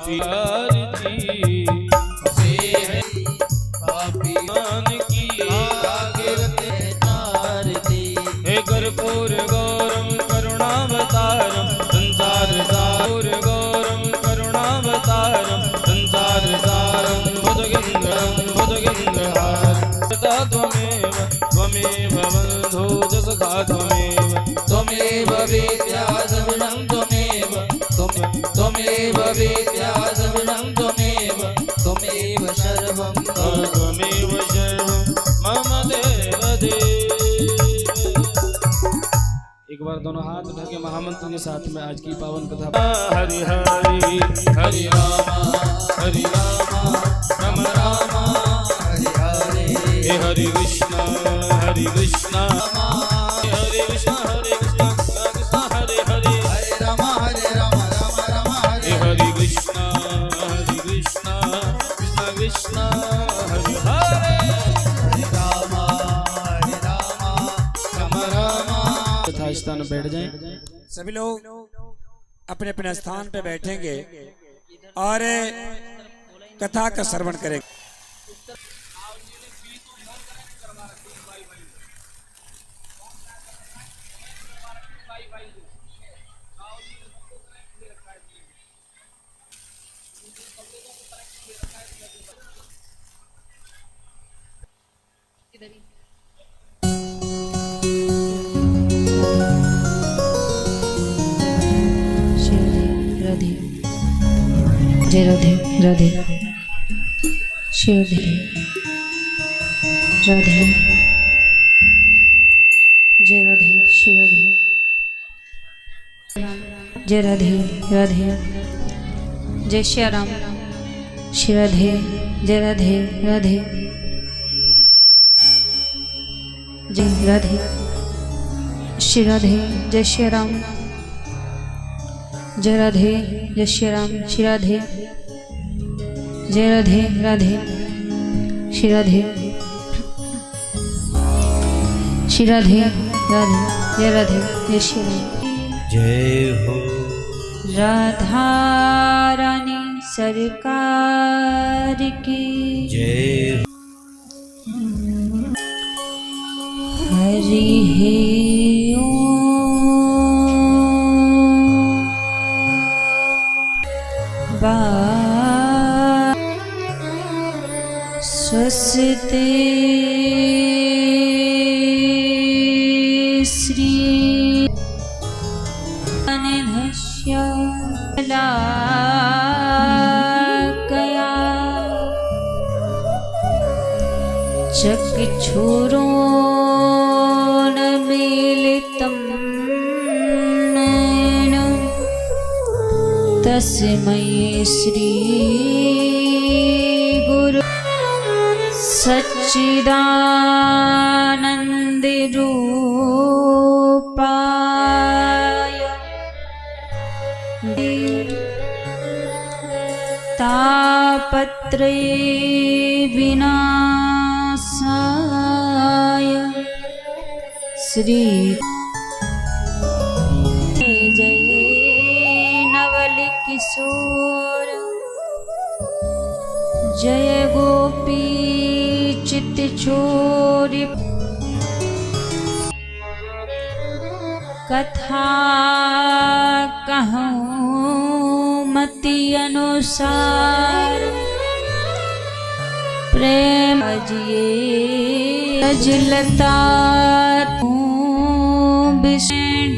पापी आरती से है पापी मान की आरती हे कर्पूर गौरम करुणावतारम संसार सार गौरम करुणावतारम संसार सारम बुधगिंद्रहार त्वमेव त्वमेव बन्धो जसखा त्वमेव विद्या सविनं त्वमेव विद्या सविनं त्वमेव सर्वं मम देव एक बार दोनों हाथ उठा के महामंत्र के साथ में आज की पावन कथा हरि हरि हरि रामा राम रामा हरि हरि हरि कृष्णा हरि कृष्णा हरे कृष्णा कृष्णा हरे हरे हरे राम राम राम हरे हरे कृष्णा कृष्णा कृष्णा हरे हरे तथा स्थान बैठ जाएं। सभी लोग अपने अपने स्थान पे बैठेंगे और कथा का श्रवण करेंगे। जय राधे राधे शिव राधे जय राधे शिव जय राधे राधे जय श्री राम श्री राधे जय राधे राधे जय राधे श्री राधे जय श्री राम जय राधे जय श्री राम श्री राधे जय राधे राधे श्री राधे श्री राधे राधे जय राधे जय श्री राम जय हो राधा रानी सरकार की जय हरि स्वस्ति श्री अनघस्य लाकया चक्षुरोन्मीलितं येन तस्मै श्री गुरु सच्चिदानंद रूपाय तापत्रय विनाशाय श्री जय नवल किशोर जय गोपी चित छोरी कथा कहूँ मति अनुसार प्रेम अजिए अजलता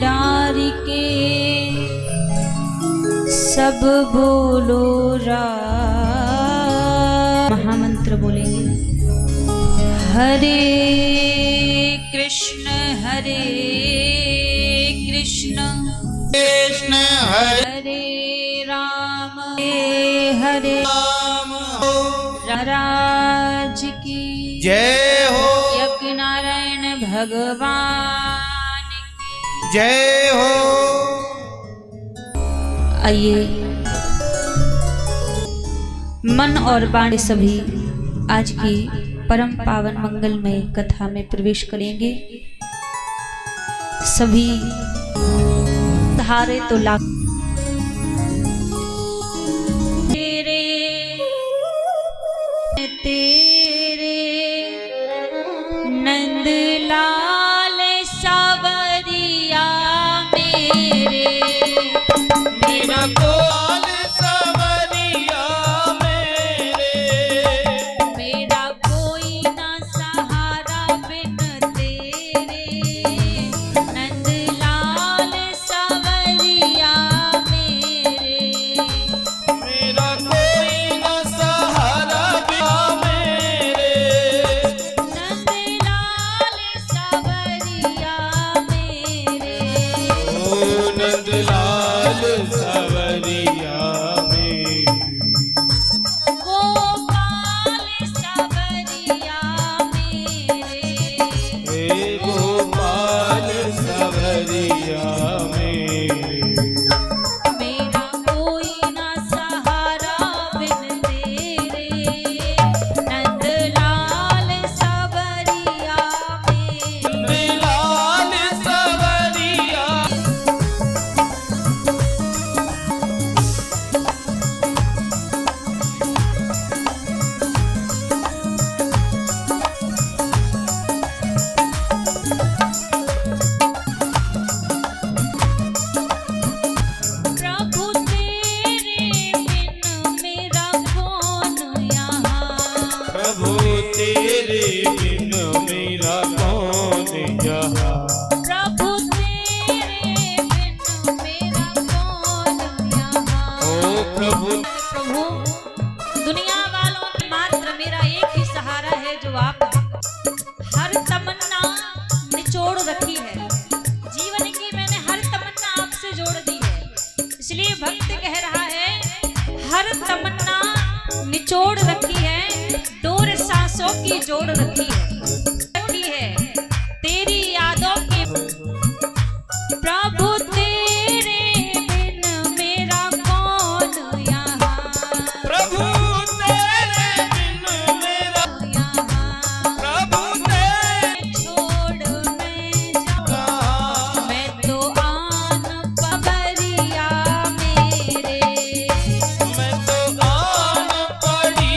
डार के सब बोलो महामंत्र बोलेंगे। हरे कृष्ण कृष्ण हरे राम हरे राम राज की जय हो यज्ञ नारायण भगवान की जय हो। आइए मन और वाणी सभी आज की परम पावन मंगलमय कथा में प्रवेश करेंगे। सभी धारे तो लाख प्रभु दुनिया वालों की मात्र मेरा एक ही सहारा है जो आप हैं। हर तमन्ना निचोड़ रखी है, जीवन की मैंने हर तमन्ना आपसे जोड़ दी है। इसलिए भक्त कह रहा है हर तमन्ना निचोड़ रखी है, डोर सांसों की जोड़ रखी है तेरी यादों की। प्रभु तेरे बिन मेरा कौन यहाँ, प्रभु तेरे बिन मेरा यहाँ प्रभु तेरे छोड़ मैं जाऊँ, मैं तो आन पबरिया मेरे। मैं तो आन पड़ी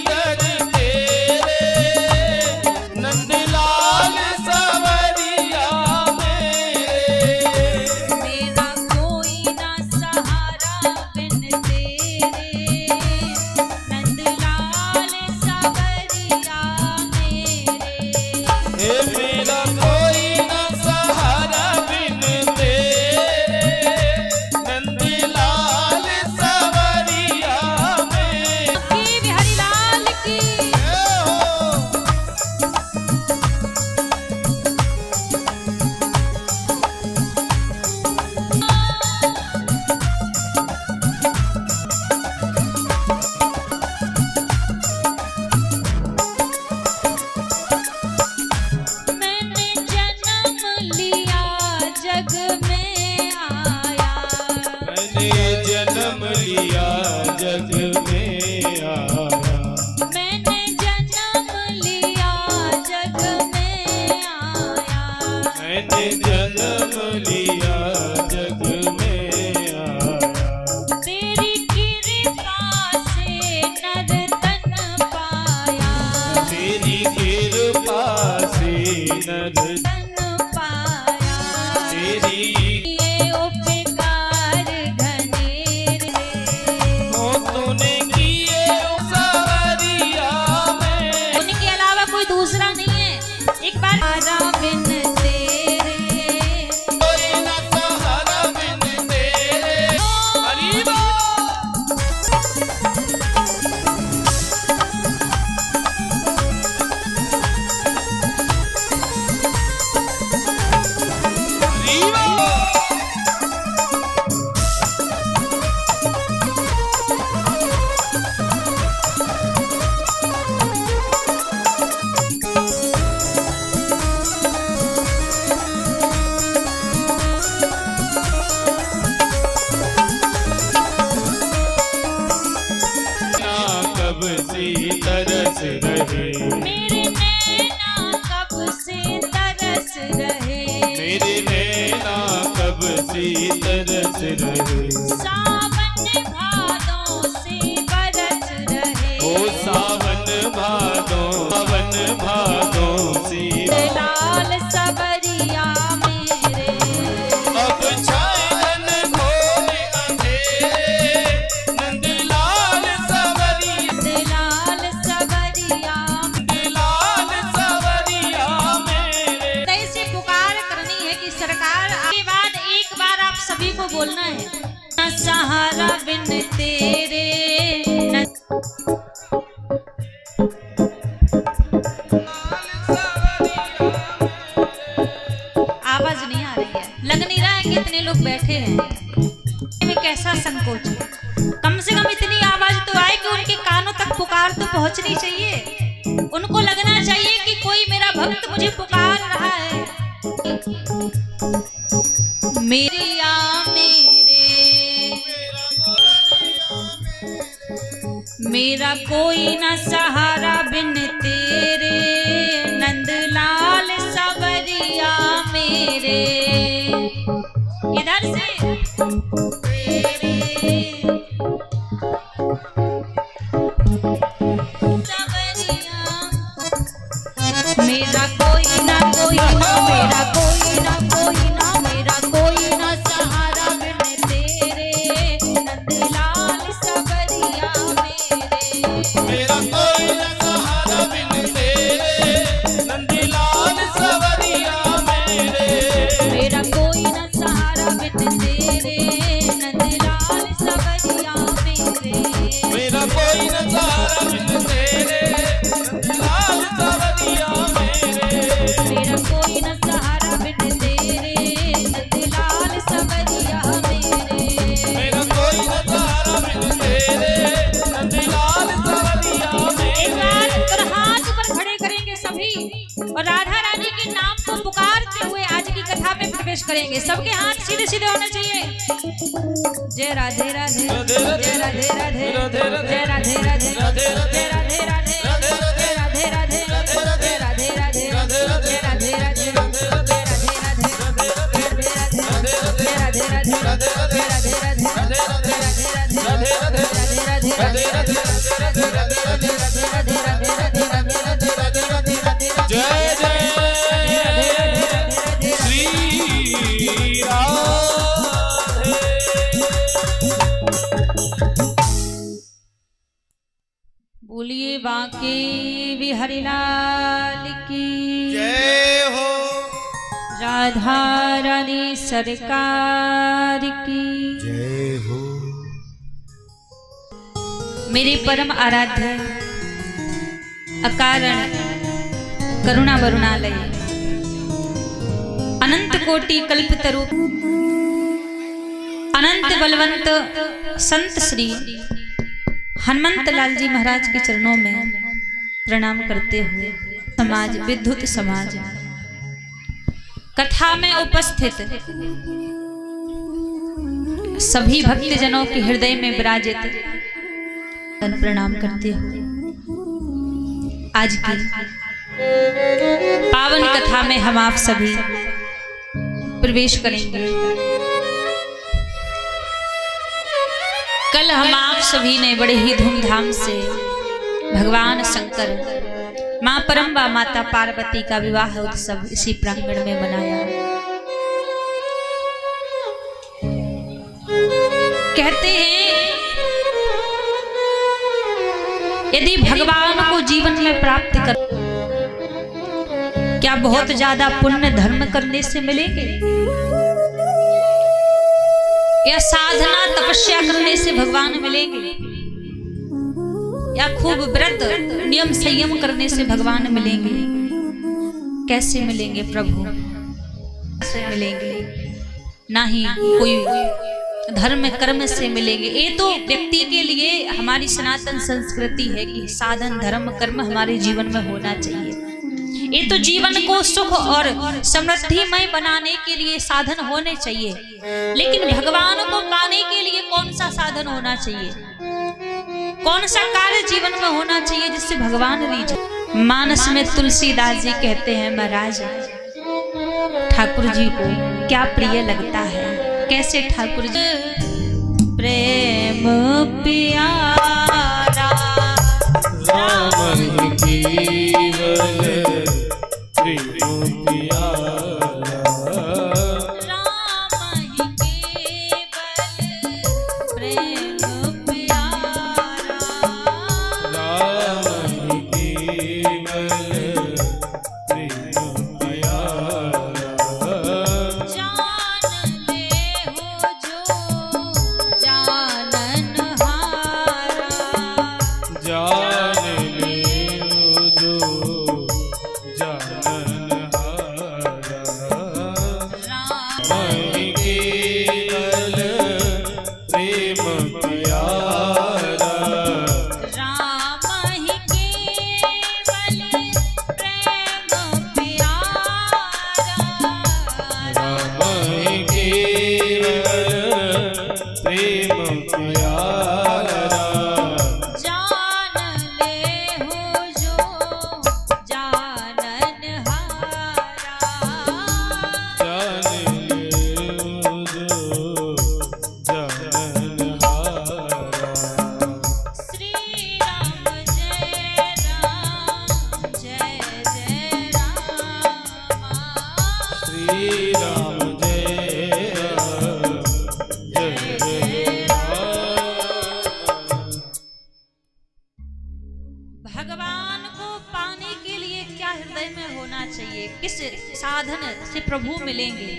दर तेरे, नंदलाल सवरिया मेरे। मेरा कोई ना सहारा बिन तेरे, नंदलाल सवरिया मेरे। हे मेरा कोई न सहारा बिन तेरे, नंदलाल सवरिया मेरे। की बिहारी लाल की। मैंने जन्म लिया जग में आया, मैंने जन्म लिया जग में आया, मैंने जन्म लिया जग में आया। मैंने जन्म लिया जग में आया। तेरी कृपा से नर तन पाया, तेरी कृपा से नर तन पाया। तेरी ये उपकार घनेरे, हो तूने किए सवरिया में। उनके अलावा कोई दूसरा नहीं है। एक बार सहारा बिन तेरे, कोई न सहारा बिन तेरे। हरि बोल। हरि बोल। ना कब से तरस रहे, मेरे नैना कब से तरस रहे। मेरे नैना कब से तरस रहे। सावन भादों से बरस रहे, ओ सावन भादों से लाल सवरिया मेरे। अब छाए घन घोर अंधेरे, नंदलाल सवरिया, लाल सवरिया नंदलाल सवरिया मेरे। ऐसी पुकार करनी है कि सरकार के बाद एक बार आप सभी को बोलना है न सहारा बिन तेरे, न आवाज नहीं आ रही है, लग नहीं रहा है कि इतने लोग बैठे हैं। में कैसा संकोच है, कम से कम इतनी आवाज तो आए कि उनके कानों तक पुकार तो पहुंचनी चाहिए। उनको लगना चाहिए कि कोई मेरा भक्त मुझे पुकार रहा है। मेरिया मेरे, मेरा कोई न सहारा बिन तेरे, नंदलाल सवरिया मेरे। इधर से मेरा कोई ना कोई ना, मेरा कोई ना कोई ना, मेरा कोई ना सहारा बिन तेरे, नंदलाल सवरिया मेरे। मेरा कोई न सहारा बिन तेरे, नंदलाल सवरिया मेरे। मेरा कोई ना सहारा बिन तेरे, मेरा कोई न सहारा बिन तेरे लाल सवरिया मेरे मेरा कोई न सहारा बिन तेरे नंदलाल सवरिया मेरे मेरा कोई न सहारा बिन तेरे नंदलाल सवरिया मेरे। एक बार कर हाथ ऊपर खड़े करेंगे सभी और राधा रानी के नाम को पुकारते हुए आज की कथा में प्रवेश करेंगे। सबके हाथ सीधे सीधे होने चाहिए। जय राधे राधे जय राधे राधे जय राधे राधे जय राधे राधे जय राधे राधे जय राधे राधे जय राधे राधे जय राधे राधे जय राधे राधे जय राधे राधे जय राधे जय जय श्री राधे। बोलिए बांके बिहारी लाल की जय हो राधा रानी सरकार की जय हो। मेरे परम आराध्य अकारण करुणा वरुणालय अनंत कोटि कल्पतरु अनंत बलवंत संत श्री हनुमंत लाल जी महाराज के चरणों में प्रणाम करते हुए समाज विद्युत समाज कथा में उपस्थित सभी भक्तजनों के हृदय में विराजित प्रणाम करते हुए आज की पावन कथा में हम आप सभी प्रवेश करेंगे। कल हम आप सभी ने बड़े ही धूमधाम से भगवान शंकर मां परम्बा माता पार्वती का विवाह उत्सव इसी प्रांगण में मनाया। कहते हैं यदि भगवान को जीवन में प्राप्त कर क्या बहुत ज्यादा पुण्य धर्म करने से मिलेंगे या साधना तपस्या करने से भगवान मिलेंगे या खूब व्रत नियम संयम करने से भगवान मिलेंगे? कैसे मिलेंगे प्रभु? कैसे मिलेंगे? ना ही कोई धर्म कर्म से मिलेंगे। ये तो व्यक्ति के लिए हमारी सनातन संस्कृति है कि साधन धर्म कर्म हमारे जीवन में होना चाहिए। ये तो जीवन को सुख और समृद्धिमय बनाने के लिए साधन होने चाहिए, लेकिन भगवान को पाने के लिए कौन सा साधन होना चाहिए? कौन सा कार्य जीवन में होना चाहिए जिससे भगवान रीझ? मानस में तुलसीदास जी कहते हैं महाराज ठाकुर जी को क्या प्रिय लगता है। कैसे ठाकुर जी? प्रेम प्यारा राम ही केवल प्रेम प्यारा राम ही केवल प्रेम प्यारा राम ही केवल प्रेम प्यारा जान ले हो जो जाननहारा जान ले जो जाननहारा राम मैं केवल प्रेम प्यारा राम ही केवल प्रेम प्यारा राम केवल प्रेम प्यारा जान ले हो जो जाननहारा जान ले जो जाननहारा श्री राम जय जय राम श्री राम जय राम। भगवान को पाने के लिए क्या हृदय में होना चाहिए? किस साधन से प्रभु मिलेंगे?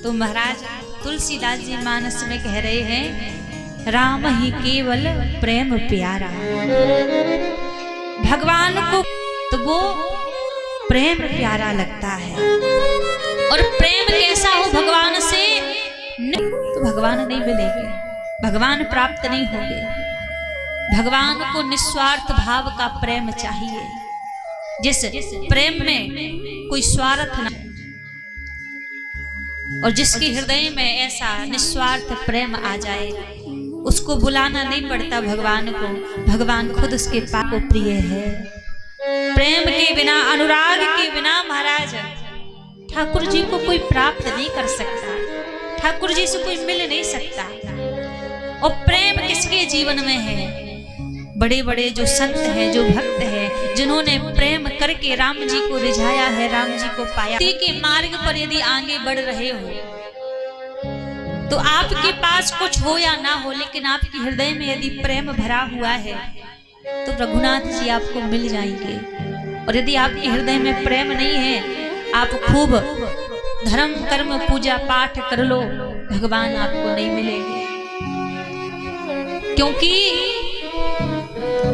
तो महाराज तुलसीदास जी मानस में कह रहे हैं राम ही केवल प्रेम प्यारा। भगवान को तो वो प्रेम प्यारा लगता है। और प्रेम कैसा हो भगवान से, तो भगवान नहीं मिलेंगे, भगवान प्राप्त नहीं होंगे। भगवान को निस्वार्थ भाव का प्रेम चाहिए, जिस प्रेम में कोई स्वार्थ ना, और जिसके हृदय में ऐसा निस्वार्थ प्रेम आ जाए, उसको बुलाना नहीं पड़ता भगवान को, भगवान खुद उसके पास को प्रिय है। प्रेम के बिना, अनुराग के बिना महाराज ठाकुर जी को कोई प्राप्त नहीं कर सकता, ठाकुर जी से कोई मिल नहीं सकता। और प्रेम किसके जीवन में है? बड़े बड़े जो संत हैं, जो भक्त हैं, जिन्होंने प्रेम करके राम जी को रिझाया है, राम जी को पाया। के मार्ग पर यदि आगे बढ़ रहे हो तो आपके पास कुछ हो या ना हो, लेकिन आपके हृदय में यदि प्रेम भरा हुआ है तो रघुनाथ जी आपको मिल जाएंगे। और यदि आपके हृदय में प्रेम नहीं है, आप खूब धर्म कर्म पूजा पाठ कर लो, भगवान आपको नहीं मिलेंगे। क्योंकि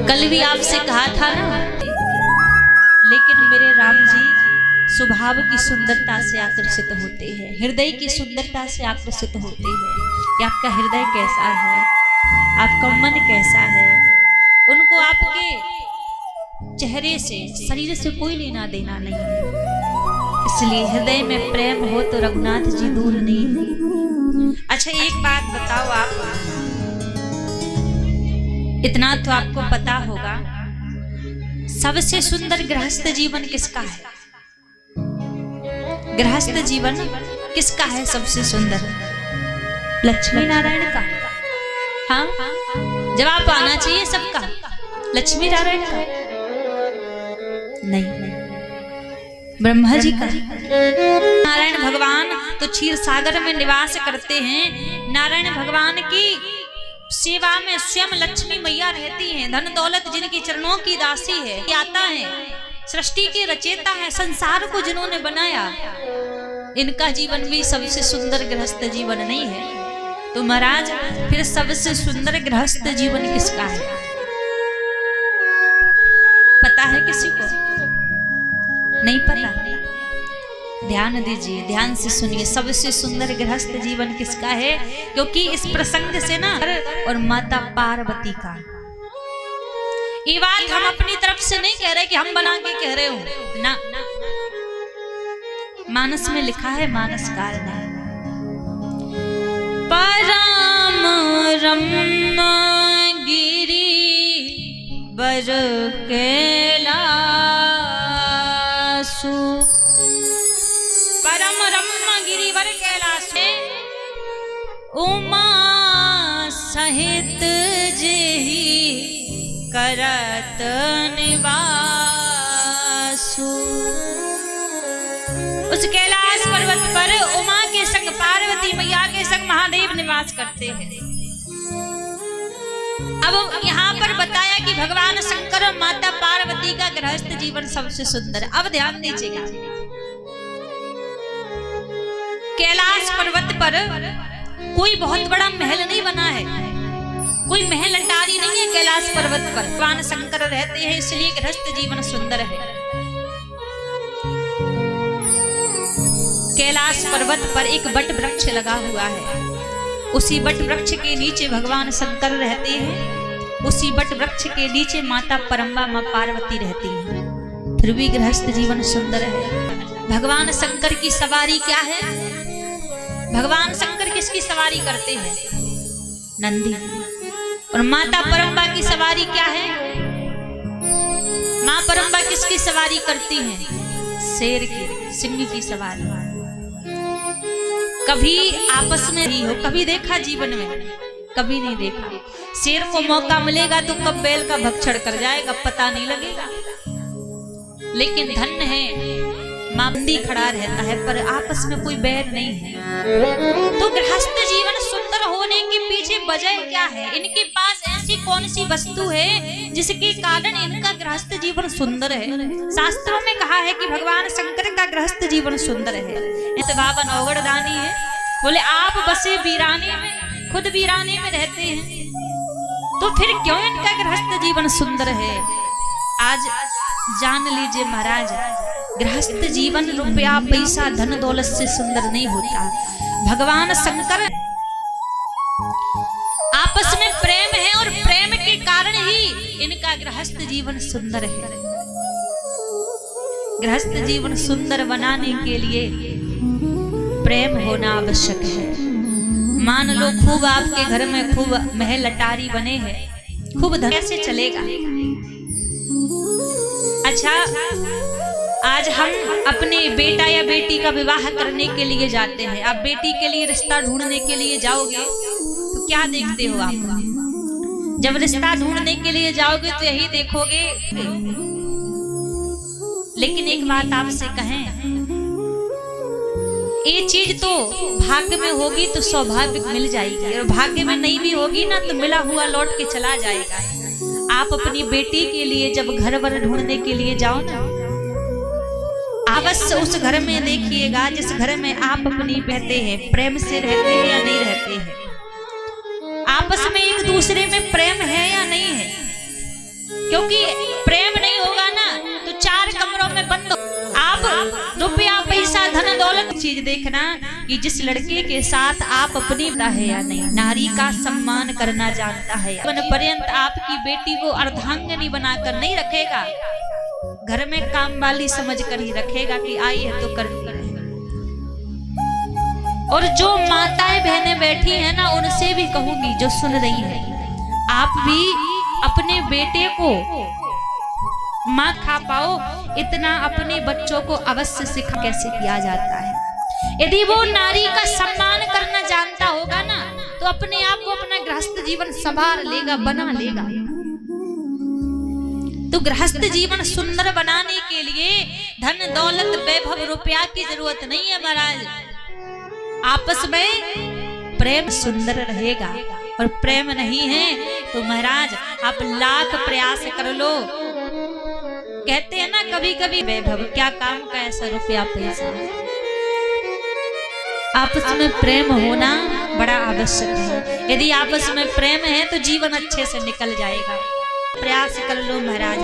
कल भी आपसे कहा था ना, लेकिन मेरे राम जी स्वभाव की सुंदरता से आकर्षित होते हैं, हृदय की सुंदरता से आकर्षित होते हैं कि आपका हृदय कैसा है, आपका मन कैसा है। उनको आपके चेहरे से, शरीर से कोई लेना देना नहीं है। इसलिए हृदय में प्रेम हो तो रघुनाथ जी दूर नहीं है। अच्छा एक बात बताओ, आप इतना तो आपको पता होगा, सबसे सुंदर गृहस्थ जीवन किसका है? गृहस्थ जीवन किसका है सबसे सुंदर? लक्ष्मी नारायण का। हाँ, जवाब आना चाहिए सबका। लक्ष्मी नारायण का नहीं, ब्रह्मा जी का। नारायण भगवान तो क्षीर सागर में निवास करते हैं। नारायण भगवान की सेवा में स्वयं लक्ष्मी मैया रहती हैं। धन दौलत जिनके चरणों की दासी है, आता है, सृष्टि के रचेता है, संसार को जिन्होंने बनाया, इनका जीवन भी सबसे सुंदर गृहस्थ जीवन नहीं है। तो महाराज फिर सबसे सुंदर गृहस्थ जीवन किसका है? पता है किसी को? नहीं पता? ध्यान दीजिए, ध्यान से सुनिए, सबसे सुंदर गृहस्थ जीवन किसका है? क्योंकि इस प्रसंग से ना, और माता पार्वती का, ये बात हम अपनी तरफ से नहीं कह रहे कि हम बना के कह रहे हो ना, मानस में लिखा है, मानसकार ने। परम रम्मा गिरी बर कैलासु, परम रम्मा गिरिवर कैलाश उमा सहित जेहि करत निवासु। उस कैलाश पर्वत पर उमा के संग, पार्वती मैया के संग महादेव निवास करते हैं। अब यहाँ पर बताया कि भगवान शंकर और माता पार्वती का गृहस्थ जीवन सबसे सुंदर। अब ध्यान दीजिएगा, कैलाश पर्वत पर कोई बहुत बड़ा महल नहीं बना है, कोई महल अटारी नहीं है। कैलाश पर्वत पर भगवान शंकर रहते हैं, इसलिए गृहस्थ जीवन सुंदर है। कैलाश पर्वत पर एक बट वृक्ष लगा हुआ है, उसी बट वृक्ष के नीचे भगवान शंकर रहते हैं, उसी बट वृक्ष के नीचे माता परम्बा मां पार्वती रहती है। फिर भी गृहस्थ जीवन सुंदर है। भगवान शंकर की सवारी क्या है? भगवान शंकर किसकी सवारी करते हैं? नंदी। और माता परम्बा की सवारी क्या है? मां परम्बा किसकी सवारी करती हैं? शेर की, सिंह की सवारी। कभी आपस में ही हो, कभी देखा जीवन में? कभी नहीं देखा। शेर को मौका मिलेगा तो कब बैल का भक्षण कर जाएगा पता नहीं लगेगा। लेकिन धन्य है, मामदी खड़ा रहता है, पर आपस में कोई बैर नहीं है। तो गृहस्थ जीवन सुंदर होने के पीछे वजह क्या है? इनके पास ऐसी कौन सी वस्तु है जिसके कारण इनका गृहस्थ जीवन सुंदर है? शास्त्रों में कहा है कि भगवान शंकर का गृहस्थ जीवन सुंदर है। बाबा नौगढ़ दानी है, बोले आप बसे वीराने में, खुद वीराने में रहते हैं, तो फिर क्यों इनका गृहस्थ जीवन सुंदर है? आज जान लीजिए महाराज, गृहस्थ जीवन रुपया पैसा धन दौलत से सुंदर नहीं होता। भगवान शंकर आपस में प्रेम है और प्रेम के कारण ही इनका गृहस्थ जीवन सुंदर है। गृहस्थ जीवन सुंदर बनाने के लिए प्रेम होना आवश्यक है। मान लो खूब आपके घर में खूब महल अटारी बने हैं, खूब धन कैसे चलेगा? अच्छा, आज हम अपने बेटा या बेटी का विवाह करने के लिए जाते हैं। आप बेटी के लिए रिश्ता ढूंढने के लिए जाओगे तो क्या देखते हो आप? जब रिश्ता ढूंढने के लिए जाओगे तो यही देखोगे। लेकिन एक बात आपसे कहें, ये चीज तो भाग्य में होगी तो स्वाभाविक मिल जाएगी, और भाग्य में नहीं भी होगी ना तो मिला हुआ लौट के चला जाएगा। आप अपनी बेटी के लिए जब घर वर ढूंढने के लिए जाओ ना, अवश्य उस घर में देखिएगा जिस घर में आप अपनी रहते हैं, प्रेम से रहते हैं या नहीं रहते हैं, आपस में एक दूसरे में प्रेम है या नहीं है। क्योंकि प्रेम नहीं होगा ना तो चार कमरों में बंद आप रुपया पैसा धन दौलत चीज देखना कि जिस लड़के के साथ आप अपनी है या नहीं, नारी का सम्मान करना जानता है, जीवन पर्यंत आपकी बेटी को अर्धांगिनी बनाकर नहीं रखेगा, घर में काम वाली समझ कर ही रखेगा कि आई है तो करती रहे। और जो माताएं बहनें बैठी हैं ना, उनसे भी कहूंगी जो सुन रही है, आप भी अपने बेटे को माँ खा पाओ इतना अपने बच्चों को अवश्य सिखा कैसे किया जाता है। यदि वो नारी का सम्मान करना जानता होगा ना तो अपने आप को अपना गृहस्थ जीवन संभाल लेगा, बना लेगा। तो गृहस्थ जीवन सुंदर बनाने के लिए धन दौलत वैभव रुपया की जरूरत नहीं है महाराज। आपस में प्रेम सुंदर रहेगा, और प्रेम नहीं है तो महाराज आप लाख प्रयास कर लो। कहते हैं ना कभी कभी वैभव क्या काम का, ऐसा रुपया पैसा। आपस में प्रेम होना बड़ा आवश्यक है। यदि आपस में प्रेम है तो जीवन अच्छे से निकल जाएगा। प्रयास कर लो महाराज,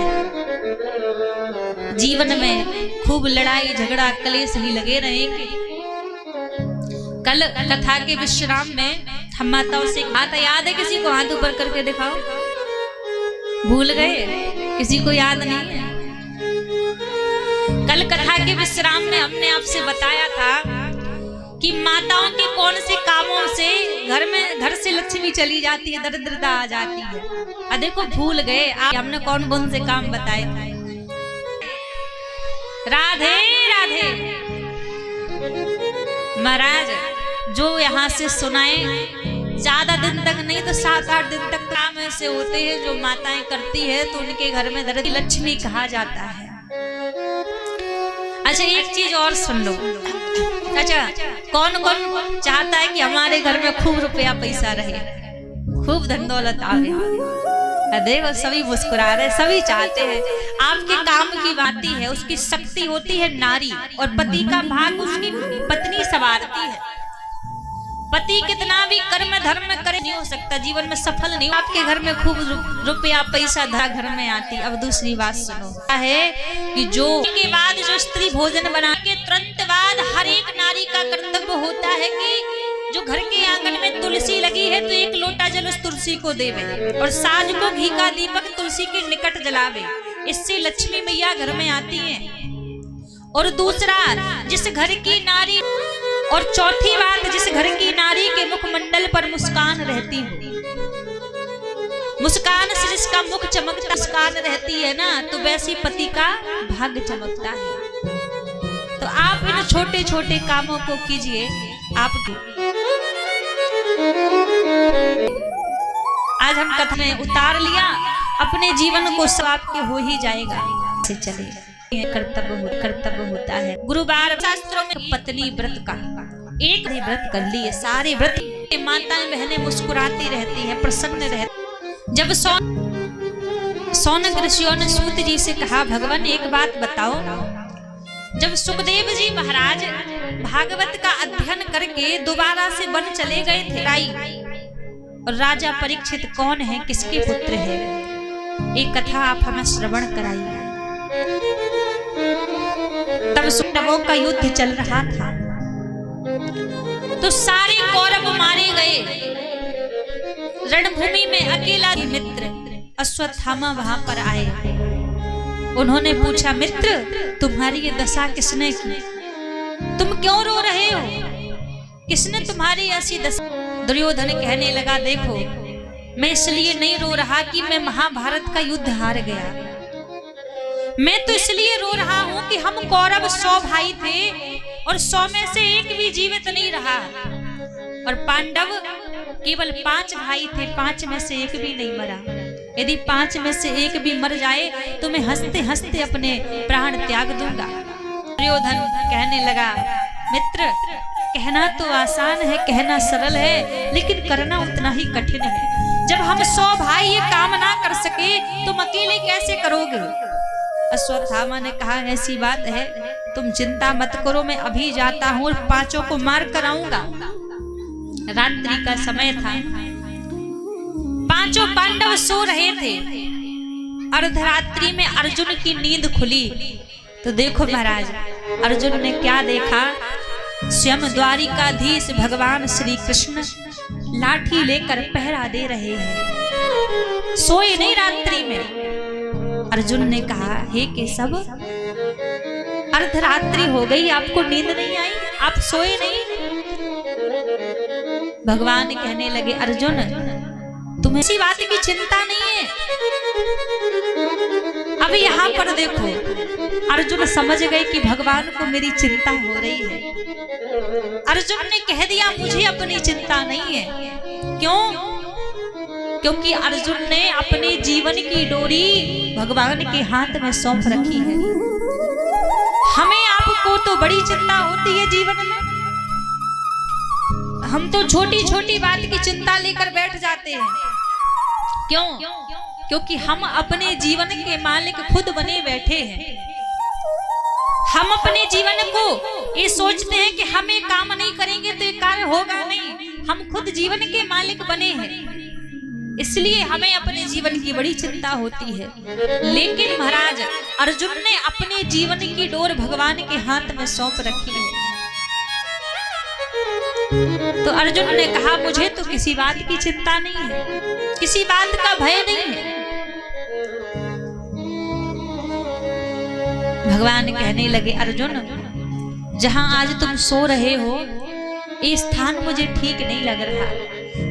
जीवन में खूब लड़ाई झगड़ा कलेश ही लगे रहेंगे। कल कथा के विश्राम में हम माताओं से बात याद है? किसी को हाथ ऊपर करके दिखाओ। भूल गए? किसी को याद नहीं है? कल कथा के विश्राम में हमने आपसे बताया था कि माताओं के कौन से कामों से घर से लक्ष्मी चली जाती है, दरिद्रता आ जाती है। देखो भूल गए आप, हमने कौन कौन से काम बताए थे। राधे राधे महाराज, जो यहाँ से सुनाए ज्यादा दिन तक नहीं तो 7-8 दिन तक काम ऐसे होते हैं जो माताएं करती है तो उनके घर में दरिद्र लक्ष्मी कहा जाता है। अच्छा एक चीज और सुन लो। अच्छा कौन कौन चाहता है कि हमारे घर में खूब रुपया पैसा रहे, खूब धन दौलत आवे? देखो सभी मुस्कुरा रहे, सभी चाहते हैं। आपके काम की बात है, उसकी शक्ति होती है नारी, और पति का भाग उसकी पत्नी संवारती है। पति कितना भी कर्म धर्म करे नहीं हो सकता, जीवन में सफल नहीं। आपके घर में खूब रुपया पैसा धरा घर में आती। अब दूसरी बात सुनो, है कि जो के बाद जो स्त्री भोजन बना के तुरंत बाद हर एक नारी का कर्तव्य होता है कि जो घर के आंगन में तुलसी लगी है तो एक लोटा जल उस तुलसी को देवे, और साँझ को घी का दीपक तुलसी के निकट जलावे। इससे लक्ष्मी मैया घर में आती है। और दूसरा, जिस घर की नारी, और चौथी बात, जिस घर की नारी के मुखमंडल पर मुस्कान रहती है, मुस्कान से जिसका मुख चमकता मुस्कान रहती है ना, तो वैसी पति का भाग्य चमकता है। तो आप इन छोटे छोटे कामों को कीजिए। आपको आज हम कथा में उतार लिया, अपने जीवन को सब आपके हो ही जाएगा। से चले कर्तव्य होता है। गुरुवार शास्त्रों में पत्नी व्रत का एक व्रत कर लिए, सारे व्रत माताएं बहनें मुस्कुराती रहती हैं, प्रसन्न रहती। जब सौनक ऋषियों ने सूत जी से कहा, भगवान एक बात बताओ, जब सुखदेव जी महाराज भागवत का अध्ययन करके दोबारा से वन चले गए थे, और राजा परीक्षित कौन है, किसके पुत्र है, एक कथा आप हमें श्रवण कराइए। तब पांडवों का युद्ध चल रहा था, तो सारे कौरव मारे गए। रणभूमि में अकेला मित्र अश्वत्थामा वहां पर आए। उन्होंने पूछा, मित्र तुम्हारी ये दशा किसने की, तुम क्यों रो रहे हो, किसने तुम्हारी ऐसी दशा। दुर्योधन कहने लगा, देखो मैं इसलिए नहीं रो रहा कि मैं महाभारत का युद्ध हार गया, मैं तो इसलिए रो रहा हूं कि हम कौरव 100 भाई थे और 100 में से एक भी जीवित नहीं रहा, और पांडव केवल 5 भाई थे, 5 में से एक भी नहीं मरा। यदि 5 में से एक भी मर जाए तो मैं हंसते हंसते अपने प्राण त्याग दूंगा। दुर्योधन कहने लगा, मित्र कहना तो आसान है, कहना सरल है, लेकिन करना उतना ही कठिन है। जब हम 100 भाई ये काम ना कर सके तुम अकेले कैसे करोगे। अश्वत्थामा ने कहा, ऐसी बात है, तुम चिंता मत करो, मैं अभी जाता हूं और 5 को मार कर आऊंगा। रात्रि का समय था, 5 पांडव सो रहे थे। अर्धरात्रि में अर्जुन की नींद खुली तो देखो महाराज, अर्जुन ने क्या देखा, स्वयं द्वारिकाधीश भगवान श्री कृष्ण लाठी लेकर पहरा दे रहे हैं, सोए नहीं रात्रि में। अर्जुन ने कहा, हे केशव, अर्धरात्रि हो गई, आपको नींद नहीं आई, आप सोए नहीं। भगवान कहने लगे, अर्जुन तुम्हें इसी बात की चिंता नहीं है। अब यहाँ पर देखो, अर्जुन समझ गए कि भगवान को मेरी चिंता हो रही है। अर्जुन ने कह दिया, मुझे अपनी चिंता नहीं है। क्यों? क्योंकि अर्जुन ने अपने जीवन की डोरी भगवान के हाथ में सौंप रखी है। हमें आपको तो बड़ी चिंता होती है जीवन में, हम तो छोटी छोटी बात की चिंता लेकर बैठ जाते हैं। क्यों? क्योंकि हम अपने जीवन के मालिक खुद बने बैठे हैं। हम अपने जीवन को ये सोचते हैं कि हम ये काम नहीं करेंगे तो ये कार्य होगा नहीं। हम खुद जीवन के मालिक बने हैं, इसलिए हमें अपने जीवन की बड़ी चिंता होती है। लेकिन महाराज अर्जुन ने अपने जीवन की डोर भगवान के हाथ में सौंप रखी है। तो अर्जुन ने कहा, मुझे तो किसी बात की चिंता नहीं है, किसी बात का भय नहीं है। भगवान कहने लगे, अर्जुन जहां आज तुम सो रहे हो ये स्थान मुझे ठीक नहीं लग रहा,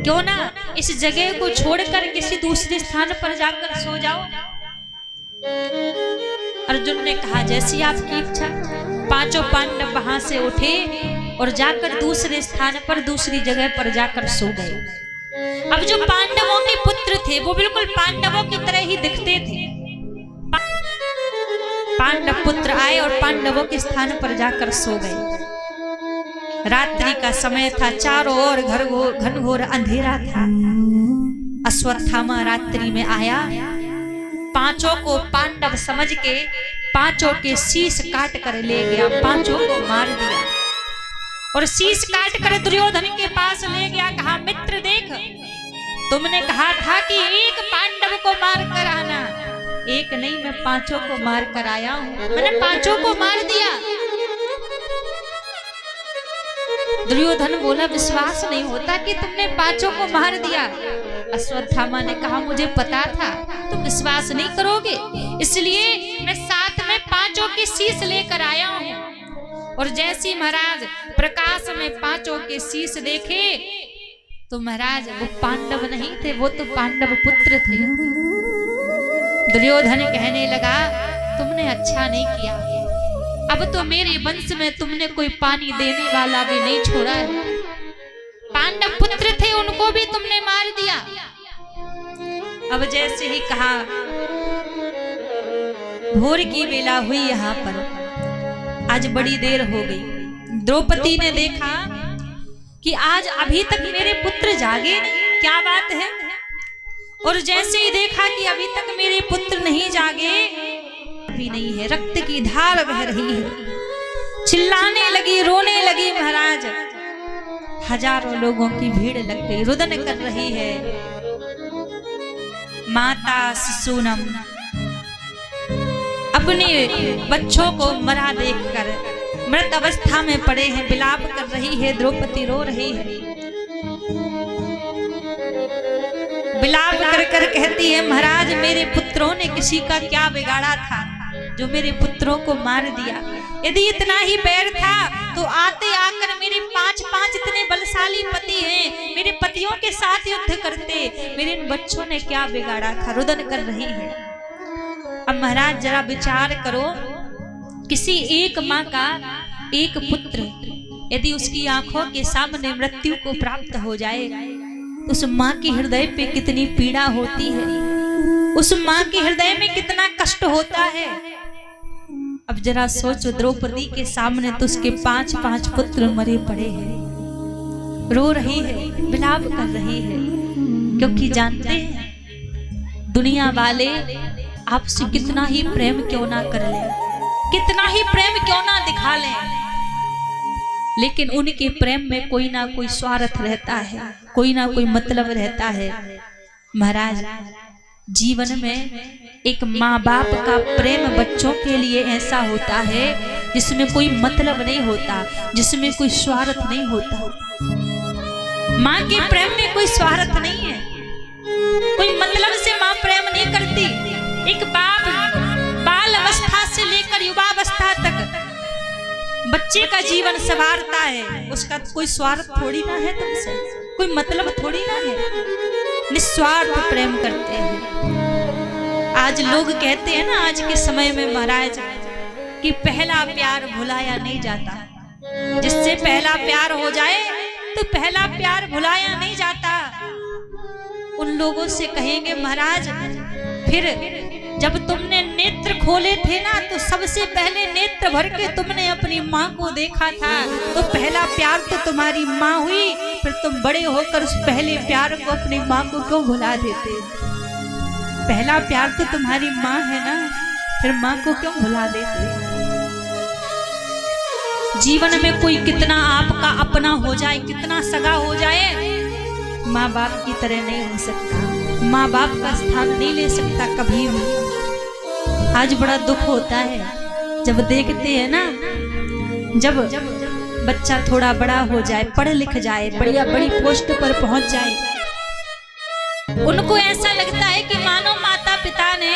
क्यों ना इस जगह को छोड़कर किसी दूसरे स्थान पर जाकर सो जाओ। अर्जुन ने कहा, जैसी आपकी इच्छा। 5 पांडव वहां से उठे और जाकर दूसरे स्थान पर, दूसरी जगह पर जाकर सो गए। अब जो पांडवों के पुत्र थे वो बिल्कुल पांडवों की तरह ही दिखते थे। पांडव पुत्र आए और पांडवों के स्थान पर जाकर सो गए। रात्रि का समय था, चारों ओर घनघोर अंधेरा था। अश्वत्थामा रात्रि में आया, 5 को पांडव समझ के 5 के शीश काट कर ले गया, 5 को मार दिया और शीश काट कर दुर्योधन के पास ले गया। कहा, मित्र देख, तुमने कहा था कि एक पांडव को मार कर आना, एक नहीं मैं 5 को मार कर आया हूं, मैंने 5 को मार दिया। दुर्योधन बोला, विश्वास नहीं होता कि तुमने 5 को मार दिया। अश्वत्थामा ने कहा, मुझे पता था तुम विश्वास नहीं करोगे, इसलिए मैं साथ में 5 के शीश लेकर आया हूं। और जैसी महाराज प्रकाश में 5 के शीश देखे तो महाराज वो पांडव नहीं थे, वो तो पांडव पुत्र थे। दुर्योधन कहने लगा, तुमने अच्छा नहीं किया, अब तो मेरे वंश में तुमने कोई पानी देने वाला भी नहीं छोड़ा है। पांडव पुत्र थे, उनको भी तुमने मार दिया। अब जैसे ही कहा, भोर की बेला हुई, यहाँ पर आज बड़ी देर हो गई। द्रौपदी ने देखा कि आज अभी तक मेरे पुत्र जागे नहीं, क्या बात है। और जैसे ही देखा कि अभी तक मेरे पुत्र नहीं जागे, भी नहीं है, रक्त की धार बह रही है, चिल्लाने लगी, रोने लगी। महाराज हजारों लोगों की भीड़ लग गई, रुदन कर रही है। माता शिशुनम अपने बच्चों को मरा देखकर मृत अवस्था में पड़े हैं, विलाप कर रही है। द्रौपदी रो रही है, विलाप कर कर कहती है, महाराज मेरे पुत्रों ने किसी का क्या बिगाड़ा था जो मेरे पुत्रों को मार दिया। यदि इतना ही बैर था तो आते आकर मेरे पांच इतने बलशाली पति हैं, मेरे पतियों के साथ युद्ध करते। मेरे इन बच्चों ने क्या बिगाड़ा था, रुदन कर रही है। अब महाराज जरा विचार करो, किसी एक माँ का एक पुत्र यदि उसकी आंखों के सामने मृत्यु को प्राप्त हो जाए तो उस माँ के हृदय पे कितनी पीड़ा होती है, उस माँ के हृदय में कितना कष्ट होता है। अब जरा सोचो, द्रौपदी के सामने तो उसके 5 पुत्र मरे पड़े हैं, रो रही है, विलाप कर रही है, क्योंकि जानते हैं दुनिया वाले आपसे कितना ही प्रेम क्यों ना कर ले, कितना ही प्रेम क्यों ना दिखा ले, लेकिन उनके प्रेम में कोई ना कोई स्वार्थ रहता है, कोई ना कोई मतलब रहता है। महाराज जीवन में एक माँ बाप का प्रेम बच्चों के लिए ऐसा होता है जिसमें कोई मतलब नहीं होता, जिसमें कोई स्वार्थ नहीं होता। माँ के प्रेम में कोई स्वार्थ नहीं है, कोई मतलब से माँ प्रेम नहीं करती। एक बाप बाल अवस्था से लेकर युवावस्था तक बच्चे का जीवन संवारता है, उसका कोई स्वार्थ थोड़ी ना है तुमसे, कोई मतलब थोड़ी ना है, निस्वार्थ प्रेम करते हैं। आज लोग कहते हैं ना, आज के समय में महाराज कि पहला प्यार भुलाया नहीं जाता, जिससे पहला प्यार हो जाए तो पहला प्यार भुलाया नहीं जाता। उन लोगों से कहेंगे महाराज फिर जब तुमने नेत्र खोले थे ना तो सबसे पहले नेत्र भर के तुमने अपनी माँ को देखा था, तो पहला प्यार तो तुम्हारी माँ हुई, फिर तुम बड़े होकर उस पहले प्यार को अपनी माँ को क्यों भुला देते? पहला प्यार तो तुम्हारी माँ है ना, फिर माँ को क्यों भुला देते? जीवन में कोई कितना आपका अपना हो जाए, कितना सगा हो जाए, माँ बाप की तरह नहीं हो सकता, माँ बाप का स्थान नहीं ले सकता कभी भी। आज बड़ा दुख होता है जब देखते हैं ना, जब बच्चा थोड़ा बड़ा हो जाए, पढ़ लिख जाए, बढ़िया बड़ी पोस्ट पर पहुंच जाए, उनको ऐसा लगता है कि मानो माता पिता ने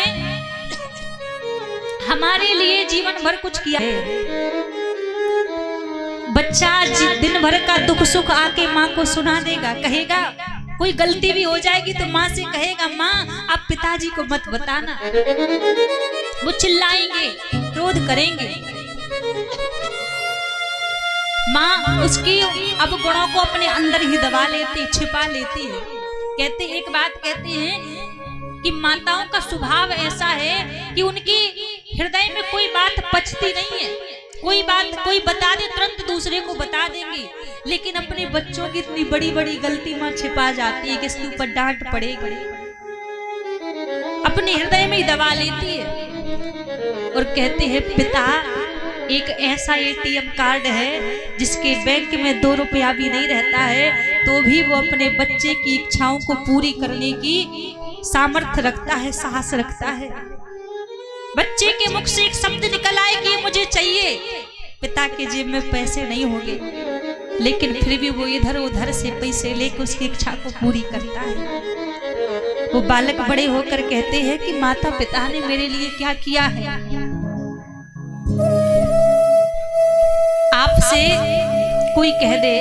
हमारे लिए जीवन भर कुछ किया है। बच्चा दिन भर का दुख सुख आके माँ को सुना देगा, कहेगा कोई गलती भी हो जाएगी तो माँ से कहेगा माँ आप पिताजी को मत बताना, वो चिल्लाएंगे, क्रोध करेंगे। माँ उसकी अब गुणों को अपने अंदर ही दबा लेती, छिपा लेती है। कहते एक बात कहते हैं कि माताओं का स्वभाव ऐसा है कि उनकी हृदय में कोई बात पचती नहीं है, कोई बात कोई बता दे तुरंत दूसरे को बता देंगी, लेकिन अपने बच्चों की इतनी बड़ी बड़ी गलती माँ छिपा जाती है कि इसके ऊपर डांट पड़ेगी, अपने हृदय में ही दबा लेती है। और कहते हैं पिता एक ऐसा एटीएम कार्ड है जिसके बैंक में 2 रुपया भी नहीं रहता है तो भी वो अपने बच्चे की इच्छाओं को पूरी करने की सामर्थ्य रखता है, साहस रखता है। बच्चे के मुख से एक शब्द निकल आए कि मुझे चाहिए, पिता के जेब में पैसे नहीं होंगे लेकिन फिर भी वो इधर उधर से पैसे लेकर उसकी इच्छा को पूरी करता है। वो बालक बड़े होकर कहते हैं कि माता पिता ने मेरे लिए क्या किया है। आपसे कोई कह दे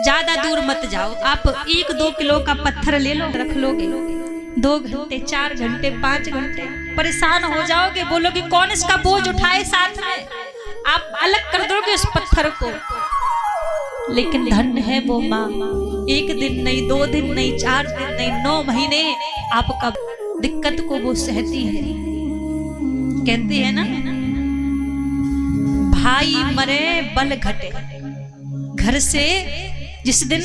ज्यादा दूर मत जाओ, आप 1-2 किलो का पत्थर ले लो, रख लोगे 2 घंटे 4 घंटे 5 घंटे परेशान हो जाओगे, बोलोगे कौन इसका बोझ उठाए साथ में, आप अलग कर दोगे उस पत्थर को। लेकिन धन्य है वो माँ, 1 दिन नहीं 2 दिन नहीं 4 दिन नहीं 9 महीने आपका दिक्कत को वो सहती है। कहते हैं ना भाई मरे बल घटे, घर से जिस दिन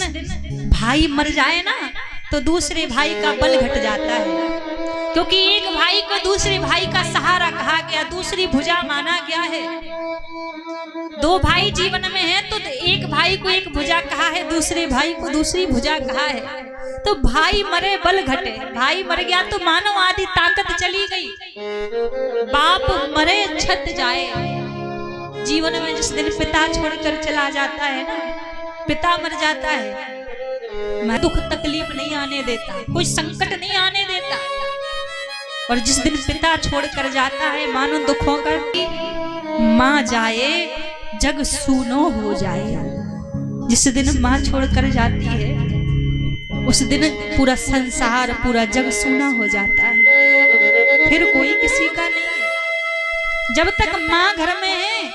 भाई मर जाए ना तो दूसरे भाई का बल घट जाता है। क्योंकि एक भाई को दूसरे भाई का सहारा कहा गया, दूसरी भुजा माना गया है। दो भाई जीवन में हैं तो एक भाई को एक भुजा कहा है, दूसरे भाई को दूसरी भुजा कहा है। तो भाई मरे बल घटे, भाई मर गया तो मानव आदि ताकत चली गई। बाप मरे छत जाए। जीवन में जिस दिन पिता छोड़कर चला जाता है ना, पिता मर जाता है, मैं दुख तकलीफ नहीं आने देता, कोई संकट नहीं आने देता। और जिस दिन पिता छोड़कर जाता है, मानो दुखों का माँ जाए जग सूनो हो जाए। जिस दिन माँ छोड़कर जाती है उस दिन पूरा संसार, पूरा जग सूना हो जाता है, फिर कोई किसी का नहीं है। जब तक माँ घर में है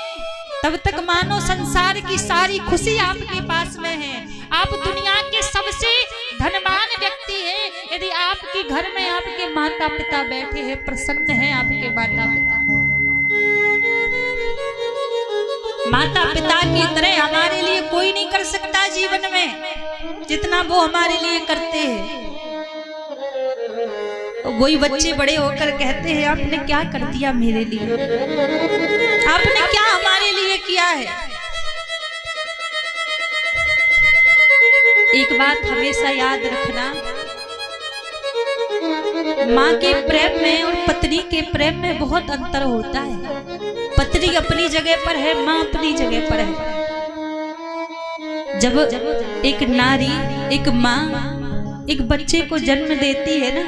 तब तक मानो संसार की सारी खुशी आपके पास में है। आप दुनिया के सबसे धनवान व्यक्ति हैं यदि आपके घर में आपके माता पिता बैठे हैं, प्रसन्न हैं आपके माता पिता। माता पिता की तरह हमारे लिए कोई नहीं कर सकता जीवन में जितना वो हमारे लिए करते हैं। वही बच्चे बड़े होकर कहते हैं, आपने क्या कर दिया मेरे लिए, आपने क्या हमारे लिए किया है। एक बात हमेशा याद रखना, माँ के प्रेम में और पत्नी के प्रेम में बहुत अंतर होता है। पत्नी अपनी जगह पर है, माँ अपनी जगह पर है। जब एक नारी, एक माँ एक बच्चे को जन्म देती है ना,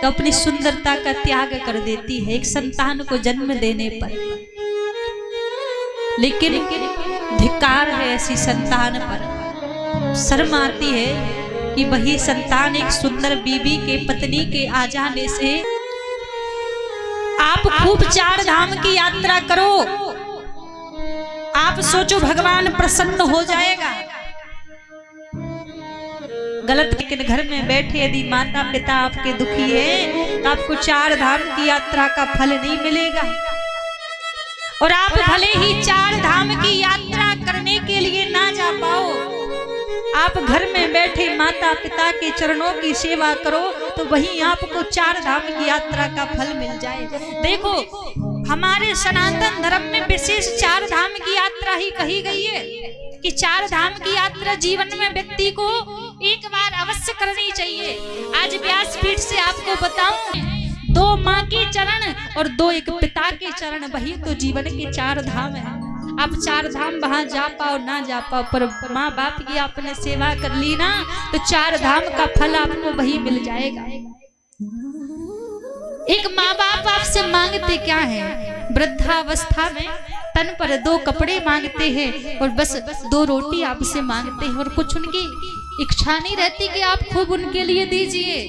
तो अपनी सुंदरता का त्याग कर देती है एक संतान को जन्म देने पर। लेकिन धिक्कार है ऐसी संतान पर। शर्म आती है कि वही संतान एक सुंदर बीबी के, पत्नी के आ जाने से। आप खूब 4 धाम की यात्रा करो, आप सोचो भगवान प्रसन्न हो जाएगा। गलत, लेकिन घर में बैठे यदि माता पिता आपके दुखी है तो आपको 4 धाम की यात्रा का फल नहीं मिलेगा। और आप भले ही 4 धाम की यात्रा करने के लिए ना जा पाओ, आप घर में बैठे माता पिता के चरणों की सेवा करो तो वहीं आपको 4 धाम की यात्रा का फल मिल जाए। देखो, हमारे सनातन धर्म में विशेष 4 धाम की यात्रा ही कही गई है कि 4 धाम की यात्रा जीवन में व्यक्ति को एक बार अवश्य करनी चाहिए। आज व्यासपीठ से आपको बताऊं, 2 माँ के चरण और 2 एक पिता के चरण, वही तो जीवन के 4 धाम है। आप 4 धाम वहां जा पाओ ना जा पाओ, पर माँ बाप की आपने सेवा कर ली ना तो 4 धाम का फल आपको वही मिल जाएगा। एक माँ बाप आपसे मांगते क्या है? वृद्धावस्था में तन पर 2 कपड़े मांगते हैं और बस 2 रोटी आपसे मांगते हैं, और कुछ उनकी इच्छा नहीं रहती कि आप खूब उनके लिए दीजिए।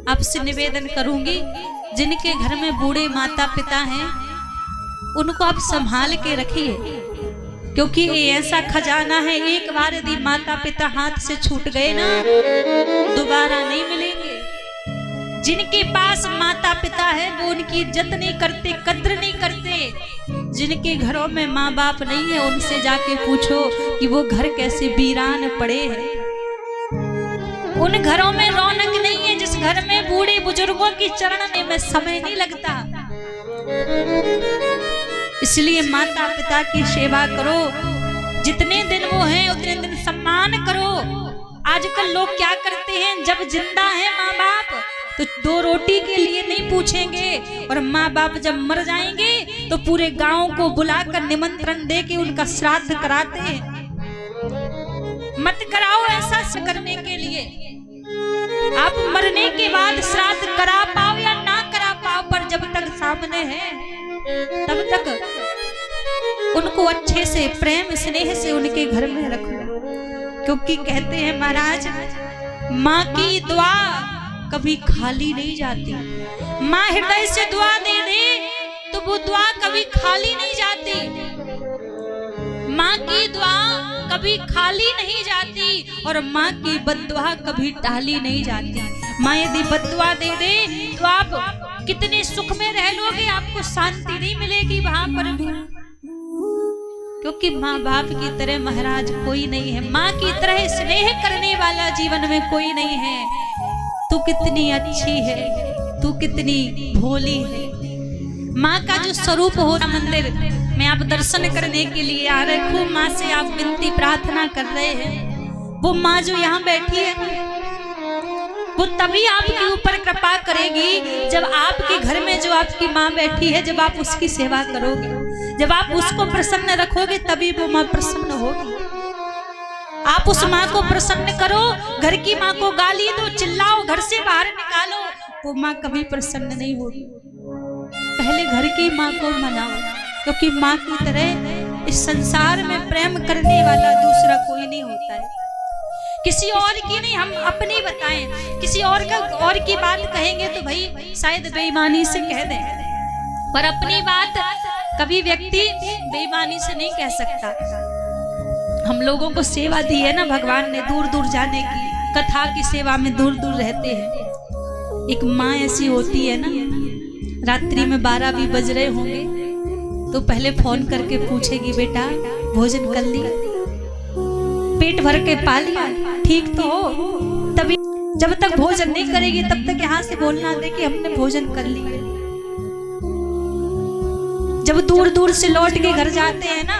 आपसे निवेदन करूंगी, जिनके घर में बूढ़े माता पिता हैं उनको आप संभाल के रखिए, क्योंकि ये ऐसा खजाना है, एक बार यदि माता पिता हाथ से छूट गए ना दोबारा नहीं मिलेंगे। जिनके पास माता पिता है वो उनकी इज्जत नहीं करते, कद्र नहीं करते। जिनके घरों में माँ बाप नहीं है उनसे जाके पूछो कि वो घर कैसे वीरान पड़े हैं। उन घरों में रौनक नहीं है जिस घर में बूढ़े बुजुर्गों की चरण में समय नहीं लगता। इसलिए माता पिता की सेवा करो, जितने दिन वो हैं उतने दिन सम्मान करो। आजकल लोग क्या करते हैं, जब जिंदा है माँ बाप तो 2 रोटी के लिए नहीं पूछेंगे, और माँ बाप जब मर जाएंगे तो पूरे गांव को बुलाकर निमंत्रण दे के उनका श्राद्ध कराते हैं। मत कराओ ऐसा करने के लिए। आप मरने के बाद श्राद्ध करा पाओ या ना करा पाओ, पर जब तक सामने है तब तक उनको अच्छे से प्रेम स्नेह से उनके घर में रखो, क्योंकि कहते हैं महाराज, माँ की दुआ कभी खाली नहीं जाती। माँ हृदय से दुआ दे दे तो वो दुआ कभी खाली नहीं जाती। माँ की दुआ कभी खाली नहीं जाती और माँ की बद्दुआ कभी टाली नहीं जाती। माँ यदि बद्दुआ दे दे तो आप कितने सुख में रह लोगे, आपको शांति नहीं मिलेगी वहां पर भी, क्योंकि माँ बाप की तरह महाराज कोई नहीं है। माँ की तरह स्नेह करने वाला जीवन में कोई नहीं है। तो तू कितनी अच्छी है, तू कितनी भोली है। माँ का जो स्वरूप हो मंदिर में आप दर्शन करने के लिए आ रहे, खूब माँ से आप विनती प्रार्थना कर रहे हैं। वो माँ जो यहाँ बैठी है वो तभी आपके ऊपर कृपा करेगी जब आपके घर में जो आपकी माँ बैठी है, जब आप उसकी सेवा करोगे, जब आप उसको प्रसन्न रखोगे, तभी वो माँ प्रसन्न होगी। आप उस माँ को प्रसन्न करो, घर की माँ को गाली दो, चिल्लाओ, घर से बाहर निकालो, वो माँ कभी प्रसन्न नहीं होगी। पहले घर की माँ को मनाओ, क्योंकि माँ की तरह इस संसार में प्रेम करने वाला दूसरा कोई नहीं होता है। किसी और की नहीं, हम अपनी बताएं, किसी और की बात कहेंगे तो भाई शायद बेईमानी से कह दें, पर अपनी बात कभी व्यक्ति बेईमानी से नहीं कह सकता। हम लोगों को सेवा दी है ना भगवान ने, दूर दूर जाने की, कथा की सेवा में दूर दूर रहते हैं। एक माँ ऐसी होती है ना, रात्रि में 12 भी बज रहे होंगे तो पहले फोन करके पूछेगी, बेटा भोजन कर लिया, पेट भर के पा लिया, ठीक तो हो। तभी जब तक भोजन नहीं करेगी तब तक यहाँ से बोलना दे कि हमने भोजन कर लिया। जब दूर दूर से लौट के घर जाते हैं ना,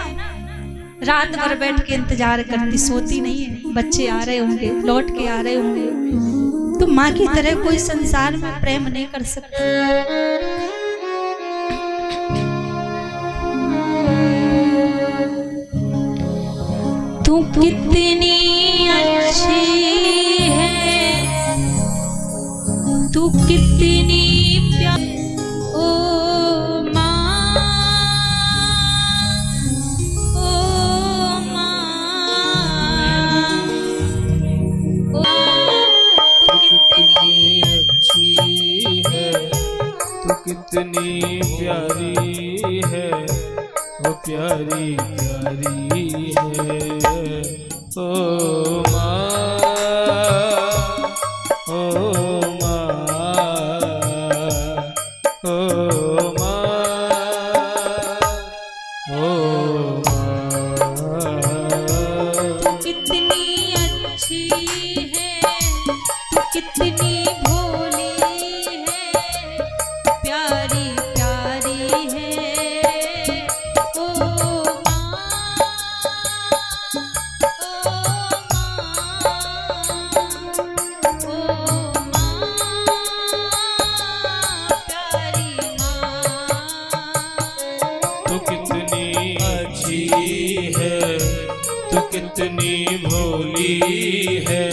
रात भर बैठ के इंतजार करती, सोती नहीं है, बच्चे आ रहे होंगे, लौट के आ रहे होंगे। तो माँ की तरह कोई संसार में प्रेम नहीं कर सकता। तू कितनी अच्छी है, तू कितनी प्यारी, ओ माँ, ओ माँ, ओ तू कितनी अच्छी है, तू कितनी प्यारी है, वो प्यारी प्यारी है। ओ माँ, ओ माँ, ओ माँ, ओ माँ। तू कितनी अच्छी है, तू कितनी भोली है, प्यारी प्यारी है। ओ माँ, ओ माँ, प्यारी माँ। तू कितनी अच्छी है, तू कितनी भोली है,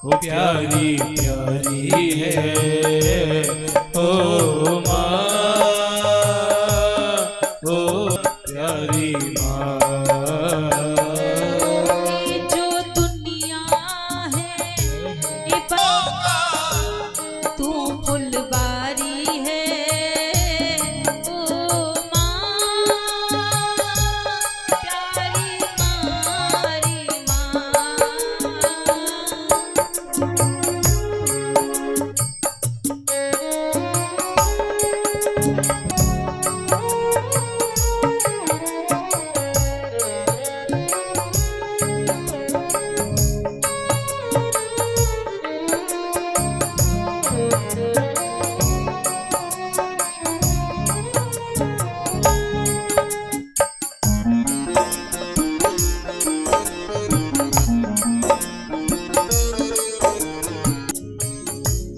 वो प्यारी प्यारी है। ओ माँ, ओ प्यारी माँ। ये जो दुनिया है ये तू फुलवारी है। ओ माँ, प्यारी मारी माँ।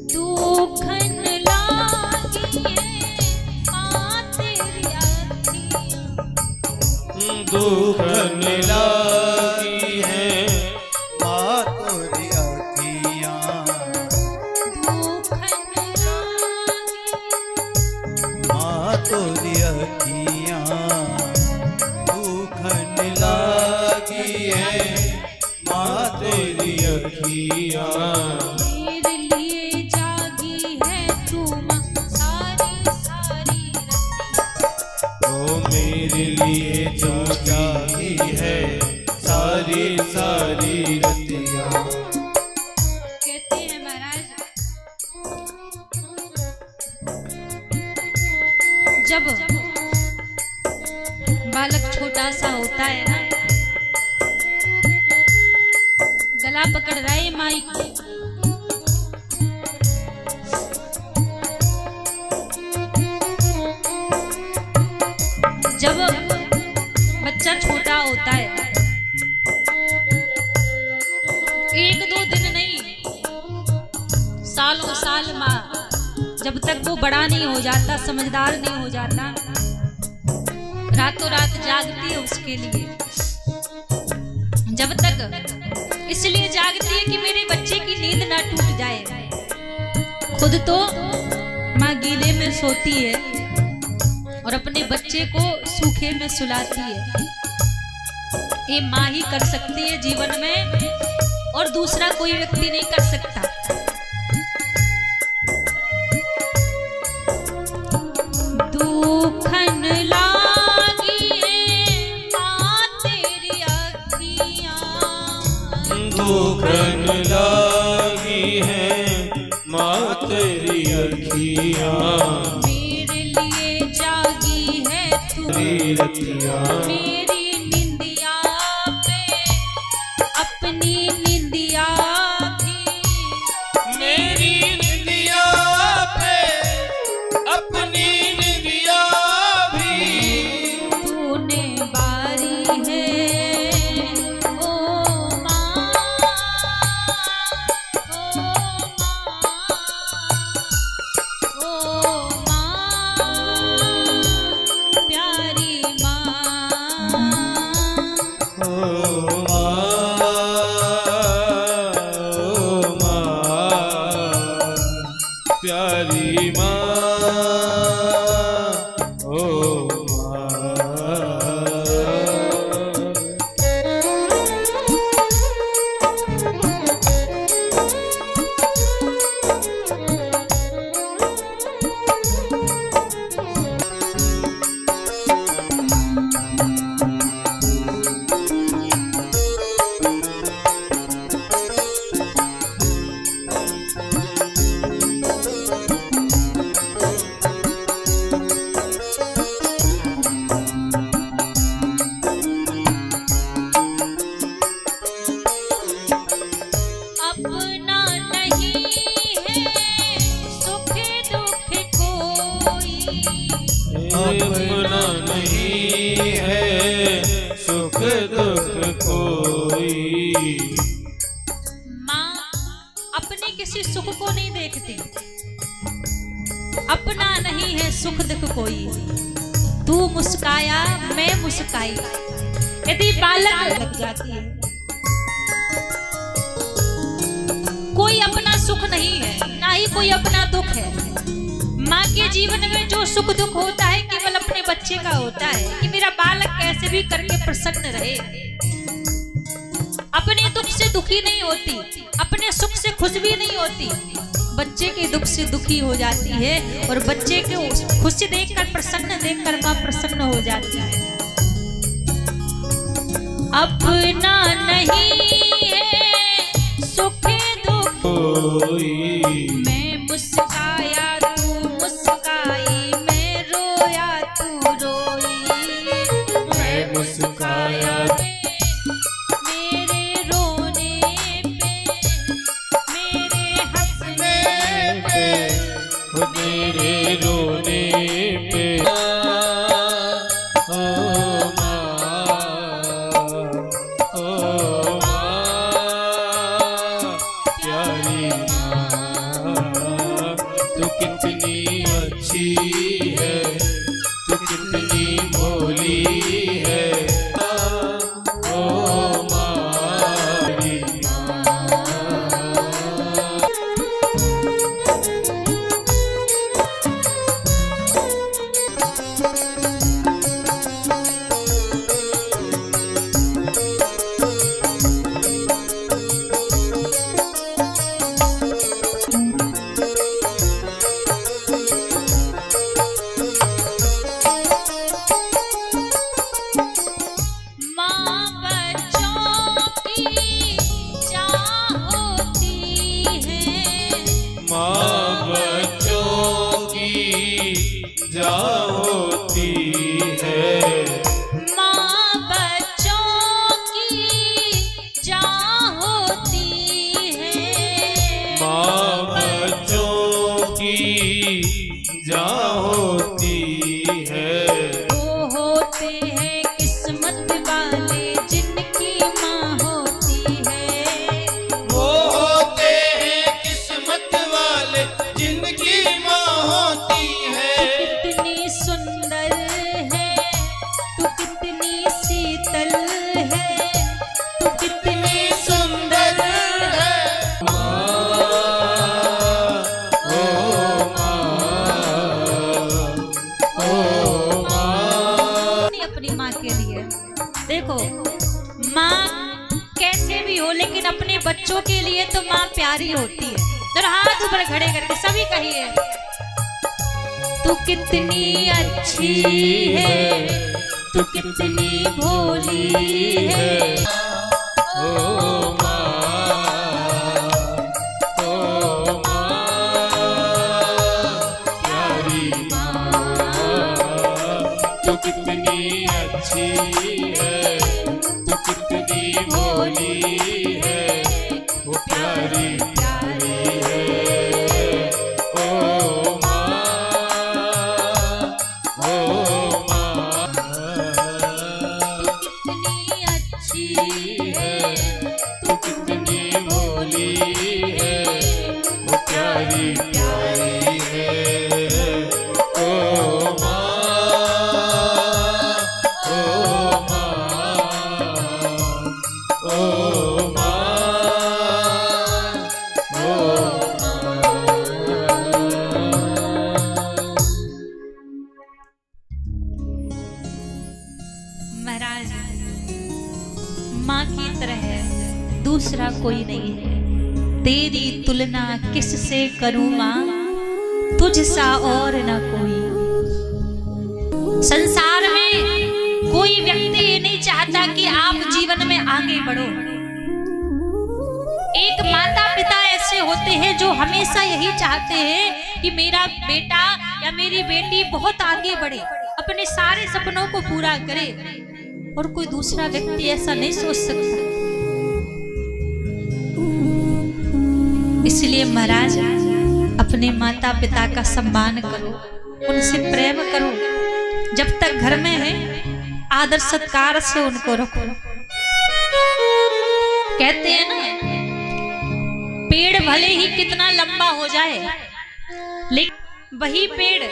दुखन लागी है माँ तेरी अखियाँ, दुखन लागी है माँ तोरी अखियाँ, दुखन लागी माँ तोरी अखियाँ, दुखन लागी है माँ तेरी अखियाँ। मेरे लिए जागी है तू माँ सारी सारी रतियाँ। ओ मेरे लिए जो जागी है सारी सारी रतियाँ। कहते हैं महाराज, जब बालक छोटा सा होता है ना, गला पकड़ रहा है माई को, जब तक वो बड़ा नहीं हो जाता, समझदार नहीं हो जाता, रातों रात जागती है उसके लिए। जब तक इसलिए जागती है कि मेरे बच्चे की नींद ना टूट जाए। खुद तो माँ गीले में सोती है और अपने बच्चे को सूखे में सुलाती है। ये माँ ही कर सकती है जीवन में, और दूसरा कोई व्यक्ति नहीं कर सकता। दुखन लागी है माँ तेरी अखियाँ, दुखन लागी है माँ तेरी अखियाँ, मेरे लिए जागी है तू, रतियाँ मेरी निंदिया पे अपनी निंदिया भी, मेरी निंदिया पे अपनी निंदिया भी, तूने बारी है ओ माँ, ओ माँ, प्यारी माँ, ओ माँ, प्यारी माँ, ओ माँ। अपना नहीं है सुख दुख कोई, अपना नहीं है सुख दुख कोई, माँ अपने किसी सुख को नहीं देखती। अपना नहीं है सुख दुख कोई, तू मुस्काया मैं मुस्काई, यदि बालक लग जाती है। कोई अपना सुख नहीं है, ना ही कोई अपना दुख है। माँ के जीवन में जो सुख दुख होता है केवल अपने बच्चे का होता है, कि मेरा बालक कैसे भी करके प्रसन्न रहे। अपने दुख से दुखी नहीं होती, अपने सुख से खुश भी नहीं होती, बच्चे के दुख से दुखी हो जाती है, और बच्चे को खुशी देखकर प्रसन्न देखकर माँ प्रसन्न हो जाती है। अपना नहीं है सुख दुख कोई, मैं मुस्काया तू मुस्काई, मैं रोया तू रोई, मैं मुस्काया मेरे रोने पे, मेरे हंसने पे, मेरे रोने पे, ओ माँ, ओ माँ, प्यारी माँ, तू कितनी अच्छी है, तू कितनी भोली है, ओ माँ, प्यारी माँ। माँ बच्चों की चाह होती है, माँ बच्चों की जा होती है, माँ बच्चों की चाह होती है, माँ बच्चों की जा होती है, वो होते हैं किस्मत वाले जिनकी माँ होती है, वो होते हैं किस्मत वाले जिनकी माँ देखो माँ कैसे भी हो लेकिन अपने बच्चों के लिए तो माँ प्यारी होती है। जरा हाथ ऊपर खड़े करके सभी कहिए, तू कितनी अच्छी है, तू कितनी भोली है। ओ माँ, ओ माँ, प्यारी माँ, तू कितनी अच्छी है, तू कितनी भोली है, वो प्यारी प्यारी है। ओ माँ, ओ माँ, कितनी अच्छी है, तू कितनी भोली है, वो प्यारी प्यारी है। ओ माँ, ओ माँ, ओ माँ, ओ महाराज, माँ की तरह दूसरा कोई नहीं है। तेरी तुलना किससे करूं माँ, तुझसा और न कोई। संसार में कोई व्यक्ति ये नहीं चाहता कि आप जीवन में आगे बढ़ो। एक माता पिता ऐसे होते हैं जो हमेशा यही चाहते हैं कि मेरा बेटा या मेरी बेटी बहुत आगे बढ़े, अपने सारे सपनों को पूरा करे, और कोई दूसरा व्यक्ति ऐसा नहीं सोच सकता। इसलिए महाराज, अपने माता पिता का सम्मान करो, उनसे प्रेम करो। जब तक घर में है आदर सत्कार से उनको रखो। कहते हैं ना, पेड़ भले ही कितना लंबा हो जाए, लेकिन वही पेड़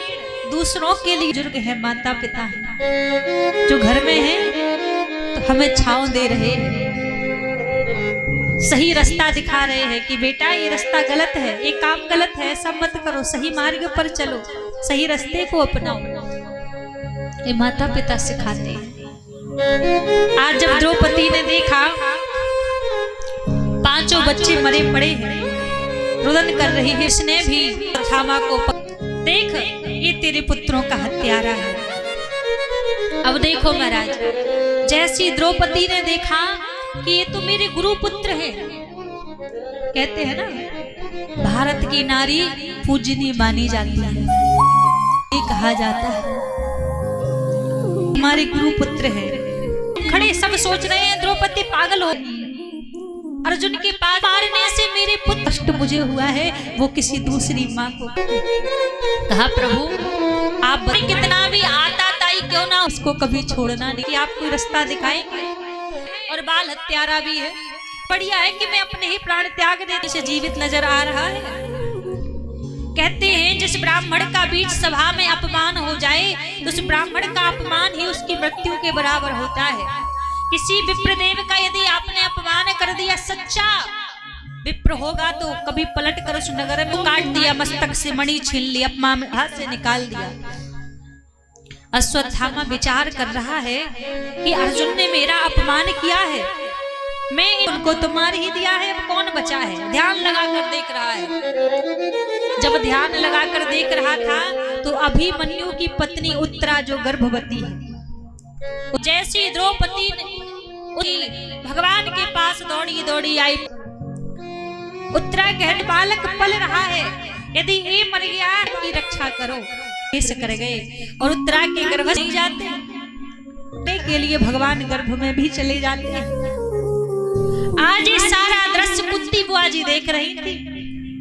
दूसरों के लिए बुजुर्ग है, माता पिता है, जो घर में है तो हमें छांव दे रहे हैं, सही रास्ता दिखा रहे हैं कि बेटा ये रास्ता गलत है, ये काम गलत है, ऐसा मत करो, सही मार्ग पर चलो, सही रास्ते को अपनाओ। ये माता पिता सिखाते हैं। आज जब द्रौपदी ने देखा 5 बच्चे मरे पड़े हैं, रुदन कर रही है, इसने भी थामा को देख, ये तेरे पुत्रों का हत्यारा है। अब देखो महाराज, जैसी द्रौपदी ने देखा कि ये तो मेरे गुरु पुत्र है, कहते हैं ना भारत की नारी पूजनीय मानी जाती है, ये कहा जाता है हमारे गुरु पुत्र है। खड़े सब सोच रहे हैं द्रौपदी पागल हो, अर्जुन के पास मारने से मेरे पुत्र कष्ट मुझे हुआ है, वो किसी दूसरी माँ को। कहा प्रभु आप कितना भी आता ताई क्यों ना, उसको कभी छोड़ना नहीं, कि आप कोई रास्ता दिखाएंगे। और बाल हत्यारा भी है, बढ़िया है कि मैं अपने ही प्राण त्याग देने से जीवित नजर आ रहा है। कहते हैं जिस ब्राह्मण का बीच सभा में अपमान हो जाए, तो उस ब्राह्मण का अपमान ही उसकी मृत्यु के बराबर होता है। किसी विप्रदेव का यदि आपने अपमान कर दिया, सच्चा विप्र होगा तो कभी पलट कर उस नगर में काट दिया, मस्तक से मणि छीन लिया, अपमान हाथ से निकाल दिया। अश्वत्थामा विचार कर रहा है कि अर्जुन ने मेरा अपमान किया है, मैं उनको तो मार ही दिया है, अब कौन बचा है। ध्यान लगाकर देख रहा है। जब ध्यान लगाकर देख रहा था तो अभिमन्यु की पत्नी उत्तरा जो गर्भवती है, जैसी द्रौपदी भगवान के पास दौड़ी दौड़ी आई। उत्तरा कह बालक पल रहा है, यदि ये मर गया की रक्षा करो, ऐसे कर गए। और उत्तरा के गर्भ नहीं जाते के लिए भगवान गर्भ में भी चले जाते हैं। आज ये सारा दृश्य कुंती बुआ जी देख रही थी।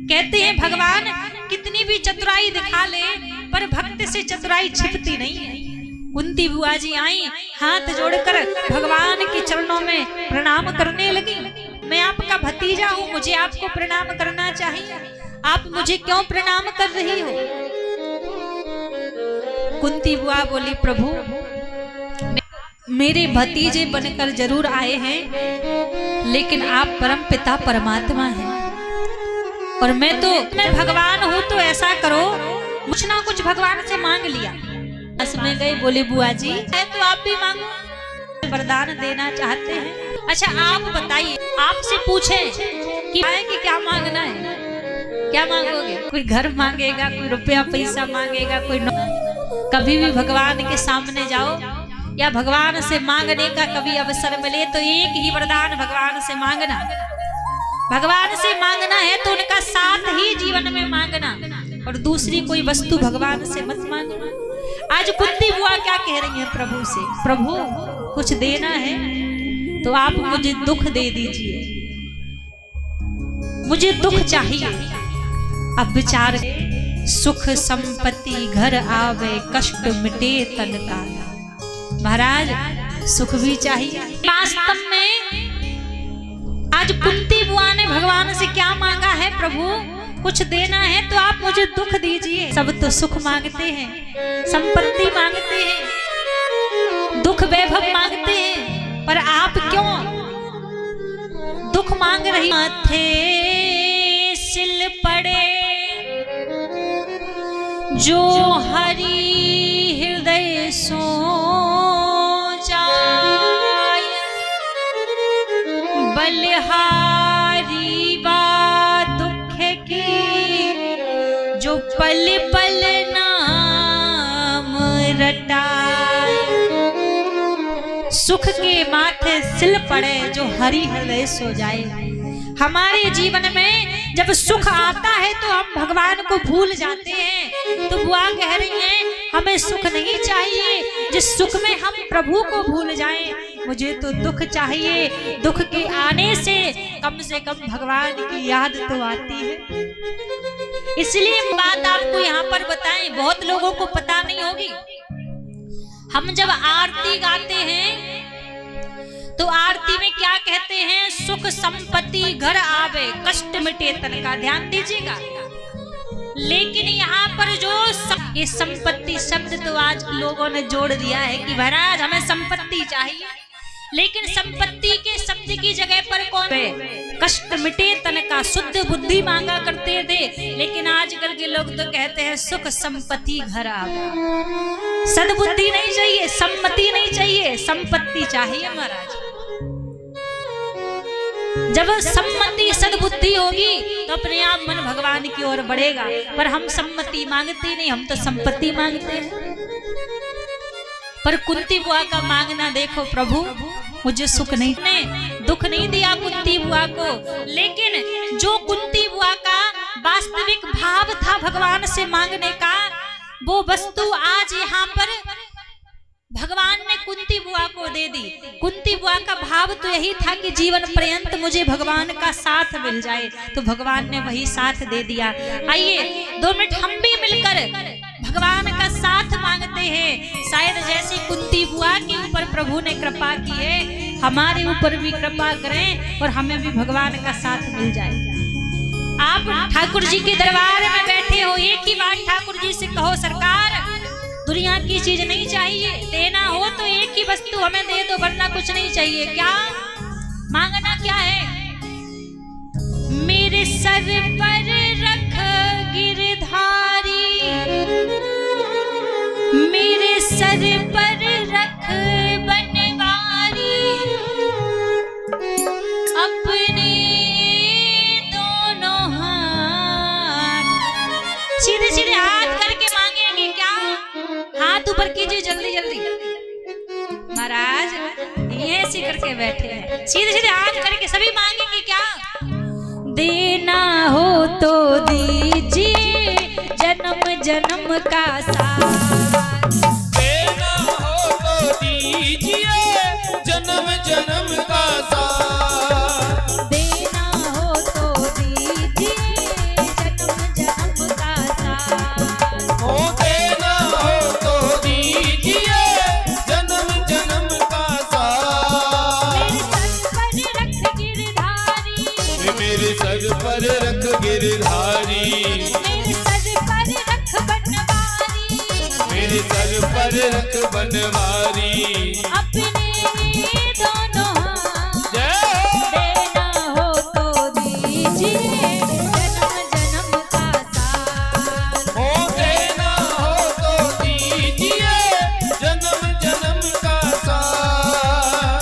कहते हैं भगवान कितनी भी चतुराई दिखा ले, पर भक्त से चतुराई छिपती नहीं है। कुंती बुआ जी आई, हाथ जोड़कर भगवान के चरणों में प्रणाम करने लगी। मैं आपका भतीजा हूँ, मुझे आपको प्रणाम करना चाहिए, आप मुझे क्यों प्रणाम कर रही हो। कुंती बुआ बोली प्रभु मेरे भतीजे बनकर जरूर आए हैं, लेकिन आप परम पिता परमात्मा हैं, और मैं भगवान हूँ, तो ऐसा करो कुछ ना कुछ भगवान से मांग लिया। बस में गई, बोले बुआ जी है तो आप भी मांगो। वरदान देना चाहते हैं। अच्छा आप बताइए, आपसे पूछें कि क्या मांगना है, क्या मांगोगे? कोई घर मांगेगा, कोई रुपया पैसा मांगेगा, कोई कभी भी भगवान के सामने जाओ या भगवान से मांगने का कभी अवसर मिले तो एक ही वरदान भगवान से मांगना। भगवान से मांगना है तो उनका साथ ही जीवन में मांगना, और दूसरी कोई वस्तु भगवान से मत मांगना। आज कुंती बुआ क्या कह रही है प्रभु से, प्रभु कुछ देना है तो आप मुझे दुख दे दीजिए, मुझे दुख चाहिए। अब विचार, सुख संपत्ति घर आवे, कष्ट मिटे तन का। महाराज सुख भी चाहिए। वास्तव में आज कुंती बुआ ने भगवान से क्या मांगा है, प्रभु कुछ देना है तो आप मुझे दुख दीजिए। सब तो सुख मांगते हैं, संपत्ति मांगते हैं, दुख वैभव मांगते हैं, पर आप क्यों दुख मांग रही? माथे सिल पड़े जो हरि हृदय सो जाय, बलिहारी बा दुख की जो पल पल नाम रटाए। सुख के माथे सिल पड़े जो हरि हृदय सो जाए। हमारे जीवन में जब सुख आता है तो हम भगवान को भूल जाते हैं। तो बुआ कह रही हैं हमें सुख नहीं चाहिए जिस सुख में हम प्रभु को भूल जाएं। मुझे तो दुख चाहिए, दुख के आने से कम भगवान की याद तो आती है। इसलिए बात आपको यहाँ पर बताएं, बहुत लोगों को पता नहीं होगी। हम जब आरती गाते हैं तो आरती में क्या कहते हैं, सुख संपत्ति घर आवे, कष्ट मिटे तन का। ध्यान दीजिएगा। लेकिन यहाँ पर जो ये संपत्ति शब्द तो आज लोगों ने जोड़ दिया है कि महाराज हमें संपत्ति चाहिए, लेकिन संपत्ति के शब्द की जगह पर कौन है, कष्ट मिटे तन का, शुद्ध बुद्धि मांगा करते थे। लेकिन आजकल के लोग तो कहते हैं सुख संपत्ति घर आवे। सद्बुद्धि नहीं चाहिए, सम्मति नहीं चाहिए, संपत्ति चाहिए महाराज। जब सम्मति सद्बुद्धि होगी तो अपने आप मन भगवान की ओर बढ़ेगा। पर हम सम्मति मांगते नहीं, हम तो संपत्ति मांगते हैं। पर कुंती बुआ का मांगना देखो, प्रभु मुझे सुख नहीं, दुख नहीं दिया कुंती बुआ को। लेकिन जो कुंती बुआ का वास्तविक भाव था भगवान से मांगने का, वो वस्तु आज यहाँ पर भगवान ने कुंती बुआ को दे दी। कुंती बुआ का भाव तो यही था कि जीवन पर्यंत मुझे भगवान का साथ मिल जाए, तो भगवान ने वही साथ दे दिया। आइए 2 मिनट हम भी मिलकर भगवान का साथ मांगते हैं। शायद जैसी कुंती बुआ के ऊपर प्रभु ने कृपा की है, हमारे ऊपर भी कृपा करें और हमें भी भगवान का साथ मिल जाए। आप ठाकुर जी के दरबार में बैठे हो, एक ही बात ठाकुर जी से कहो, सरकार दुनिया की चीज नहीं चाहिए, देना हो तो एक ही वस्तु हमें दे दो, वरना कुछ नहीं चाहिए। क्या मांगना क्या है? मेरे सर पर रख गिरधारी, मेरे सर पर रख बनवारी, अपने दोनों हाथ सीधे सीधे हाथ करके मांगेंगे। क्या हाथ ऊपर कीजिए जल्दी जल्दी। महाराज ये ऐसे करके बैठे हैं, सीधे सीधे हाथ करके सभी मांगेंगे। क्या देना हो तो दीजिए जन्म जन्म का साथ, देना हो तो दीजिए जन्म जन्म का साथ, देना हो तो दीजिए जन्म जन्म का साथ, हो देना हो तो दीजिए जन्म जन्म का साथ। मेरे सर पर रख गिरधारी, मेरे सर पर रख गिरधारी, मेरे सर पर रख बनवारी, मेरे सर पर रख बनवारी, अपने दोनों हाथ, जय देना हो तो दीजिए जन्म जन्म का साथ, हो देना हो तो दीजिए जन्म जन्म का साथ।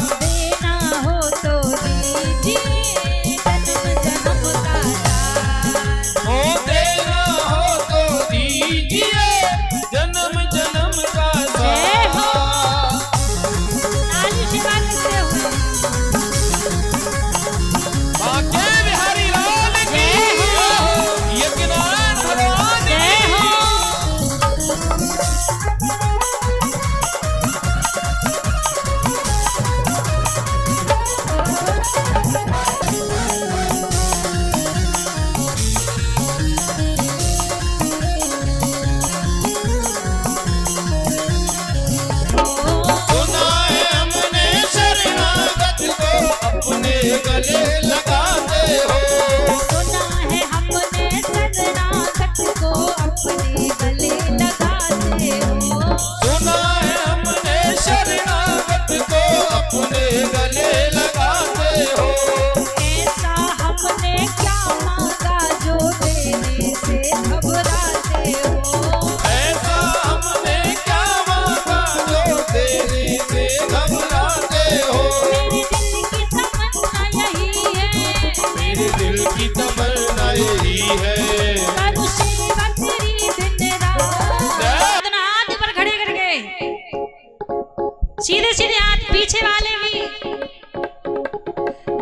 सीधे सीधे हाथ पीछे वाले भी।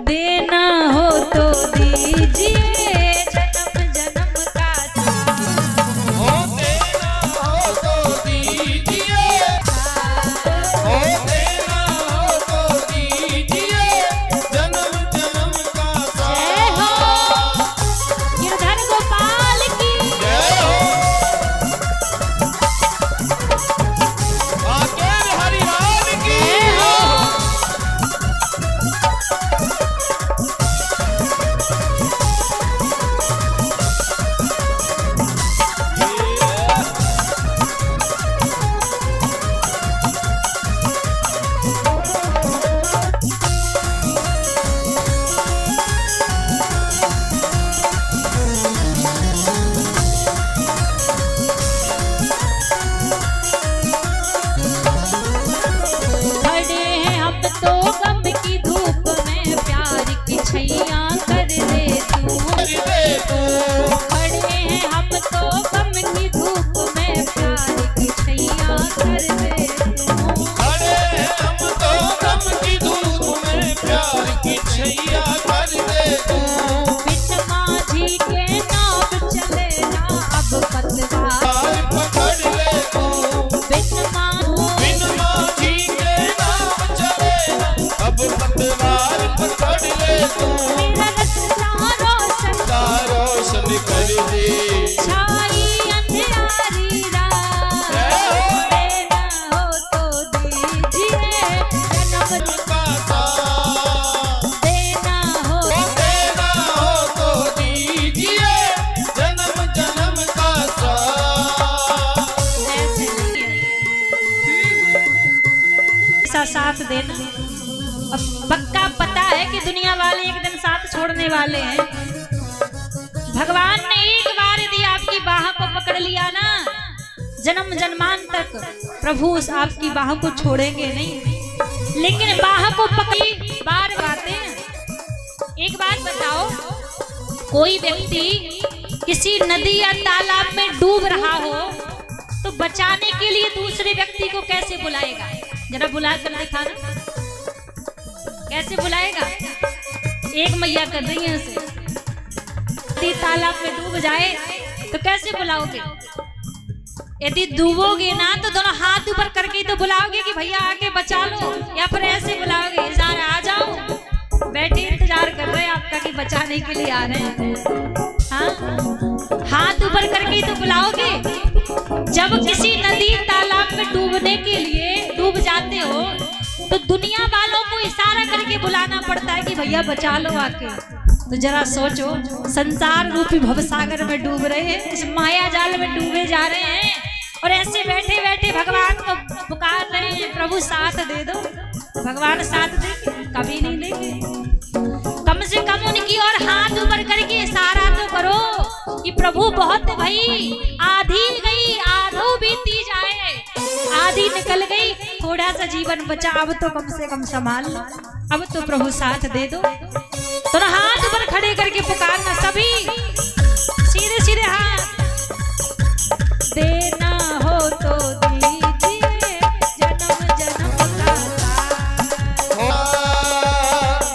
देना हो तो दीजिए जन्म जन्म का साथ। हो देना हो तो दीजिए, हो देना हो तो दीजिए जन्म जन्म का जय हो गिरधर गोपाल की। जय हो आके हरिराज की। जय हो खड़े हैं हम तो गम की धूप में, प्यार की छैया कर दे तू। खड़े हैं हम तो गम की धूप में, प्यार की छैया कर दे तू। खड़े हैं हम तो गम की धूप में, प्यार की छैया कर दे तू। बिन माझी के नाव चले ना अब पतवार पकड़ ले तू, बिन बिन माझी के नाम चले ना अब पतवार पकड़ ले तू। मेरा रस्ता रोशन का रोशन कर दे। छाई अंधियारी रात। देना हो तो दीजिए जन्म का साथ देना हो देना हो तो दीजिए जन्म जन्म का साथ। ऐसे नहीं है। ऐसा साथ देना। अब पक्का पता है कि दुनिया वाले एक दिन साथ छोड़ने वाले हैं। भगवान ने एक बार यदि आपकी बाह को पकड़ लिया ना, जन्म जन्मान तक प्रभु उस आपकी बाह को छोड़ेंगे नहीं। लेकिन बाह को पकड़ी बार बातें। एक बात बताओ, कोई व्यक्ति किसी नदी या तालाब में डूब रहा हो तो बचाने के लिए दूसरे व्यक्ति को कैसे बुलाएगा? जरा बुला कर दिखाना, कैसे बुलाएगा? एक मैया कर रही है उसे, यदि तालाब में डूब जाए तो कैसे बुलाओगे? यदि डूबोगे ना तो दोनों हाथ ऊपर करके तो बुलाओगे कि भैया आके बचा लो, या फिर ऐसे बुलाओगे इशारा आ जाओ, बैठे इंतजार कर रहे हैं आपका कि बचाने के लिए आ रहे हैं। हाँ, हाथ ऊपर करके तो बुलाओगे। जब किसी नदी तालाब में डूबने के लिए डूब जाते हो तो दुनिया वालों को इशारा करके बुलाना पड़ता है कि भैया बचा लो आके। तो जरा सोचो, संसार रूपी भवसागर में डूब रहे हैं, इस माया जाल में डूबे जा रहे हैं, और ऐसे बैठे बैठे भगवान को पुकार रहे हैं प्रभु साथ दे दो। भगवान साथ देंगे? कभी नहीं देंगे। कम से कम उनकी ओर हाथ ऊपर करके इशारा तो करो कि प्रभु बहुत भाई, आधी गई आधो बीती जाए, आधी निकल गई, थोड़ा सा जीवन बचा, अब तो कम से कम संभाल लो, अब तो प्रभु साथ दे दो। तो हाथ ऊपर खड़े करके पुकारना, सभी सीधे सीधे हाथ। देना हो तो दीजिए जन्म जन्म का साथ।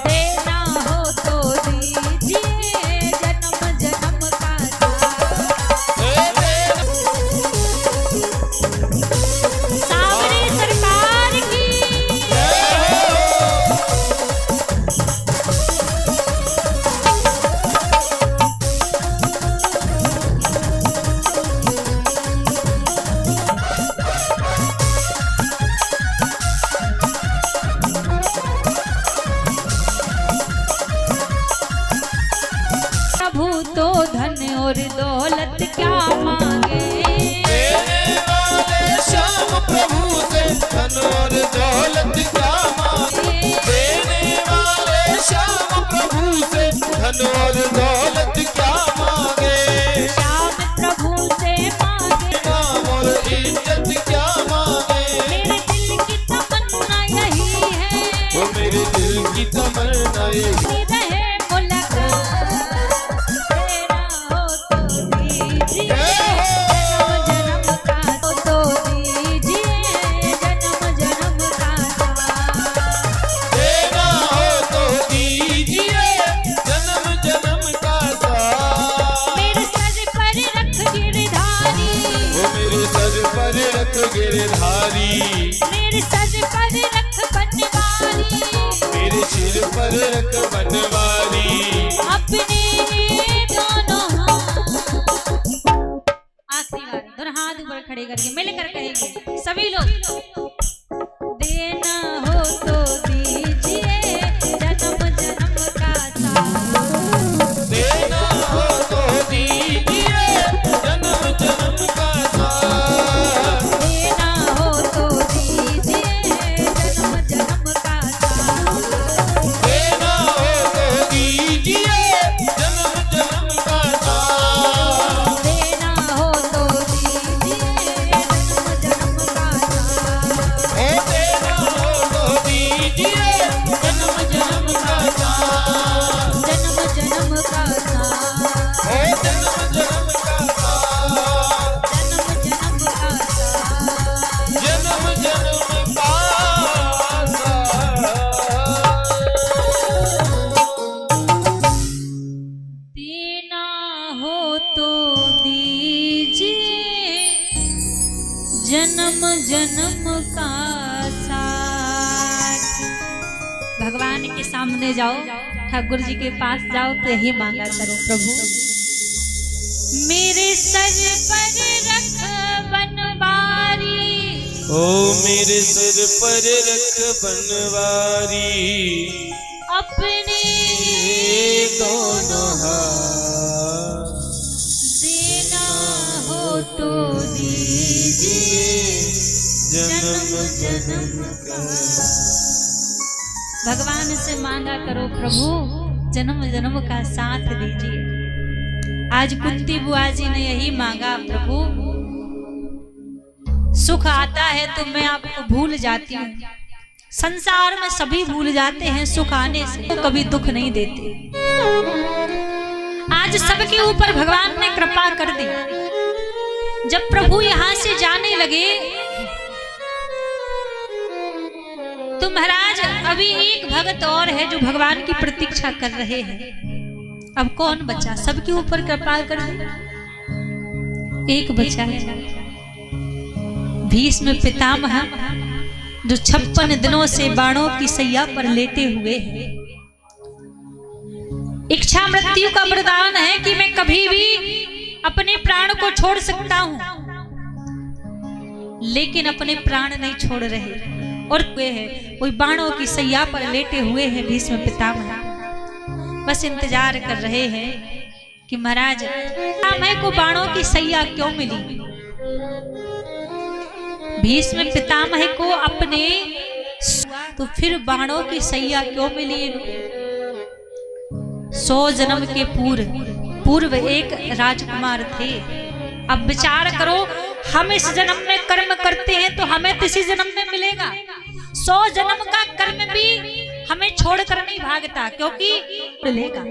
देना हो तो दीजिए जन्म जन्म का साथ। सावरे सरकार की। सर पर रख गिरधारी, मेरे सर पर रख बनवारी, मेरे सिर पर रख बनवारी। अपने दोनों हाथ, आखिरी बार दोनों हाथ ऊपर खड़े करके मिलकर कहेंगे सभी लोग। देना हो तो दीजिए जन्म जन्म का साथ, देना हो तो दीजिए जन्म जन्म का साथ, देना हो तो दीजिए जन्म जन्म का साथ, देना हो तो दीजिए जन्म जन्म का साथ, देना हो तो दीजिए जन्म जन्म का साथ, ओ देना हो तो दीजिए जन्म जन्म का साथ, जन्म जन्म का साथ, ओ जन्म जन्म का साथ, जन्म जन्म का साथ। जन्म जन्म का देना हो तो दीजिए जन्म जन्म का साथ। भगवान के सामने जाओ, ठाकुर जी के पास जाओ तो यही मांगा करो, प्रभु मेरे सर पर रख बनवारी, ओ मेरे सर पर रख बनवारी, अपने ये दोनों हाथ, देना हो तो दीजिए जन्म जन्म का। भगवान से मांगा करो, प्रभु जन्म जन्म का साथ दीजिए। आज कुंती बुआ जी ने यही मांगा, प्रभु सुख आता है तो मैं आपको भूल जाती हूँ, संसार में सभी भूल जाते हैं, सुख आने से तो कभी दुख नहीं देते। आज सबके ऊपर भगवान ने कृपा कर दी। जब प्रभु यहाँ से जाने लगे तो महाराज अभी एक भगत और है जो भगवान की प्रतीक्षा कर रहे हैं। अब कौन बचा? सबके ऊपर कृपा कर दी, एक बचा है भीष्म पितामह, जो 56 दिनों से बाणों की सैया पर लेटे हुए हैं। इच्छा मृत्यु का वरदान है कि मैं कभी भी अपने प्राण को छोड़ सकता हूं, लेकिन अपने प्राण नहीं छोड़ रहे और वे हैं कोई बाणों की सैया पर लेटे हुए हैं भीष्म पितामह। बस इंतजार कर रहे हैं कि महाराज पितामह को बाणों की सैया क्यों मिली। भीष्म पितामह को अपने तो फिर बाणों की सैया क्यों मिली इनको? 100 जन्म के पूर्व एक राजकुमार थे। अब विचार करो, हम इस जन्म में कर्म करते हैं तो हमें इसी जन्म में मिलेगा। 100 जन्म का कर्म भी हमें छोड़कर नहीं भागता, क्योंकि मिलेगा।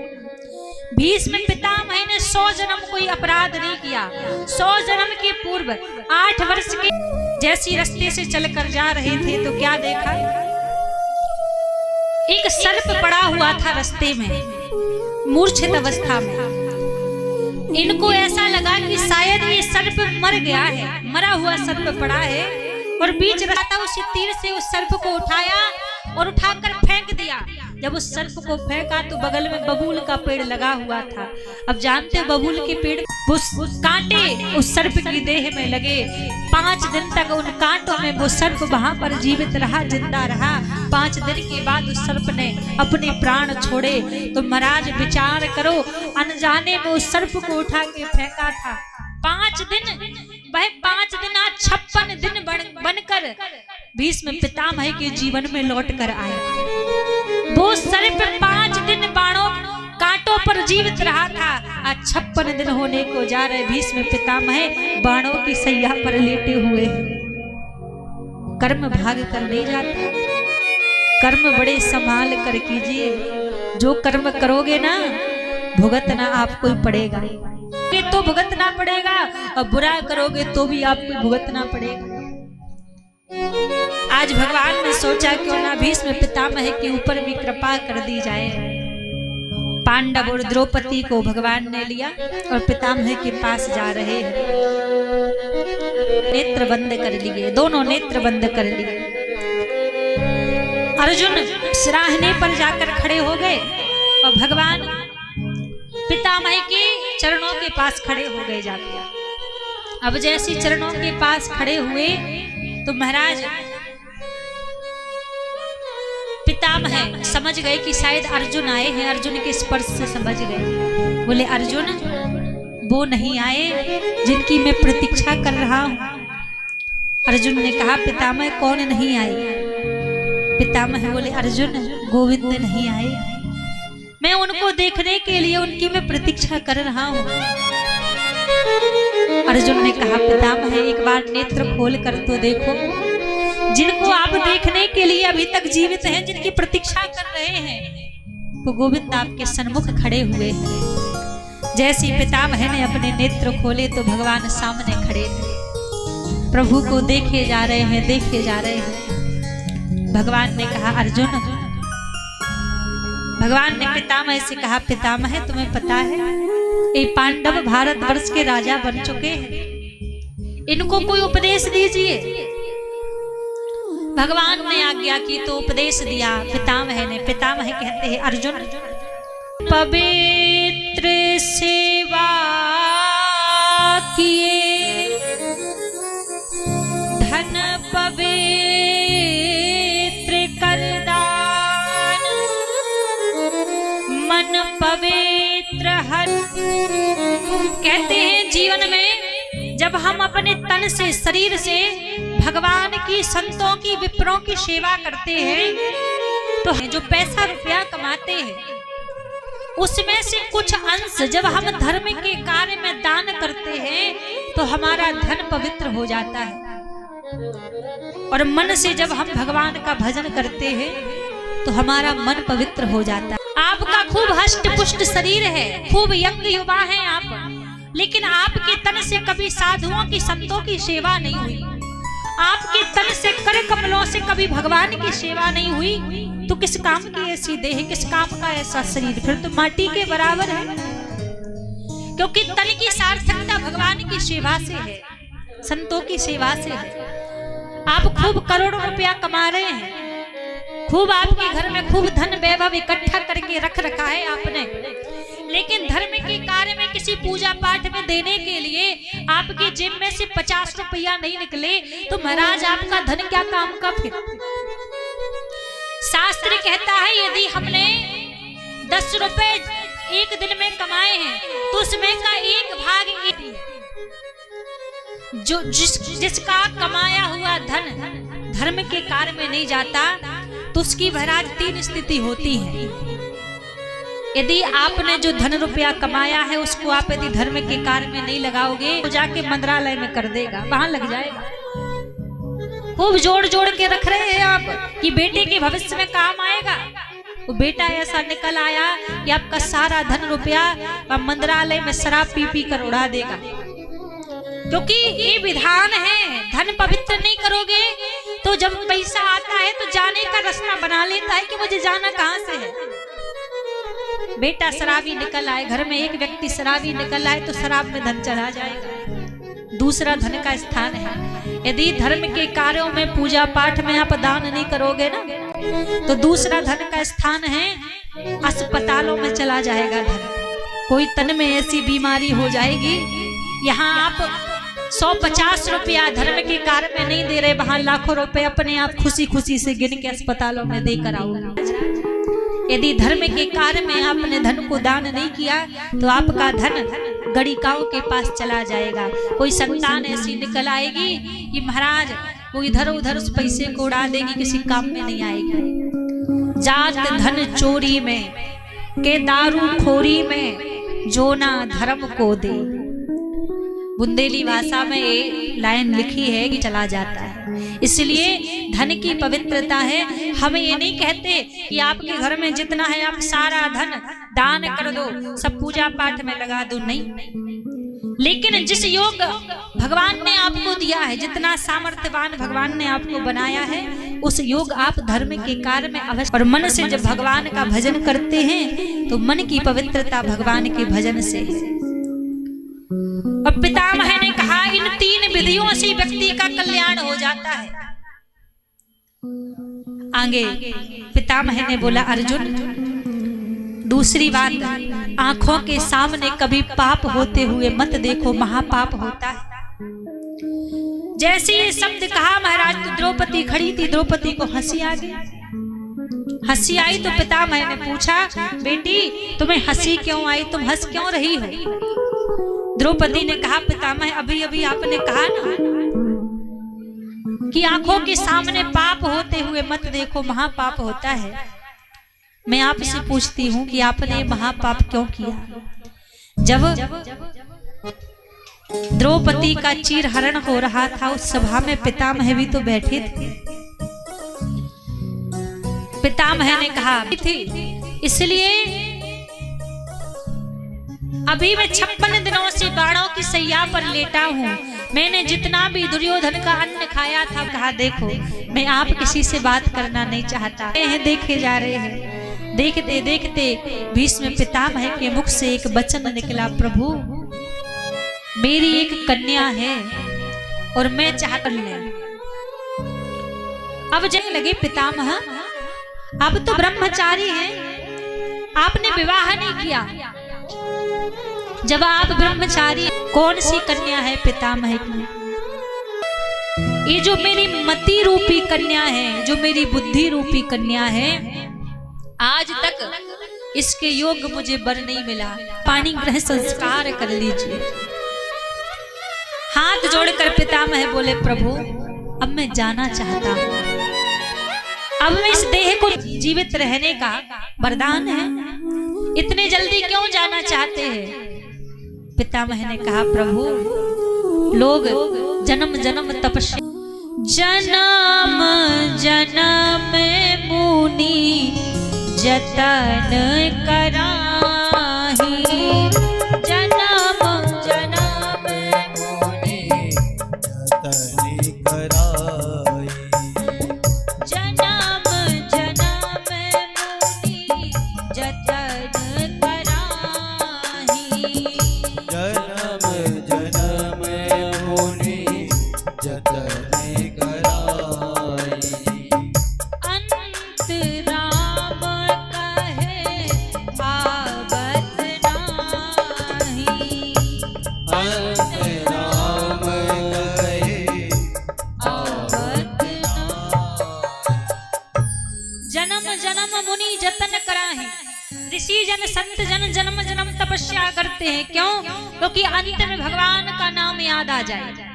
भीष्म पितामह ने 100 जन्म कोई अपराध नहीं किया। 100 जन्म के पूर्व 8 वर्ष के जैसी रास्ते से चलकर जा रहे थे तो क्या देखा? एक सर्प पड़ा हुआ था रास्ते में, मूर्छित अवस्था में। इनको ऐसा लगा कि शायद ये सर्प मर गया है, मरा हुआ सर्प पड़ा है, और बीच रास्ता उस तीर से उस सर्प को उठाया और उठाकर फेंक दिया। जब उस सर्प को फेंका तो बगल में बबूल का पेड़ लगा हुआ था। अब जानते हो बबूल के पेड़ उस कांटे उस सर्प की देह में लगे। 5 दिन तक उन कांटों में वो सर्प वहां पर जीवित रहा, जिंदा रहा। 5 दिन के बाद उस सर्प ने अपने प्राण छोड़े। तो महाराज विचार करो, अनजाने में उस सर्प को उठा के फेंका था। 5 दिन, वह 5 दिन आज 56 दिन बनकर भीष्म पितामह के जीवन में लौट कर आए। वो सर्प 5 दिन बाणों कांटों पर जीवित रहा था। आज 56 दिन होने को जा रहे भीष्म पितामह बाणों की सैया पर लेटे हुए हैं। कर्म भाग कर नहीं जाता, कर्म बड़े संभाल कर कीजिए। जो कर्म करोगे ना, भुगतना आपको ही पड़ेगा। ये तो भुगतना पड़ेगा, और बुरा करोगे तो भी आपको भुगतना पड़ेगा। आज भगवान ने सोचा क्यों ना भीष्म पितामह के ऊपर भी कृपा कर दी जाए। पांडव और द्रौपदी को भगवान ने लिया और पितामह के पास जा रहे हैं। नेत्र बंद कर लिए, दोनों नेत्र बंद कर लिए। अर्जुन सिराहने पर जाकर खड़े हो गए और भगवान पितामह के चरणों के पास खड़े हो गए जाकर। अब जैसे चरणों के पास खड़े हुए तो महाराज पितामह समझ गए कि शायद अर्जुन आए हैं। अर्जुन के स्पर्श से समझ गए। बोले अर्जुन वो नहीं आए जिनकी मैं प्रतीक्षा कर रहा हूं। अर्जुन ने कहा पितामह कौन नहीं आए? पितामह बोले अर्जुन गोविंद नहीं आए, मैं उनको देखने के लिए उनकी मैं प्रतीक्षा कर रहा हूं। अर्जुन ने कहा पितामह एक बार नेत्र खोल कर तो देखो, जिनको आप देखने के लिए अभी तक जीवित हैं, जिनकी प्रतीक्षा कर रहे हैं, वो गोविंद आपके सन्मुख खड़े हुए हैं। जैसे पितामह ने अपने नेत्र खोले तो भगवान सामने खड़े थे, प्रभु को देखे जा रहे हैं, देखे जा रहे हैं। भगवान ने कहा अर्जुन, भगवान ने पितामह से कहा पितामह तुम्हें पता है ये पांडव भारतवर्ष के राजा बन चुके हैं, इनको कोई उपदेश दीजिए। भगवान ने आज्ञा की तो उपदेश दिया पितामह ने। पितामह कहते हैं अर्जुन पवित्र सेवा किए, धन पवित्र कर दान, मन पवित्र हर। कहते हैं जीवन में जब हम अपने तन से शरीर से भगवान की संतों की विप्रों की सेवा करते हैं तो जो पैसा रुपया कमाते हैं उसमें से कुछ अंश जब हम धर्म के कार्य में दान करते हैं तो हमारा धन पवित्र हो जाता है। और मन से जब हम भगवान का भजन करते हैं तो हमारा मन पवित्र हो जाता है। आपका खूब हष्ट पुष्ट शरीर है, खूब यंग युवा है आप, लेकिन आपके तन से कभी साधुओं की संतों की सेवा नहीं हुई, आपके तन से कर कमलों से कभी भगवान की सेवा नहीं हुई, तो किस काम की ऐसी देह, किस काम का ऐसा शरीर, फिर तो माटी के बराबर है। क्योंकि तन की सार्थकता भगवान की सेवा से है, संतों की सेवा से है। आप खूब करोड़ों रुपया कमा रहे हैं, खूब आपके घर में खूब धन वैभव इकट्ठा करके रख रखा है आपने, लेकिन धर्म के कार्य में किसी पूजा पाठ में देने के लिए आपके जेब में से 50 रुपया नहीं निकले तो महाराज आपका धन क्या काम का फिर। शास्त्र कहता है यदि हमने 10 रुपए एक दिन में कमाए हैं तो उसमें का एक भाग जो जिसका कमाया हुआ धन धर्म के कार्य में नहीं जाता तो उसकी महाराज 3 स्थिति होती है। यदि आपने जो धन रुपया कमाया है उसको आप यदि धर्म के कार्य में नहीं लगाओगे तो जाके मंत्रालय में कर देगा, वहां लग जाएगा। खूब जोड़ जोड़ के रख रहे हैं आप कि बेटे के भविष्य में काम आएगा, वो बेटा ऐसा निकल आया कि आपका सारा धन रुपया मंत्रालय में शराब पी पी कर उड़ा देगा। क्योंकि ये विधान है, धन पवित्र नहीं करोगे तो जब पैसा आता है तो जाने का रास्ता बना लेता है कि मुझे जाना कहां से है। बेटा शराबी निकल आए, घर में एक व्यक्ति शराबी निकल आए तो शराब में धन चला जाएगा। दूसरा धन का स्थान है, यदि धर्म के कार्यों में पूजा पाठ में आप दान नहीं करोगे ना तो दूसरा धन का स्थान है अस्पतालों में चला जाएगा धन। कोई तन में ऐसी बीमारी हो जाएगी, यहाँ आप 150 रुपया धर्म के कार्य में नहीं दे रहे, वहां लाखों रुपए अपने आप खुशी खुशी से गिन के अस्पतालों में देकर आओगे। यदि धर्म के कार्य में आपने धन को दान नहीं किया तो आपका धन गणिकाओं के पास चला जाएगा। कोई संतान ऐसी निकल आएगी कि महाराज वो इधर उधर उस पैसे को उड़ा देगी, किसी काम में नहीं आएगी। जात धन चोरी में के दारू खोरी में जो ना धर्म को दे। बुंदेली भाषा में ये लाइन लिखी है कि चला जाता है। इसलिए धन की पवित्रता है। हम ये नहीं कहते कि आपके घर में जितना है आप सारा धन दान कर दो, सब पूजा पाठ में लगा दो, नहीं। लेकिन जिस योग भगवान ने आपको दिया है, जितना सामर्थ्यवान भगवान ने आपको बनाया है, उस योग आप धर्म के कार्य में अवश्य। और मन से जब भगवान का भजन करते हैं तो मन की पवित्रता भगवान के भजन से है। और पितामह ने कहा इन 3 विधियों से व्यक्ति का कल्याण हो जाता है। आगे पितामह ने बोला अर्जुन, दूसरी बात, आंखों के सामने कभी पाप होते हुए मत देखो, महापाप होता है। जैसे ये शब्द कहा महाराज तो द्रौपदी खड़ी थी, द्रौपदी को हंसी आ गई। हंसी आई तो पितामह ने पूछा बेटी तुम्हें हंसी क्यों आई, तुम हंस क्यों रही हो? द्रौपदी ने कहा पितामह अभी अभी आपने कहा ना कि आंखों के सामने पाप होते हुए मत देखो, महापाप होता है। मैं आपसे पूछती हूँ कि आपने महापाप क्यों किया? जब द्रौपदी का चीरहरण हो रहा था उस सभा में पितामह भी तो बैठे थे। पितामह ने कहा थी इसलिए अभी मैं 56 दिनों से बाणों की सैया पर लेटा हूँ। मैंने जितना भी दुर्योधन का अन्न खाया था, कहा देखो मैं आप किसी से बात करना नहीं चाहता। देखे जा रहे हैं। देखते देखते भीष्म पितामह के मुख से एक वचन निकला, प्रभु मेरी एक कन्या है और मैं चाहता हूं। अब जब लगे पितामह अब तो ब्रह्मचारी हैं, आपने विवाह नहीं किया। जब आप ब्रह्मचारी, कौन सी कन्या है पितामह की? ये जो मेरी मति रूपी कन्या है, जो मेरी बुद्धि रूपी कन्या है, आज तक इसके योग मुझे बर नहीं मिला। पानी ग्रह संस्कार कर लीजिए। हाथ जोड़कर पितामह बोले प्रभु अब मैं जाना चाहता हूँ, अब मैं इस देह को जीवित रहने का वरदान है, इतने जल्दी क्यों जाना चाहते हैं? पितामह ने कहा प्रभु लोग जन्म जन्म तपस्या, जन्म जन्म मुनि जतन कराही, जन्म जन्म मुनि जतन कराही, जन्म जन्म मुनि जतन कराही, जन्म जन्म मुनि जतन कराई। अंत राम कहे आवत नाही, अंत राम कहे आवत जन्म जन्म मुनि जतन कराहे। ऋषि जन संत जन जन्म जन्म तपस्या करते हैं, क्यों? क्योंकि अंत में भगवान का नाम याद आ जाए।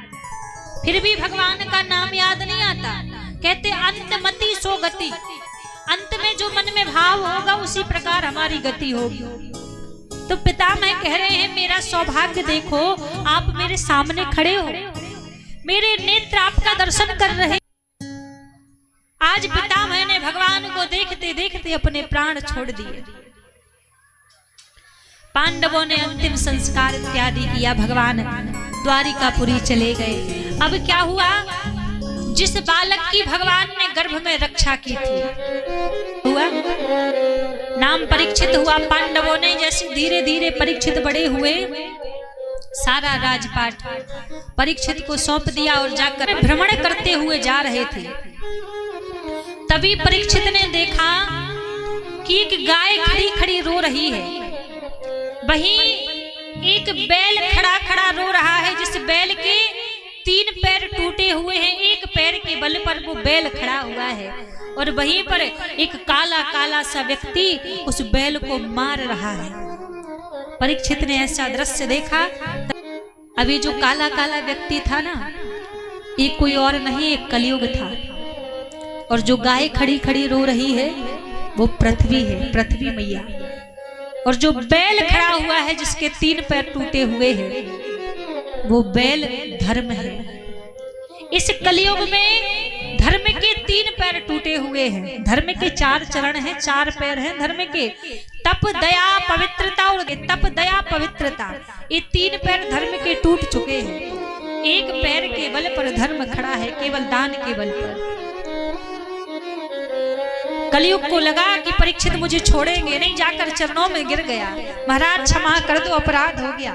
फिर भी भगवान का नाम याद नहीं आता। कहते अंत मति सो गति, अंत में जो मन में भाव होगा उसी प्रकार हमारी गति होगी। तो पितामह कह रहे हैं मेरा सौभाग्य देखो, आप मेरे सामने खड़े हो, मेरे नेत्र आपका दर्शन कर रहे। आज पितामह ने भगवान को देखते देखते अपने प्राण छोड़ दिए। पांडवों ने अंतिम संस्कार इत्यादि किया, भगवान द्वारिकापुरी चले गए। अब क्या हुआ? जिस बालक की भगवान ने गर्भ में रक्षा की थी, हुआ नाम परीक्षित हुआ। पांडवों ने जैसे धीरे धीरे परीक्षित बड़े हुए, सारा राजपाट परीक्षित को सौंप दिया और जाकर भ्रमण करते हुए जा रहे थे। तभी परीक्षित ने देखा कि एक गाय खड़ी खड़ी रो रही है, वहीं एक बैल खड़ा खड़ा रो रहा है, जिस बैल के 3 पैर टूटे हुए हैं, एक पैर के बल पर वो बैल खड़ा हुआ है, और वहीं पर एक काला काला सा व्यक्ति उस बैल को मार रहा है। परीक्षित ने ऐसा दृश्य देखा। अभी जो काला काला व्यक्ति था ना, ये कोई और नहीं, एक कलयुग था। और जो गाय खड़ी खड़ी रो रही है वो पृथ्वी है, पृथ्वी मैया। और जो बैल खड़ा हुआ है जिसके 3 पैर टूटे हुए हैं, वो बैल धर्म है। इस कलयुग में धर्म के तीन पैर टूटे हुए हैं, धर्म के चार चरण हैं, चार पैर हैं धर्म के। तप दया पवित्रता और तप दया पवित्रता, ये तीन पैर धर्म के टूट चुके हैं। एक पैर के बल पर धर्म खड़ा है, केवल दान के बल पर। कलयुग को लगा कि परीक्षित मुझे छोड़ेंगे नहीं, जाकर चरणों में गिर गया। महाराज क्षमा कर दो, अपराध हो गया।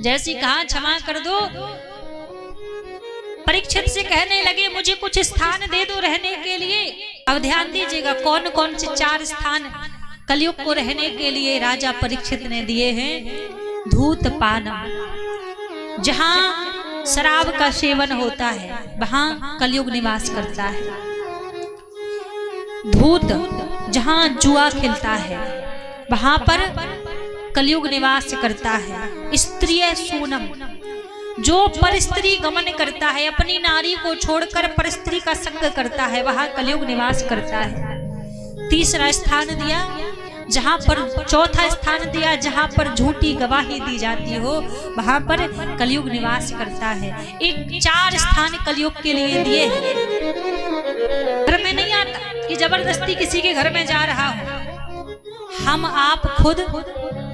जैसी कहा क्षमा कर दो, परीक्षित से कहने लगे मुझे कुछ स्थान दे दो रहने के लिए। अब ध्यान दीजिएगा कौन कौन से चार स्थान कलयुग को रहने के लिए राजा परीक्षित ने दिए हैं। धूत पानम, जहां शराब का सेवन होता है वहां कलयुग निवास करता है। धूत, जहां जुआ खेलता है वहां पर कलयुग निवास करता है। स्त्रीय सूनम, जो परस्त्री गमन करता है, अपनी नारी को छोड़कर परस्त्री का संग करता है, वहां कलयुग निवास करता है। तीसरा स्थान दिया जहां पर, चौथा स्थान दिया जहां पर झूठी गवाही दी जाती हो, वहां पर कलयुग निवास करता है। एक चार स्थान कलयुग के लिए दिए हैं। घर में नहीं आता कि जबरदस्ती किसी के घर में जा रहा हूं, हम आप खुद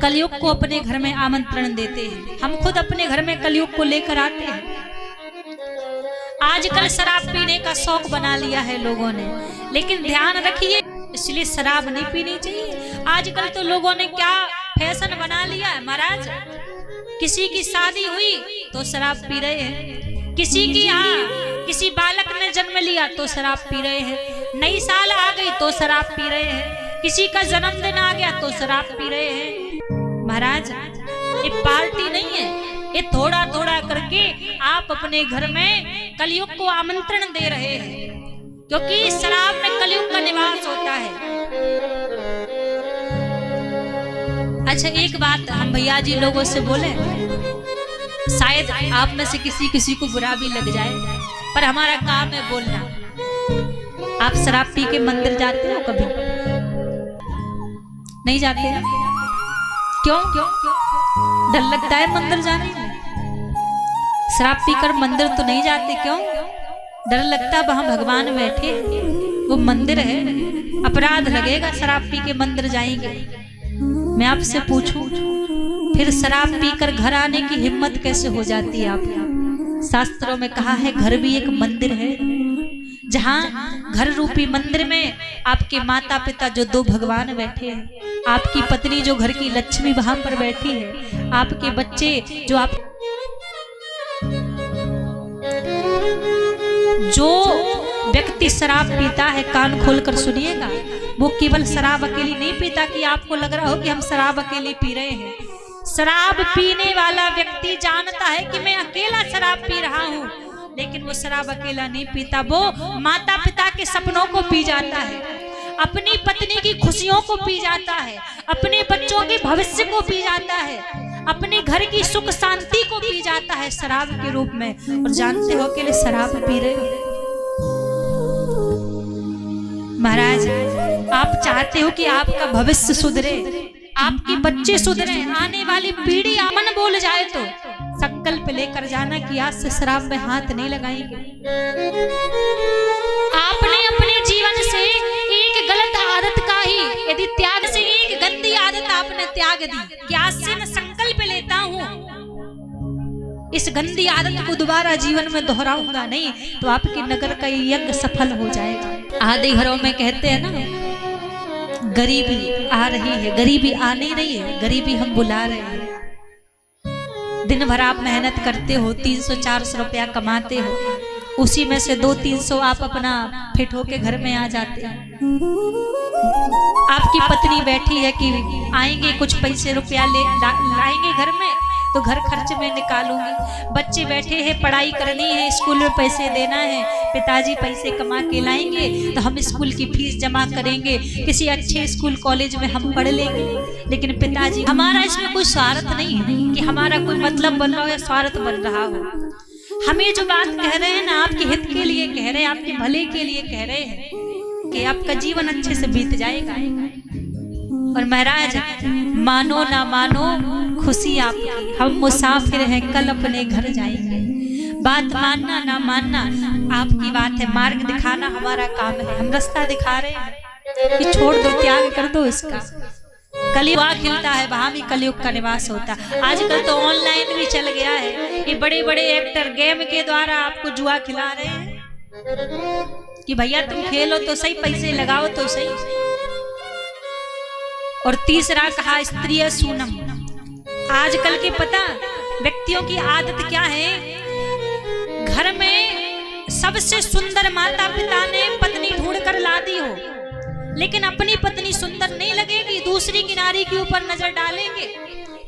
कलयुग को अपने घर में आमंत्रण देते हैं। हम खुद अपने घर में कलयुग को लेकर आते हैं। आजकल शराब पीने का शौक बना लिया है लोगों ने, लेकिन ध्यान रखिए इसलिए शराब नहीं पीनी चाहिए। आजकल तो लोगों ने क्या फैशन बना लिया है महाराज, किसी की शादी हुई तो शराब पी रहे हैं, किसी की यहाँ किसी बालक ने जन्म लिया तो शराब पी रहे हैं, नई साल आ गई तो शराब पी रहे हैं, किसी का जन्मदिन आ गया तो शराब पी रहे हैं। महाराज ये पार्टी नहीं है, ये थोड़ा थोड़ा करके आप अपने घर में कलयुग को आमंत्रण दे रहे हैं, क्योंकि शराब में कलयुग का निवास होता है। अच्छा एक बात हम भैया जी लोगों से बोले, शायद आप में से किसी को बुरा भी लग जाए, पर हमारा काम है बोलना। आप शराब पी के मंदिर जाते हो कभी? नहीं जाते हैं? क्यों? डर लगता है मंदिर जाने में? शराब पीकर मंदिर तो नहीं जाते, क्यों? डर लगता है वहां भगवान बैठे, वो मंदिर है, अपराध लगेगा शराब पी के मंदिर जाएंगे। मैं आपसे पूछूं, फिर शराब पीकर घर आने की हिम्मत कैसे हो जाती है आपको? शास्त्रों में कहा है घर भी एक मंदिर है, जहां घर रूपी मंदिर में आपके माता पिता जो दो भगवान बैठे हैं, आपकी पत्नी जो घर की लक्ष्मी वहां पर बैठी है, आपके बच्चे जो आप, जो व्यक्ति शराब पीता है कान खोलकर सुनिएगा, वो केवल शराब अकेली नहीं पीता कि आपको लग रहा हो कि हम शराब अकेले पी रहे हैं। शराब पीने वाला व्यक्ति जानता है कि मैं अकेला शराब पी रहा हूँ, लेकिन वो शराब अकेला नहीं पीता, वो माता पिता के सपनों को पी जाता है, अपनी पत्नी की खुशियों को पी जाता है, अपने बच्चों के भविष्य को पी जाता है, अपने घर की सुख शांति को पी जाता है शराब के रूप में। और जानते हो अकेले शराब पी रहे हो? महाराज आप चाहते हो कि आपका भविष्य सुधरे, आपके बच्चे सुधरे, आने वाली पीढ़ी अमन बोल जाए, तो संकल्प लेकर जाना कि आज से शराब में हाथ नहीं लगाएंगे। आपने अपने जीवन से एक गलत आदत का ही यदि त्याग, से एक गंदी आदत आपने त्याग दी कि आज से मैं संकल्प लेता हूँ इस गंदी आदत को दोबारा जीवन में दोहराऊंगा नहीं, तो आपके नगर का यज्ञ सफल हो जाएगा। आधे घरों में कहते हैं ना गरीबी आ रही है, गरीबी आ नहीं रही है, गरीबी हम बुला रहे हैं। दिन भर आप मेहनत करते हो, 300-400 रुपया कमाते हो, उसी में से 200-300 आप अपना फिट होके घर में आ जाते हैं। आपकी पत्नी बैठी है कि आएंगे कुछ पैसे रुपया लाएंगे घर में तो घर खर्च में निकालूंगी, बच्चे बैठे हैं पढ़ाई करनी है, स्कूल में पैसे देना है, पिताजी पैसे कमा के लाएंगे तो हम स्कूल की फीस जमा करेंगे, किसी अच्छे स्कूल कॉलेज में हम पढ़ लेंगे। लेकिन पिताजी, हमारा इसमें कोई स्वार्थ नहीं है कि हमारा कोई मतलब बन रहा हो या स्वार्थ बन रहा हो। हमें जो बात कह रहे हैं ना, आपके हित के लिए कह रहे हैं, आपके भले के लिए कह रहे हैं कि आपका जीवन अच्छे से बीत जाएगा। और महाराज मानो ना मानो खुशी आपकी, हम मुसाफिर हैं कल अपने घर जाएंगे। बात मानना ना मानना आपकी बात है, मार्ग दिखाना हमारा काम है, हम रास्ता दिखा रहे हैं कि छोड़ दो, त्याग कर दो इसका। कलयुग खिलता है, वहां भी कलयुग का निवास होता है। आजकल तो ऑनलाइन भी चल गया है, ये बड़े बड़े एक्टर गेम के द्वारा आपको जुआ खिला रहे हैं कि भैया तुम खेलो तो सही, पैसे लगाओ तो सही। और तीसरा कहा स्त्रीय सूनम। आजकल के पता व्यक्तियों की आदत क्या है, घर में सबसे सुंदर माता पिता ने पत्नी ढूंढ कर ला दी हो, लेकिन अपनी पत्नी सुंदर नहीं लगेगी, दूसरी की नारी के ऊपर नजर डालेंगे।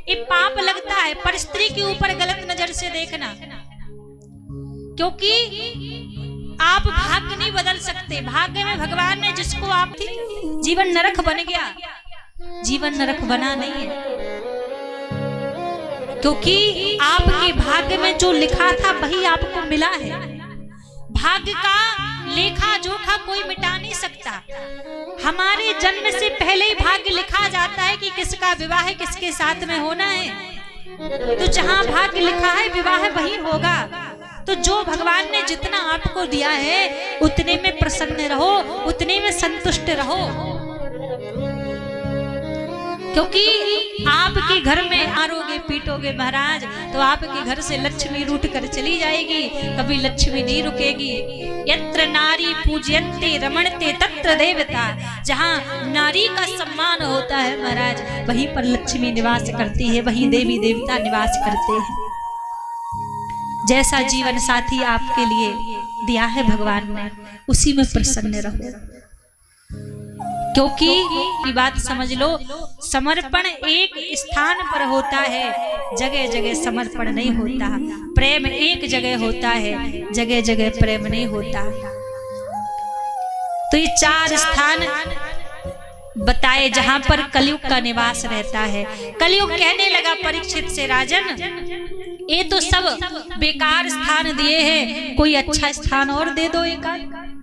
ये पाप लगता है पर स्त्री के ऊपर गलत नजर से देखना, क्योंकि आप भाग्य नहीं बदल सकते। भाग्य में भगवान ने जिसको आप थी, जीवन नरक बन गया, जीवन नरक बना नहीं है, क्योंकि आपके भाग्य में जो लिखा था वही आपको मिला है। भाग्य का लेखा जोखा कोई मिटा नहीं सकता। हमारे जन्म से पहले ही भाग्य लिखा जाता है कि किसका विवाह किसके साथ में होना है। तो जहां भाग्य लिखा है विवाह वही होगा। तो जो भगवान ने जितना आपको दिया है उतने में प्रसन्न रहो, उतने में संतुष्ट रहो, क्योंकि आपके घर में मारोगे पीटोगे महाराज तो आपके घर से लक्ष्मी रूठ कर चली जाएगी, कभी लक्ष्मी नहीं रुकेगी। यत्र नारी पूज्यन्ते रमणते तत्र देवता। जहाँ नारी का सम्मान होता है महाराज वहीं पर लक्ष्मी निवास करती है, वहीं देवी देवता निवास करते हैं। जैसा जीवन साथी आपके लिए दिया है भगवान ने, उसी में प्रसन्न रहो, क्योंकि ये बात समझ लो, समर्पण एक स्थान पर होता है, जगह जगह समर्पण नहीं होता। प्रेम एक जगह होता है, जगह जगह प्रेम नहीं होता। तो ये 4 स्थान बताए जहां पर कलयुग का निवास रहता है। कलयुग कहने लगा परीक्षित से, राजन ये तो सब बेकार स्थान दिए हैं, कोई अच्छा स्थान और दे दो एक आध।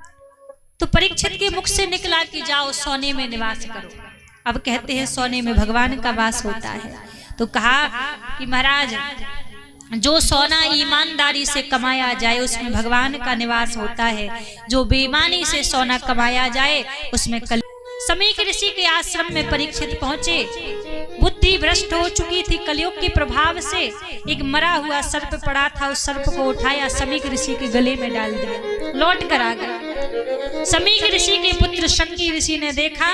तो परीक्षित के मुख से निकला कि जाओ सोने में निवास करो। अब कहते हैं सोने में भगवान का वास होता है। तो कहा कि महाराज जो सोना ईमानदारी से कमाया जाए उसमें भगवान का निवास होता है, जो बेईमानी से सोना कमाया जाए उसमें समीक ऋषि के आश्रम में परीक्षित पहुंचे। बुद्धि भ्रष्ट हो चुकी थी कलयुग के प्रभाव से। एक मरा हुआ सर्प पड़ा था, उस सर्प को उठाया समीक ऋषि के गले में डाल दिया, लौट कर आ गया। समीक ऋषि के पुत्र शंकी ऋषि ने देखा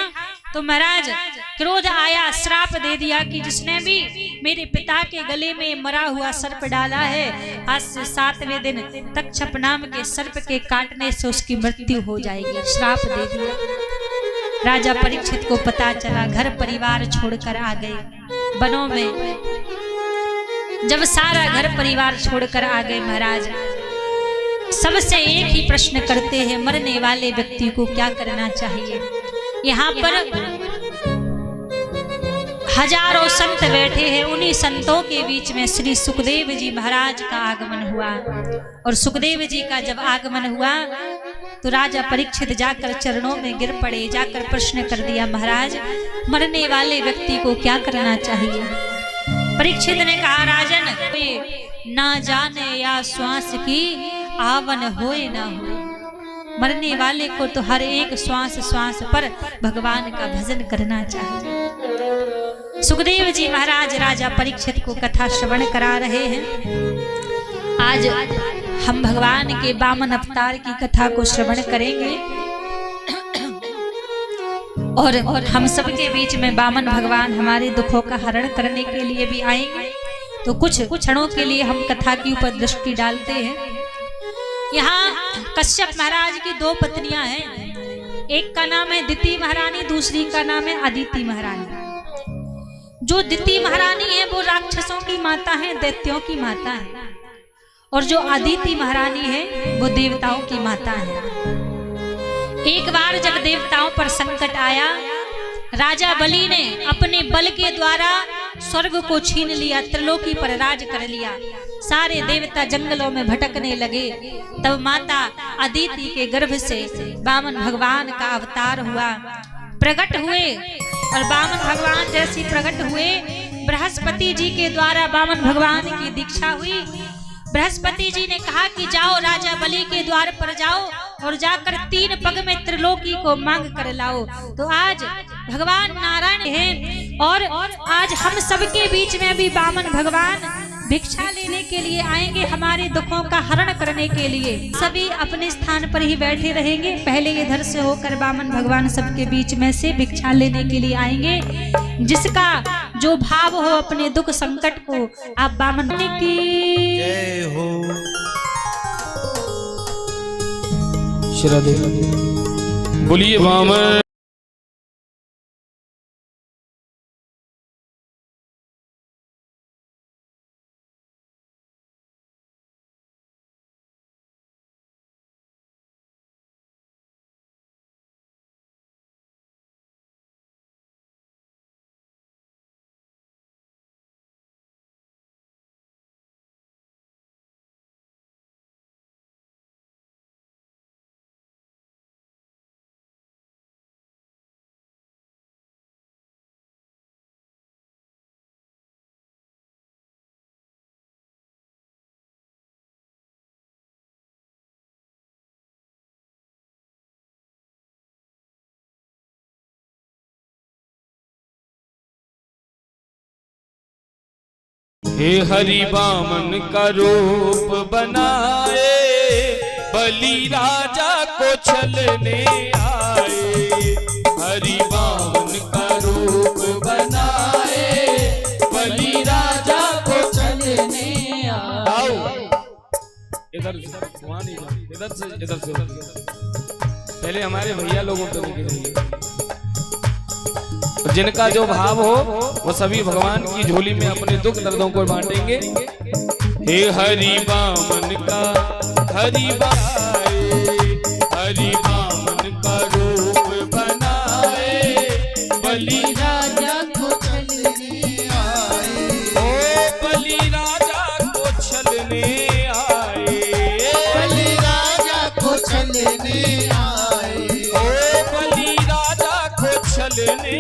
तो महाराज क्रोध आया, श्राप दे दिया कि जिसने भी मेरे पिता के गले में मरा हुआ सर्प डाला है, आज से 7वें दिन तक्षक नाम के सर्प के काटने से उसकी मृत्यु हो जाएगी। श्राप दे दिया। राजा परीक्षित को पता चला, घर परिवार छोड़कर आ गए वनों में। जब सारा घर परिवार छोड़कर आ गए महाराज, सबसे एक ही प्रश्न करते हैं, मरने वाले व्यक्ति को क्या करना चाहिए। यहाँ पर हजारों संत बैठे हैं, उन्हीं संतों के बीच में श्री सुखदेव जी महाराज का आगमन हुआ। और सुखदेव जी का जब आगमन हुआ तो राजा परीक्षित जाकर चरणों में गिर पड़े, जाकर प्रश्न कर दिया, महाराज मरने वाले व्यक्ति को क्या करना चाहिए। परीक्षित ने कहा, राजन ना जाने या श्वास की आवन होए ना हो, मरने वाले को तो हर एक श्वास श्वास पर भगवान का भजन करना चाहिए। सुखदेव जी महाराज राजा परीक्षित को कथा श्रवण करा रहे हैं। आज हम भगवान के वामन अवतार की कथा को श्रवण करेंगे और हम सबके बीच में वामन भगवान हमारे दुखों का हरण करने के लिए भी आएंगे। तो कुछ क्षणों के लिए हम कथा के ऊपर दृष्टि डालते हैं। यहाँ कश्यप महाराज की 2 पत्नियां हैं, एक का नाम है दिति महारानी, दूसरी का नाम है अदिति महारानी। जो दिति महारानी है वो राक्षसों की माता है, दैत्यों की माता है, और जो अदिति महारानी है वो देवताओं की माता है। एक बार जब देवताओं पर संकट आया, राजा बलि ने अपने बल के द्वारा स्वर्ग को छीन लिया, त्रिलोकी पर राज कर लिया। सारे देवता जंगलों में भटकने लगे। तब माता अदिति के गर्भ से वामन भगवान का अवतार हुआ, प्रकट हुए। और वामन भगवान जैसे प्रकट हुए, बृहस्पति जी के द्वारा वामन भगवान की दीक्षा हुई। बृहस्पति जी ने कहा कि जाओ राजा बलि के द्वार पर जाओ और जाकर 3 पग में त्रिलोकी को मांग कर लाओ। तो आज भगवान नारायण हैं और आज हम सबके बीच में भी वामन भगवान भिक्षा लेने के लिए आएंगे, हमारे दुखों का हरण करने के लिए। सभी अपने स्थान पर ही बैठे रहेंगे। पहले इधर से होकर वामन भगवान सबके बीच में से भिक्षा लेने के लिए आएंगे। जिसका जो भाव हो अपने दुख संकट को आप वामन की जय हो। श्रद्धे बोलिए वामन। हे हरि वामन का रूप बनाए, बलि राजा को छलने आए। हरि वामन का रूप बनाए, बलि राजा को छलने आए। इधर वहाँ नहीं, इधर से पहले हमारे भैया लोगों पे लेके जाइए। जिनका जो भाव हो वो सभी भगवान की झोली में अपने दुख दर्दों को बांटेंगे। हे हरि वामन का हरि वामन का रूप बनाए, बलि राजा को छलने आए। ओ बलि राजा को छलने आए, बलि राजा को छलने आए। ओ बलि राजा को छलने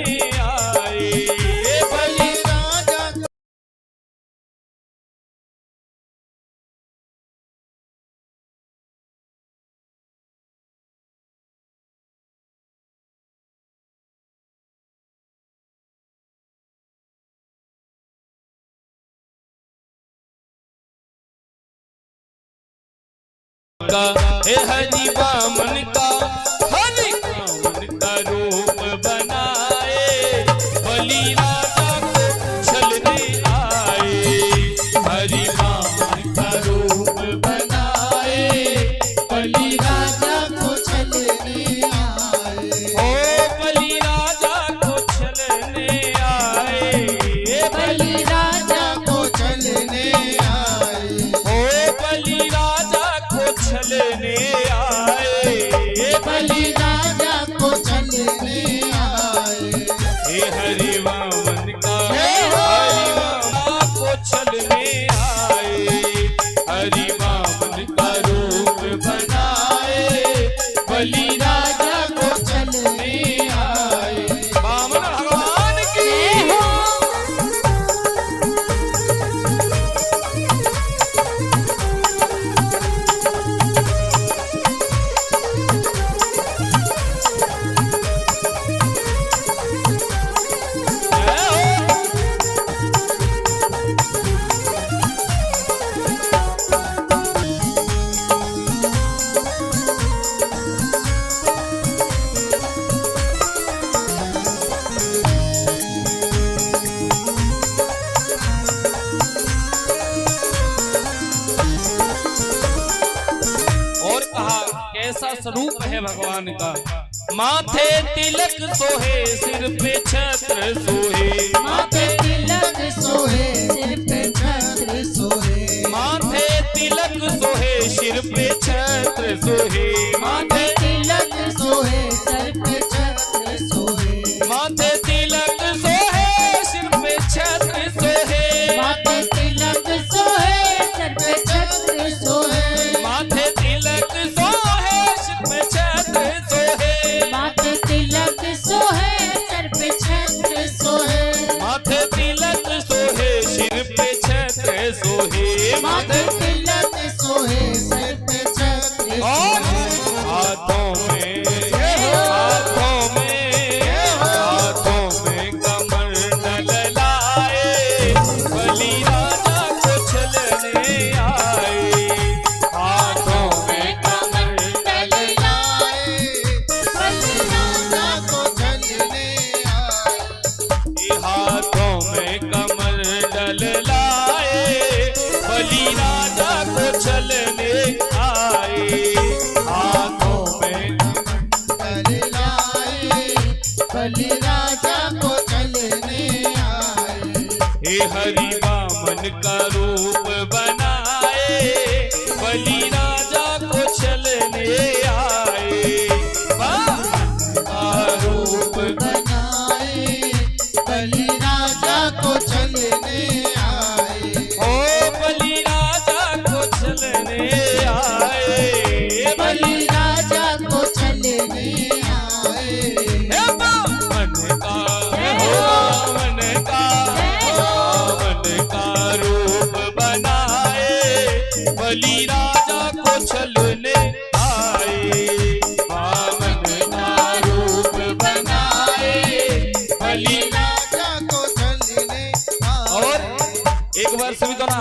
हे हरि वामन का रूप बनाए, बलि राजा को छलने आए। हरि वामन का रूप बनाए, बलि राजा को छलने आए। ओ बलि राजा को छलने आए, बलि राजा को छलने आए। ओ बलि राजा को छलने आए, बलि राजा को छलने आए। हे हरि वामन का को छलने आए। हरि वामन का रूप बनाए, बलि राजा को छलने आए। वामन भगवान की कैसा स्वरूप है भगवान का। माथे तिलक सोहे, सिर पे छत्र सोहे। माथे तिलक सोहे, सिर पे छत्र सोहे। माथे तिलक सोहे, सिर पे छत्र सोहे। माथे तिलक सोहे, सिर पे छत्र सोहे। माथे तिलक सोहे, सिर पे छत्र सोहे। माथे तिलक सोहे, सिर पे छत्र सोहे। माथे तिलक सोहे, सिर पे छत्र सोहे। माथे तिलक सोहे, सर पे छत्र सोहे। माथे तिलक सोहे, सिर पे छत्र सोहे। माथे तिलक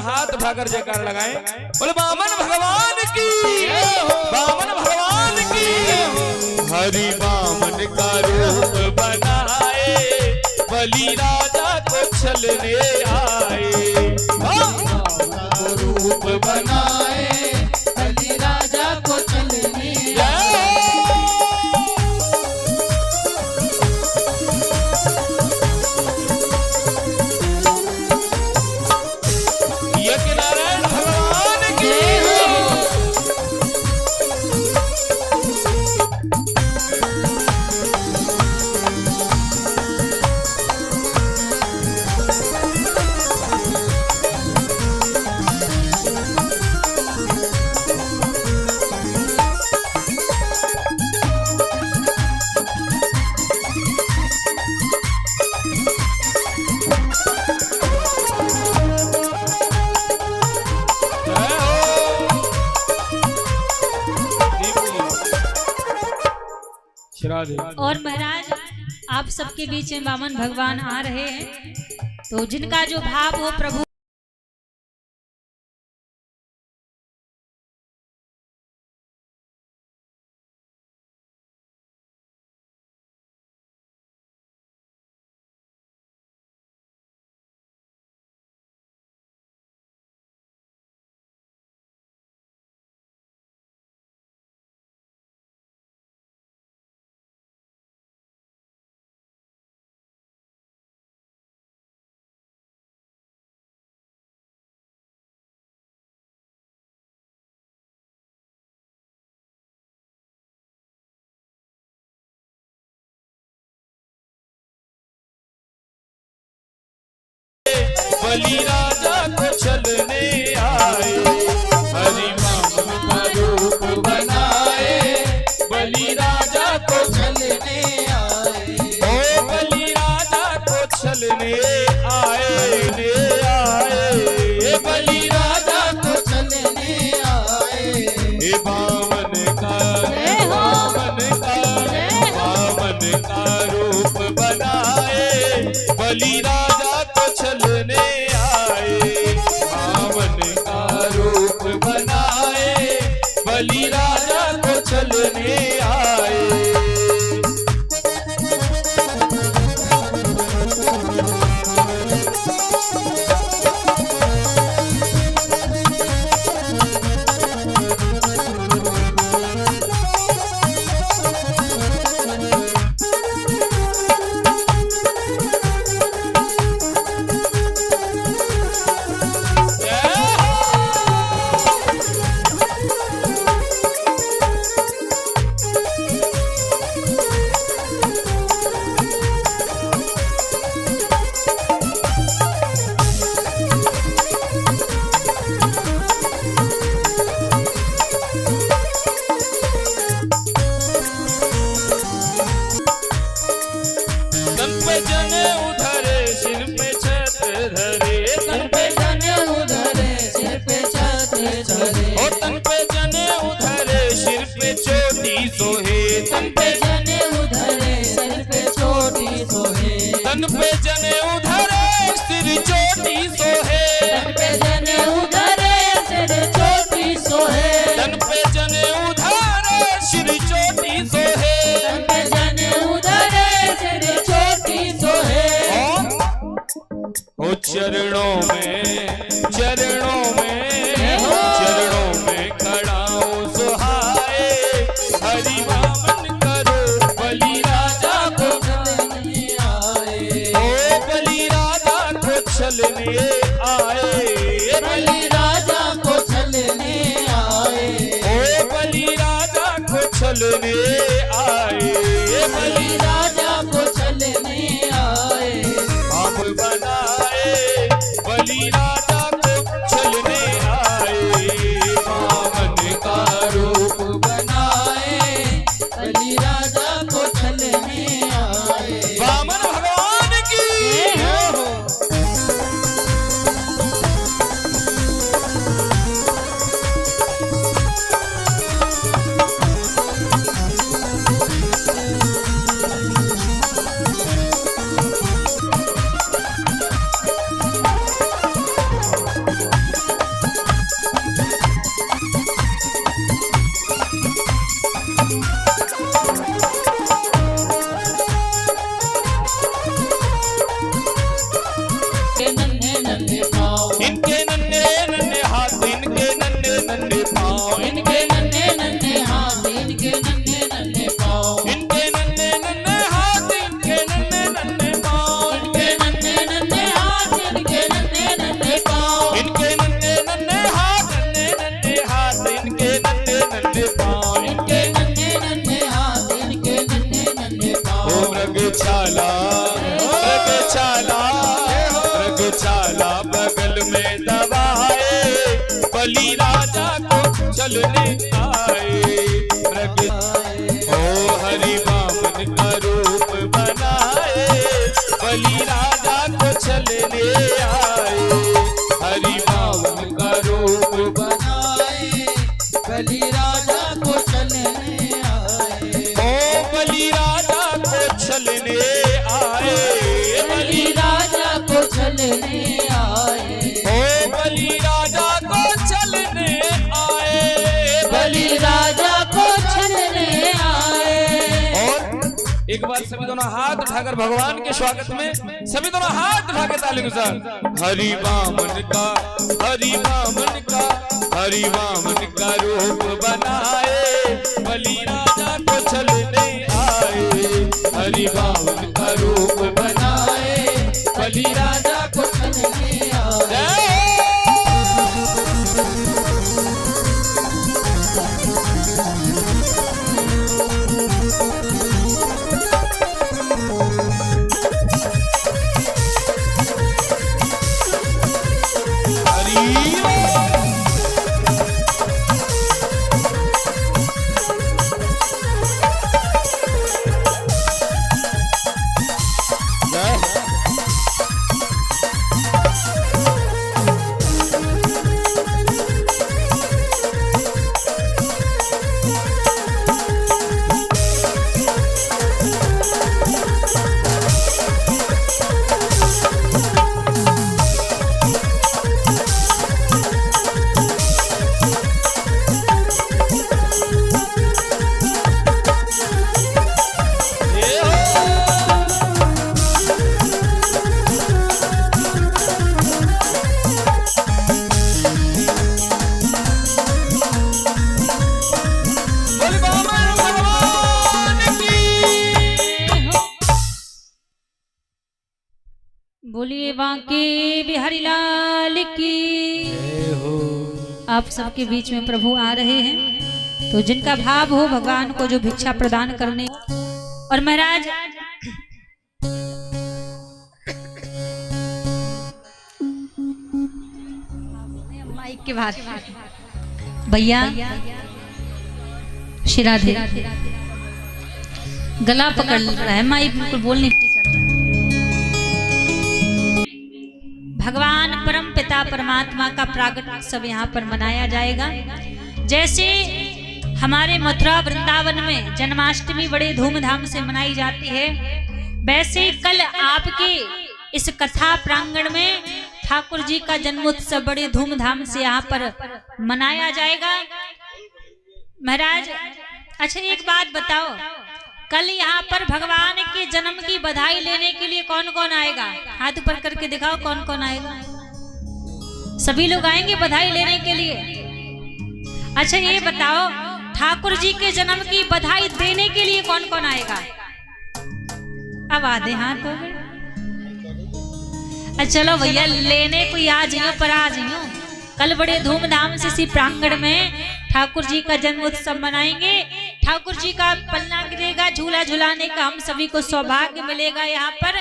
हाथ उठाकर जयकार लगाएं। बोले वामन भगवान की, वामन भगवान की। हरि वामन का रूप बनाए, बलि राजा को छलने आए। रूप बनाए, बलि राजा को छलने आए। यज्ञ नारायण भगवान की। और महाराज आप सबके बीच में वामन भगवान आ रहे हैं, तो जिनका जो भाव हो प्रभु बलि राजा को छलने आए। हरि वामन का रूप बनाए, बलि राजा को छलने आए। ओ बलि राजा को छलने आए, बलि राजा को छलने आए। हे वामन का, वामन का रूप बनाए, बलि राजा को छलने आए। वामन का रूप बनाए, बलि राजा को छलने आए। तन पे जने उधरे सिर चोटी सोहे, तन पे जने उधरे सिर चोटी सोहे, तन पे जने उधरे सिर चोटी सोहे, तन पे जने उधरे सिर चोटी सोहे। ओ चरणों में, चरणों में, चरणों में खड़ा हूँ सुहाए। हरि वामन करो बलि राजा को छलने आए, ओ बलि राजा को छलने आए। बलि राजा को छलने आए, ओ बलि राजा को छलने आए। बलि राजा को छलने आए। आप बनाए बलि राजा को छलने आए। वामन का रूप बनाए, बलि राजा को छलने आए। वामन भगवान की। चलने आए। मृग ओ हरि वामन का रूप बनाए, बलि राजा को चलने आए। हरि वामन का रूप बनाए बलि राजा को चलने आए। ओ बलि राजा को चलने आए। बलि राजा को चलने आए। ओ बलि राजा को चलने आए। बलि राजा को चलने आए। और एक बार सभी दोनों हाथ उठाकर भगवान के स्वागत में सभी दोनों हाथ उठा के ताली के साथ हरि वामन का, हरि वामन का, हरि वामन का रूप बनाए, बलि राजा को चलने आए। हरि वामन का रूप बनाए, बलि राजा को चलने आए। बोलिए बांके बिहारी लाल की। आप सबके बीच में प्रभु आ रहे हैं, तो जिनका भाव हो भगवान को जो भिक्षा प्रदान करने। और महाराज माइक के बाहर भैया शिराधे गला पकड़ रहा है, माइक बिल्कुल बोल नहीं। भगवान परम पिता परमात्मा का प्रागट उत्सव यहाँ पर मनाया जाएगा। जैसे हमारे मथुरा वृंदावन में जन्माष्टमी बड़े धूमधाम से मनाई जाती है, वैसे कल आपके इस कथा प्रांगण में ठाकुर जी का जन्मोत्सव बड़े धूमधाम से यहाँ पर मनाया जाएगा। महाराज अच्छा एक बात बताओ, कल यहाँ पर भगवान के जन्म की बधाई लेने के लिए कौन कौन आएगा? हाथ ऊपर करके दिखाओ कौन कौन आएगा। सभी लोग आएंगे बधाई लेने के लिए। अच्छा ये बताओ ठाकुर जी के जन्म की बधाई देने के लिए कौन कौन आएगा? अब आधे हाथ हो गए। अच्छा चलो भैया लेने कोई आ जाइयो, पर आ जाइयो। कल बड़े धूमधाम से इसी प्रांगण में ठाकुर जी का जन्मोत्सव मनाएंगे। ठाकुर जी का पलना गिरेगा, झूला झुलाने का हम सभी को सौभाग्य मिलेगा। यहाँ पर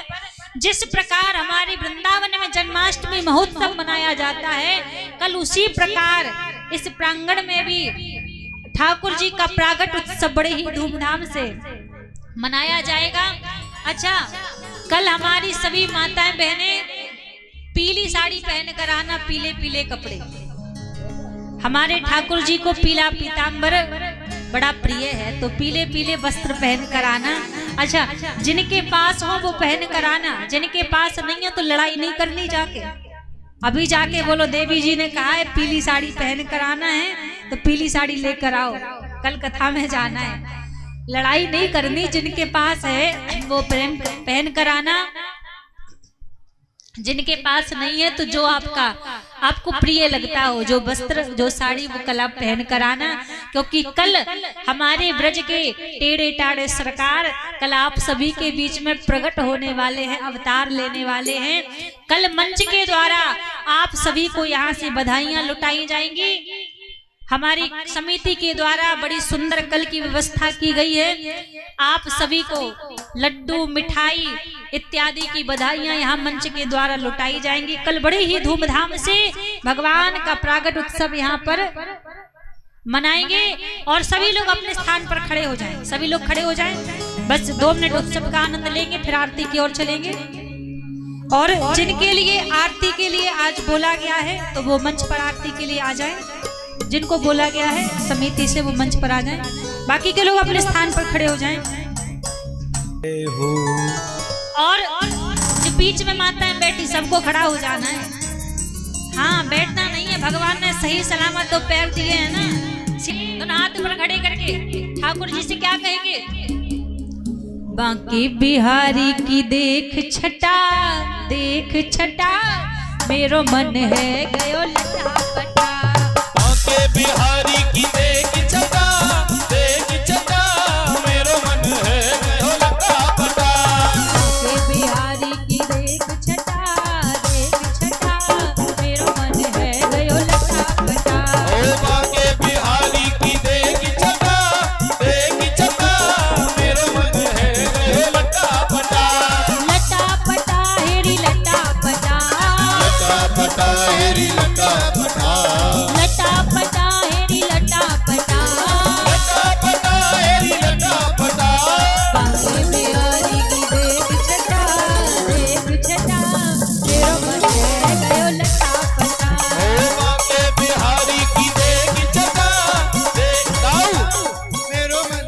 जिस प्रकार हमारे वृंदावन में जन्माष्टमी महोत्सव मनाया जाता है, कल उसी प्रकार इस प्रांगण में भी ठाकुर जी का प्रागट उत्सव बड़े ही धूमधाम से मनाया जाएगा। अच्छा कल हमारी सभी माताएं बहनें पीली साड़ी पहन कर आना, पीले पीले कपड़े। हमारे ठाकुर जी को पीला पीतांबर बड़ा प्रिय है, तो पीले पीले वस्त्र पहन कर आना। अच्छा जिनके पास हो वो पहन कर आना, जिनके पास नहीं है तो लड़ाई नहीं करनी जाके। अभी जाके बोलो देवी जी ने कहा है पीली साड़ी पहन कर आना है, तो पीली साड़ी लेकर आओ, कल कथा में जाना है। लड़ाई नहीं करनी, जिनके पास है वो प्रेम पहन कर आना, जिनके पास नहीं है तो जो आपको प्रिय लगता हो, जो वस्त्र जो साड़ी वो कल आप पहन कर आना। क्योंकि कल हमारे ब्रज के टेढ़े टाढ़े सरकार कल आप सभी के बीच में प्रकट होने वाले हैं, अवतार लेने वाले हैं। कल मंच के द्वारा आप सभी को यहाँ से बधाइयां लुटाई जाएंगी। हमारी समिति के द्वारा बड़ी सुंदर कल की व्यवस्था की गई है। आप सभी को लड्डू मिठाई इत्यादि की बधाइयां यहाँ मंच के द्वारा लुटाई जाएंगी। कल बड़े ही धूमधाम से भगवान का प्रागट उत्सव यहाँ पर मनाएंगे और सभी लोग अपने स्थान पर खड़े हो जाएं। सभी लोग खड़े हो जाएं, बस 2 मिनट उत्सव का आनंद लेंगे, फिर आरती की ओर चलेंगे। और जिनके लिए आरती के लिए आज बोला गया है तो वो मंच पर आरती के लिए आ जाएं। जिनको बोला गया है समिति से वो मंच पर आ जाएं, बाकी के लोग अपने स्थान पर खड़े हो जाएं। और जो बीच में माताएं बैठी सबको खड़ा हो जाना है। हाँ, बैठना नहीं है, भगवान ने सही सलामत तो पैर दिए हैं ना। दोनों हाथ ऊपर खड़े करके ठाकुर जी से क्या कहेंगे? बांके बिहारी की देख छटा मेरो मन है गयो लटा पटा। बांके बिहारी की देख छटा मेरो मन है गयो लटा पटा। बांके बिहारी की देख छटा मेरो मन है गयो लटा पटा। ओ बांके बिहारी की देख छटा मेरो मन है गयो लटा पटा। लटा पटा हेरी लटा पटा। लटा पटा हेरी लटा पटा। लटा पटा हेरी लटा पटा। लटा पटा हेरी लटा पटा। बांके बिहारी की देख छटा मेरो मन है गयो लटा पटा। ओ बांके बिहारी की देख छटा मेरो मन।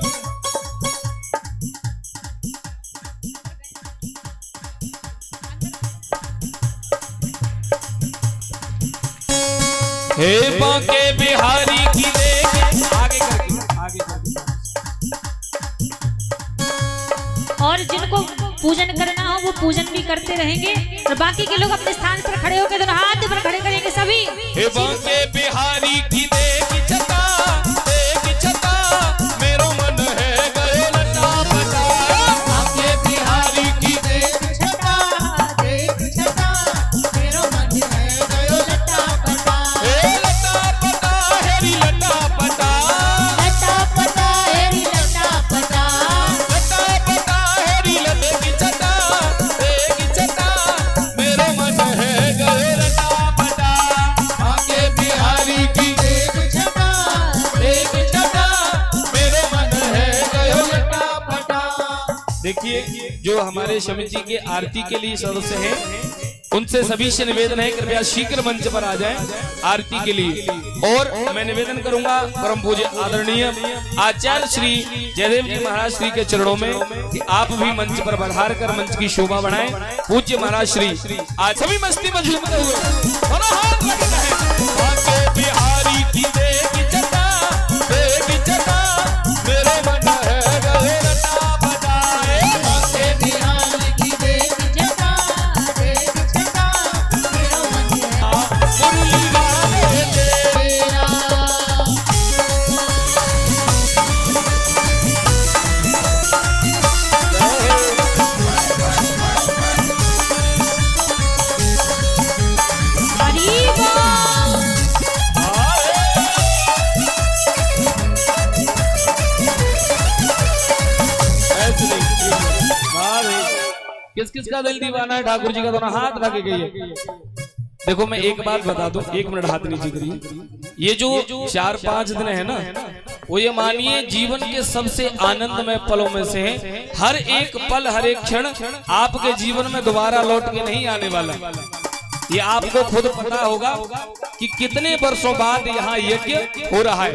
हे बांके बिहारी की देख आगे करके और जिनको पूजन करना हो वो पूजन भी करते रहेंगे और बाकी के लोग अपने स्थान पर खड़े होकर दोनों हाथ पर खड़े करेंगे सभी। हे बांके बिहारी की देख छटा मेरो मन है गयो लटा पटा। बांके बिहारी की देख छटा मेरो मन है गयो लटा पटा। हे लटा पटा हेरी लटा पटा। लटा पटा हेरी लटा पटा। लटा पटा हेरी लटा छटा मेरो मन है गयो लटा पटा। बांके बिहारी की देख छटा मेरो मन है गयो लटा पटा। देखिए, जो हमारे समिति के आरती के लिए सदस्य हैं उनसे सभी से निवेदन है कृपया शीघ्र मंच पर आ जाएं आरती के लिए। और मैं निवेदन करूंगा परम पूज्य आदरणीय आचार्य श्री जयदेव जी महाराज श्री के चरणों में कि आप भी मंच पर पधार कर मंच की शोभा बढ़ाएं। पूज्य महाराज श्री आज सभी मस्ती में झूमते हुए दोनों हाथ लगते हैं। बांके बिहारी की देख छटा मेरे मन है गयो लटा पटा। बांके बिहारी की देख छटा मुरली वाले तेरा। हरी बोल। किस किस का दिल दीवाना है ठाकुर जी का? दोनों हाथ रख के गई। देखो मैं एक बात बता दूं, 1 मिनट हाथ नीचे करिए। ये जो 4-5 दिन है ना, वो ये मानिए जीवन के सबसे आनंदमय पलों में से है। हर एक पल हर एक क्षण आपके जीवन में दोबारा लौट के नहीं आने वाला। ये आपको खुद पता होगा कि कितने वर्षों बाद यहाँ यज्ञ हो रहा है।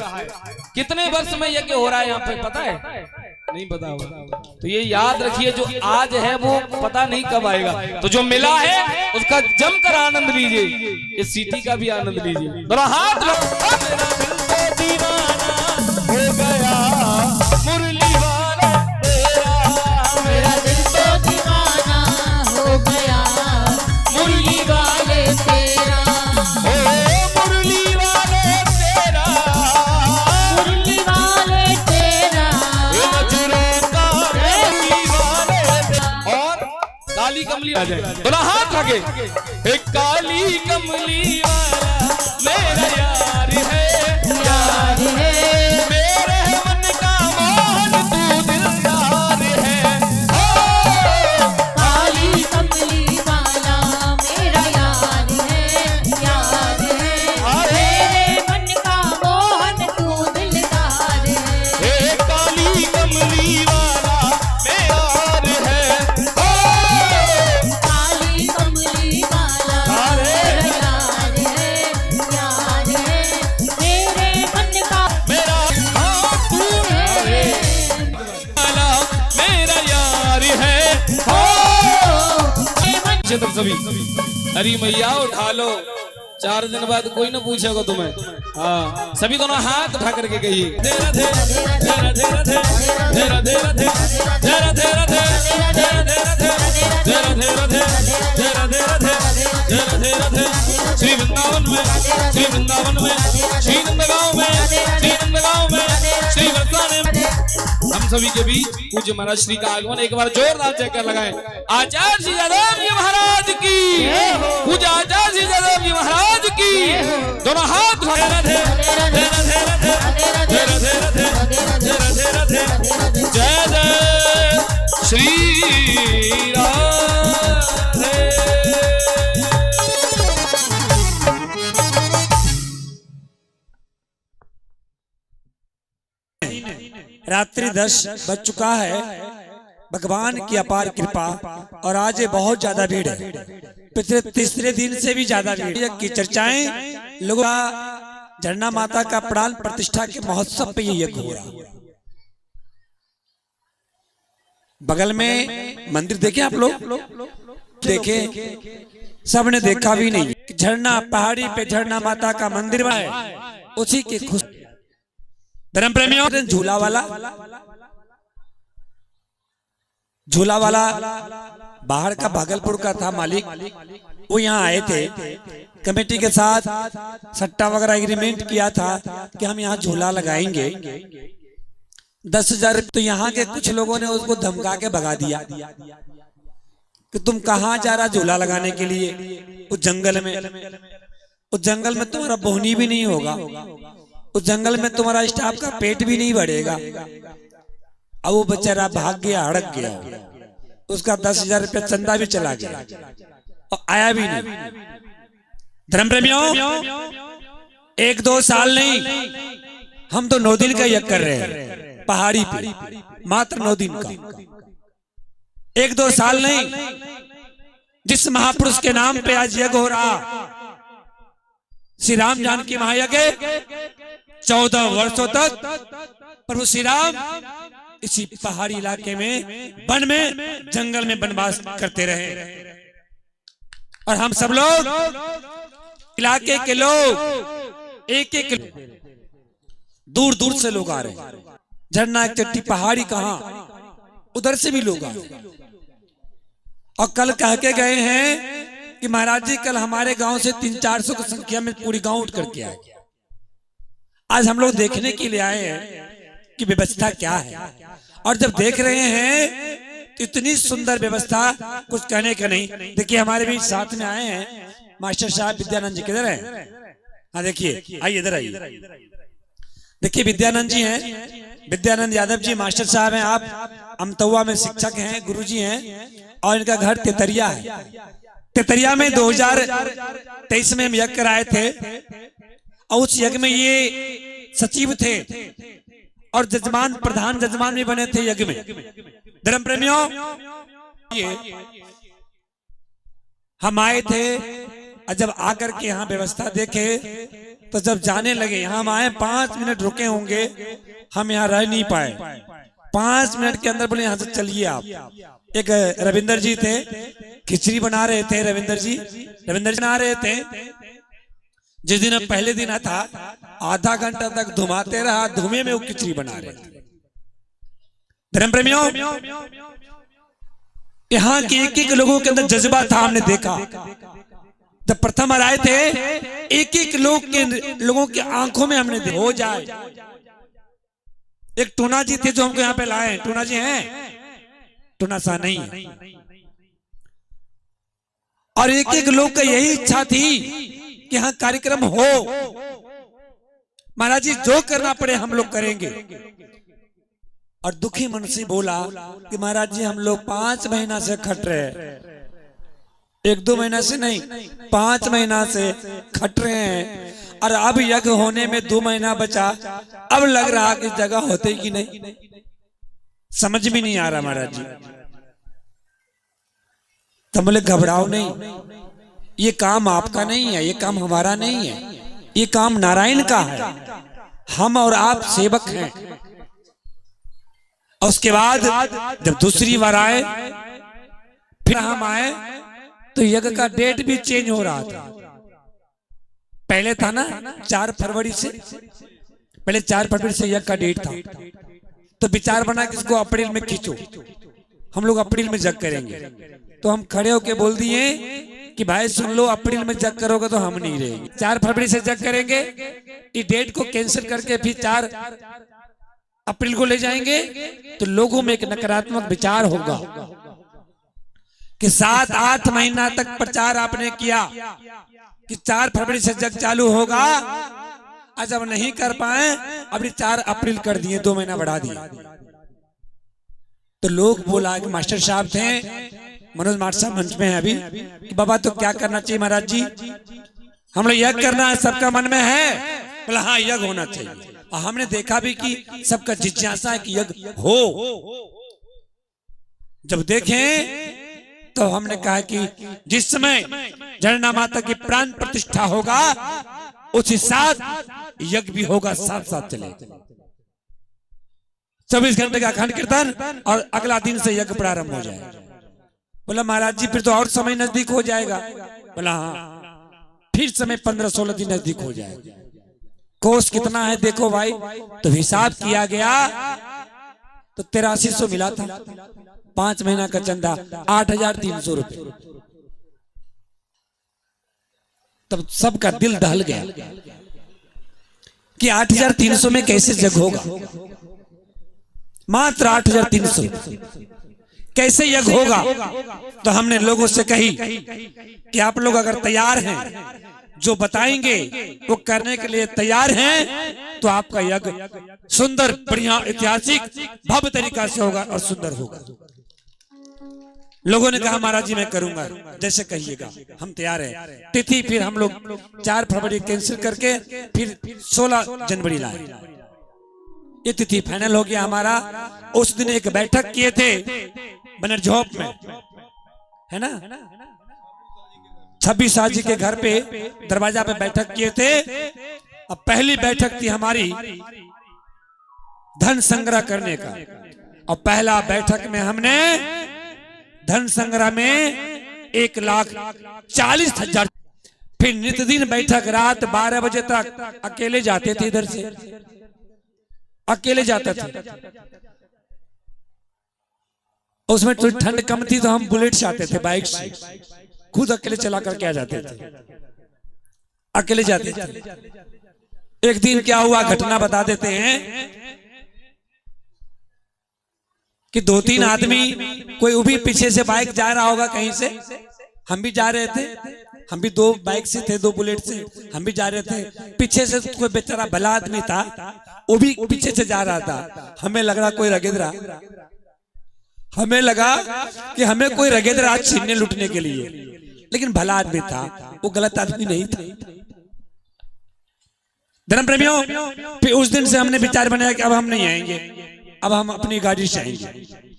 कितने वर्ष में यज्ञ हो रहा है यहाँ पे पता है? नहीं पता होगा। तो ये याद रखिए, जो आज है वो पता नहीं कब आएगा। तो जो मिला है उसका जमकर आनंद लीजिए, इस सिटी का भी आनंद लीजिए। दोनों हाथ रखो। मेरा दिल तो दीवाना हो गया मुरली वाला तेरा। मेरा दिल तो दीवाना हो गया मुरली वाले तेरा। ओ मुरली वाले तेरा। मुरली वाले तेरा। और काली कमली आ जाए, दोनों हाथ रखे। एक काली कमली वाला मेरा यार है मेरे मन का मोहन तू दिलदार है। ओ काली कमली वाला मेरा यार है। मेरे मन का मोहन तू पीछे तब सभी। अरे मैया उठा लो, 4 दिन बाद कोई ना पूछेगा तुम्हें। हाँ सभी दोनों हाथ उठा करके कहिए धीरे धीरे धीरे धीरे धीरे धीरे धीरे धीरे धीरे श्री वृंदावन में, श्री वृंदावन में, श्री नंदगांव में, श्री नंदगांव में, श्री बरसाने में हम सभी के बीच पूज्य महाराज श्री का आगमन। एक बार जोरदार जयकार लगाएं। आचार्य श्री यादव जी महाराज की, पूज्य आचार्य श्री यादव जी महाराज की। दोनों हाथ जय जय श्री राधे। रात्रि 10 बज चुका है। भगवान की अपार कृपा और आज ये बहुत ज्यादा भीड़ है। पिछले तीसरे दिन से भी ज्यादा भीड़ की चर्चाएं लोगों का झरना माता का प्राण प्रतिष्ठा के महोत्सव पे ये यज्ञ हो रहा है। बगल में मंदिर देखे आप लोग, देखे सबने देखा भी नहीं। झरना पहाड़ी पे झरना माता का मंदिर है, उसी के खुश धर्म प्रेमियों झूला वाला बाहर का भागलपुर का था मालिक, वो यहाँ आए थे कमेटी के साथ, सट्टा वगैरह एग्रीमेंट किया था कि हम यहाँ झूला लगाएंगे 10,000। तो यहाँ के कुछ लोगों ने उसको धमका के भगा दिया कि तुम कहाँ जा रहा झूला लगाने के लिए उस जंगल में। उस जंगल में तुम्हारा बोहनी भी नहीं होगा, उस जंगल में तुम्हारा स्टाफ का पेट भी नहीं बढ़ेगा। अब वो बेचारा भाग गया, हड़क गया, उसका 10,000 रुपया चंदा भी चला गया और आया भी नहीं। धर्म प्रेमियों 1-2 साल नहीं, हम तो 9 दिन का यज्ञ कर रहे हैं पहाड़ी पे, मात्र 9 दिन का। 1-2 साल नहीं, जिस महापुरुष के नाम पे आज यज्ञ हो रहा, श्री राम जानकी महायज्ञ, 14 वर्षों तक प्रभु श्री राम इसी पहाड़ी इलाके में, वन में, जंगल में वनवास करते रहे। और हम सब लोग इलाके के लोग, एक दूर दूर से लोग आ रहे हैं। झरना एक चट्टी पहाड़ी कहाँ, उधर से भी लोग आ रहे हैं। और कल कह के गए हैं कि महाराज जी कल हमारे गांव से 300-400 की संख्या में पूरी गांव उठ करके आए। आज हम लोग देखने के लिए आए हैं कि व्यवस्था क्या है। और जब देख रहे हैं तो इतनी सुंदर व्यवस्था, कुछ कहने का नहीं। देखिए हमारे भी साथ में आए हैं मास्टर साहब विद्यानंद जी, किधर है? हाँ देखिए, आइए इधर आइए। देखिए विद्यानंद जी हैं, विद्यानंद यादव जी मास्टर साहब हैं। आप अमतौआ में शिक्षक हैं, गुरुजी हैं, और इनका घर तेतरिया है। तेतरिया में 2023 में हम यज्ञ कराए थे और उस यज्ञ में ये सचिव थे और जजमान, प्रधान जजमान भी बने थे यज्ञ में। धर्म प्रेमियों हम आए थे और जब आकर के यहाँ व्यवस्था देखे तो जब जाने लगे, यहाँ हम आए 5 मिनट रुके होंगे, हम यहाँ रह नहीं पाए। 5 मिनट के अंदर बोले यहाँ से चलिए आप। एक रविंदर जी थे, खिचड़ी बना रहे थे। रविंदर जी बना रहे थे। जिस दिन पहले दिन था, आधा घंटा तक धुमाते रहा, धुएं में वो खिचड़ी बना रहे थे। धर्म प्रेमियों यहाँ के एक लोगों के अंदर जज्बा था, हमने देखा। जब प्रथम आए थे, एक लोगों के आंखों में हमने हो जाए। एक टूना जी थे जो हमको यहाँ पे लाए। टूना जी हैं, टूना सा नहीं है। और एक लोग का यही इच्छा थी कि यहाँ कार्यक्रम हो। महाराज जी जो करना पड़े हम लोग करेंगे। और दुखी मन से बोला कि महाराज जी हम लोग 5 महीना से खट रहे हैं, 1-2 महीना से नहीं, 5 महीना से खट रहे हैं। और अब यज्ञ होने में 2 महीना बचा, अब लग रहा कि जगह होते कि नहीं, समझ में नहीं आ रहा महाराज जी। तो बोले घबराओ नहीं, ये काम आपका नहीं है, ये काम हमारा नहीं है, ये काम नारायण का है। हम और आप सेवक हैं। और उसके बाद जब दूसरी बार आए, फिर हम आए तो यज्ञ का डेट भी चेंज हो रहा था। पहले था ना 4 फरवरी से, पहले 4 फरवरी से यज्ञ का डेट था। तो विचार बना कि इसको अप्रैल में खींचो, हम लोग अप्रैल में यज्ञ करेंगे। तो हम खड़े होके बोल दिए कि भाई सुन लो, अप्रैल में यज्ञ करोगे तो हम नहीं रहेंगे, 4 फरवरी से यज्ञ करेंगे। इस डेट को कैंसिल करके फिर 4 अप्रैल को ले जाएंगे तो लोगों में एक नकारात्मक विचार होगा कि 7-8 महीना तक प्रचार आपने किया कि 4 फरवरी से यज्ञ चालू होगा, आज अब नहीं कर पाए, अभी 4 अप्रैल कर दिए, 2 महीना बढ़ा दिए। तो लोग बोला कि मास्टर साहब थे, मनोज मास्टर साहब मंच में है अभी, कि बाबा तो क्या करना चाहिए महाराज जी, हम लोग यज्ञ करना है, सबका मन में है। बोला हाँ यज्ञ होना चाहिए। और हमने देखा भी कि सबका जिज्ञासा है कि यज्ञ हो। जब देखें तो हमने कहा कि जिस समय जनना माता की प्राण प्रतिष्ठा होगा उसी साथ यज्ञ भी होगा, साथ साथ चले। 24 घंटे का अखंड कीर्तन और अगला दिन से यज्ञ प्रारंभ हो जाए। बोला महाराज जी फिर तो और समय नजदीक हो जाएगा। बोला हाँ, फिर समय 15-16 दिन नजदीक हो जाएगा। कोष कितना है देखो भाई, तो हिसाब किया गया तो 8300 मिला था, 5 महीना का चंदा 8300 रुपए। तब सबका दिल दहल गया कि 8300 में कैसे यज्ञ होगा, मात्र 8300 कैसे यज्ञ होगा। तो हमने लोगों से कही कि आप लोग अगर तैयार हैं, जो बताएंगे वो करने के लिए तैयार हैं, तो आपका यज्ञ सुंदर, बढ़िया, ऐतिहासिक, भव्य तरीका से होगा और सुंदर होगा। लोगों ने कहा महाराज जी मैं करूंगा, जैसे कहिएगा, हम तैयार हैं। तिथि फिर हम लोग 4 फरवरी कैंसिल करके फिर 16 जनवरी लाए। ये तिथि फाइनल हो गया हमारा। उस दिन एक बैठक किए थे बनरझोप में, है ना, 26 शाह जी के घर पे दरवाजा पे बैठक किए थे। अब पहली बैठक थी हमारी धन संग्रह करने का, और पहला बैठक में हमने धन संग्रह में 1,40,000। फिर नित्य दिन बैठक रात 12 बजे तक अकेले जाते थे, इधर से अकेले जाते थे। उसमें थोड़ी ठंड कम थी तो हम बुलेट से आते थे, बाइक से खुद अकेले चला करके आ जाते थे, अकेले जाते थे। एक दिन क्या हुआ घटना बता देते हैं कि 2-3 आदमी, कोई भी पीछे से बाइक जा रहा होगा कहीं से, हम भी जा रहे थे, हम भी 2 बाइक से थे, 2 बुलेट से हम भी जा रहे थे। पीछे से कोई बेचारा भला आदमी था, वो भी पीछे से जा रहा था। हमें लग रहा कोई रगेदरा, हमें लगा कि हमें कोई रगेदरा छीनने लूटने के लिए, लेकिन भला आदमी था, वो गलत आदमी नहीं था। धर्म प्रेमियों, फिर उस दिन से हमने विचार बनाया कि अब हम नहीं आएंगे, अब हम अपनी गाड़ी से आएंगे।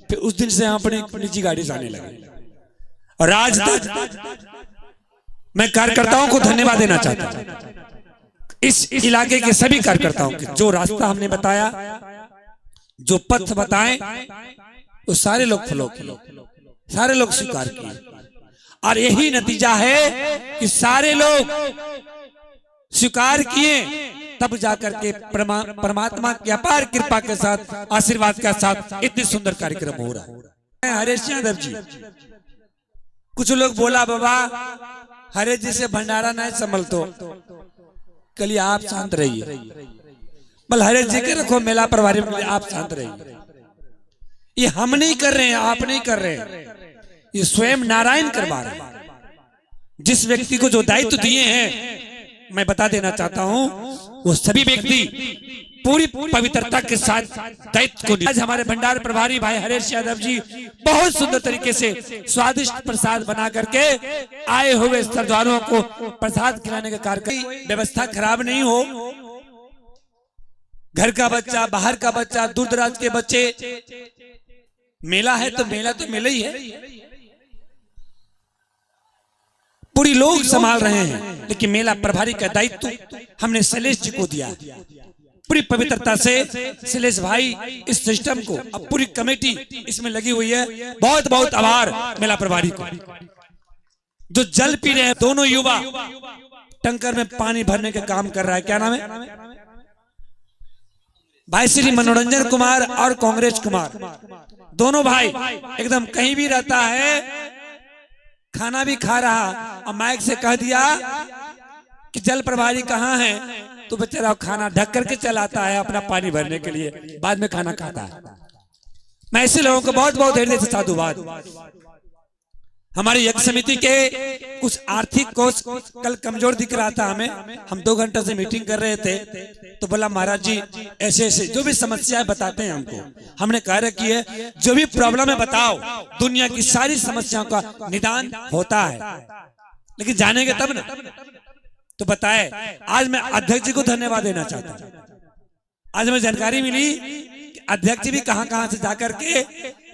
फिर उस दिन से हम अपनी निजी गाड़ी से आने लगे। और आज तक मैं कार्यकर्ताओं को धन्यवाद देना चाहता हूं, इस इलाके के सभी कार्यकर्ताओं के, जो रास्ता हमने बताया, जो पथ बताएं, वो सारे लोग फॉलो किए, सारे लोग स्वीकार किए। और यही नतीजा है कि सारे लोग स्वीकार किए, तब जाकर के परमात्मा की अपार कृपा के साथ, आशीर्वाद के साथ इतनी सुंदर कार्यक्रम हो रहा है। हरेश यादव जी, कुछ लोग बोला बाबा हरेश जी से भंडारा नहीं संभल, तो कल आप शांत रहिए, बल हरेश जी के रखो मेला प्रभारी, आप शांत रहिए। ये हम नहीं कर रहे हैं, आप नहीं कर रहे हैं, ये स्वयं नारायण करवा रहे हैं। जिस व्यक्ति को जो दायित्व दिए हैं, मैं बता देना चाहता हूं, वो सभी व्यक्ति पूरी पवित्रता के साथ दायित्व को। आज हमारे भंडार प्रभारी भाई हरेश यादव जी बहुत सुंदर तरीके से स्वादिष्ट प्रसाद बना करके आए हुए श्रद्धालुओं को प्रसाद खिलाने का कार्यक्रम। व्यवस्था खराब नहीं हो, घर का बच्चा, बाहर का बच्चा, दूर दराज के बच्चे, मेला है तो मेला तो मेला ही है, पूरी लोग संभाल रहे हैं, लेकिन मेला प्रभारी का दायित्व हमने शैलेश जी को दिया। पूरी पवित्रता से शैलेश भाई इस सिस्टम को, अब पूरी कमेटी इसमें लगी हुई है। बहुत बहुत आभार मेला प्रभारी को। जो जल पी रहे हैं दोनों युवा टंकर में पानी भरने का काम कर रहा है। क्या नाम है? भाई श्री मनोरंजन कुमार और कांग्रेस कुमार, दोनों भाई एकदम कहीं भी रहता है, खाना भी खा रहा और माइक से कह दिया कि जल प्रभारी कहाँ है, तो बेचारा खाना ढक करके चलाता है अपना पानी भरने के लिए, बाद में खाना खाता है। मैं ऐसे लोगों को बहुत बहुत हृदय से साधुवाद। हमारी यज्ञ समिति के कुछ आर्थिक कोष कल कमजोर दिख रहा था हमें, हम 2 घंटे से मीटिंग कर रहे थे, तो बोला महाराज जी ऐसे ऐसे जो भी समस्याएं बताते हैं हमको, हमने कह रखी है जो भी प्रॉब्लम है बताओ, दुनिया की सारी समस्याओं का निदान होता है, लेकिन जानेंगे तब ना। तो बताए, आज मैं अध्यक्ष जी को धन्यवाद देना चाहता हूँ। आज हमें जानकारी मिली कि अध्यक्ष जी भी कहां कहां से जाकर के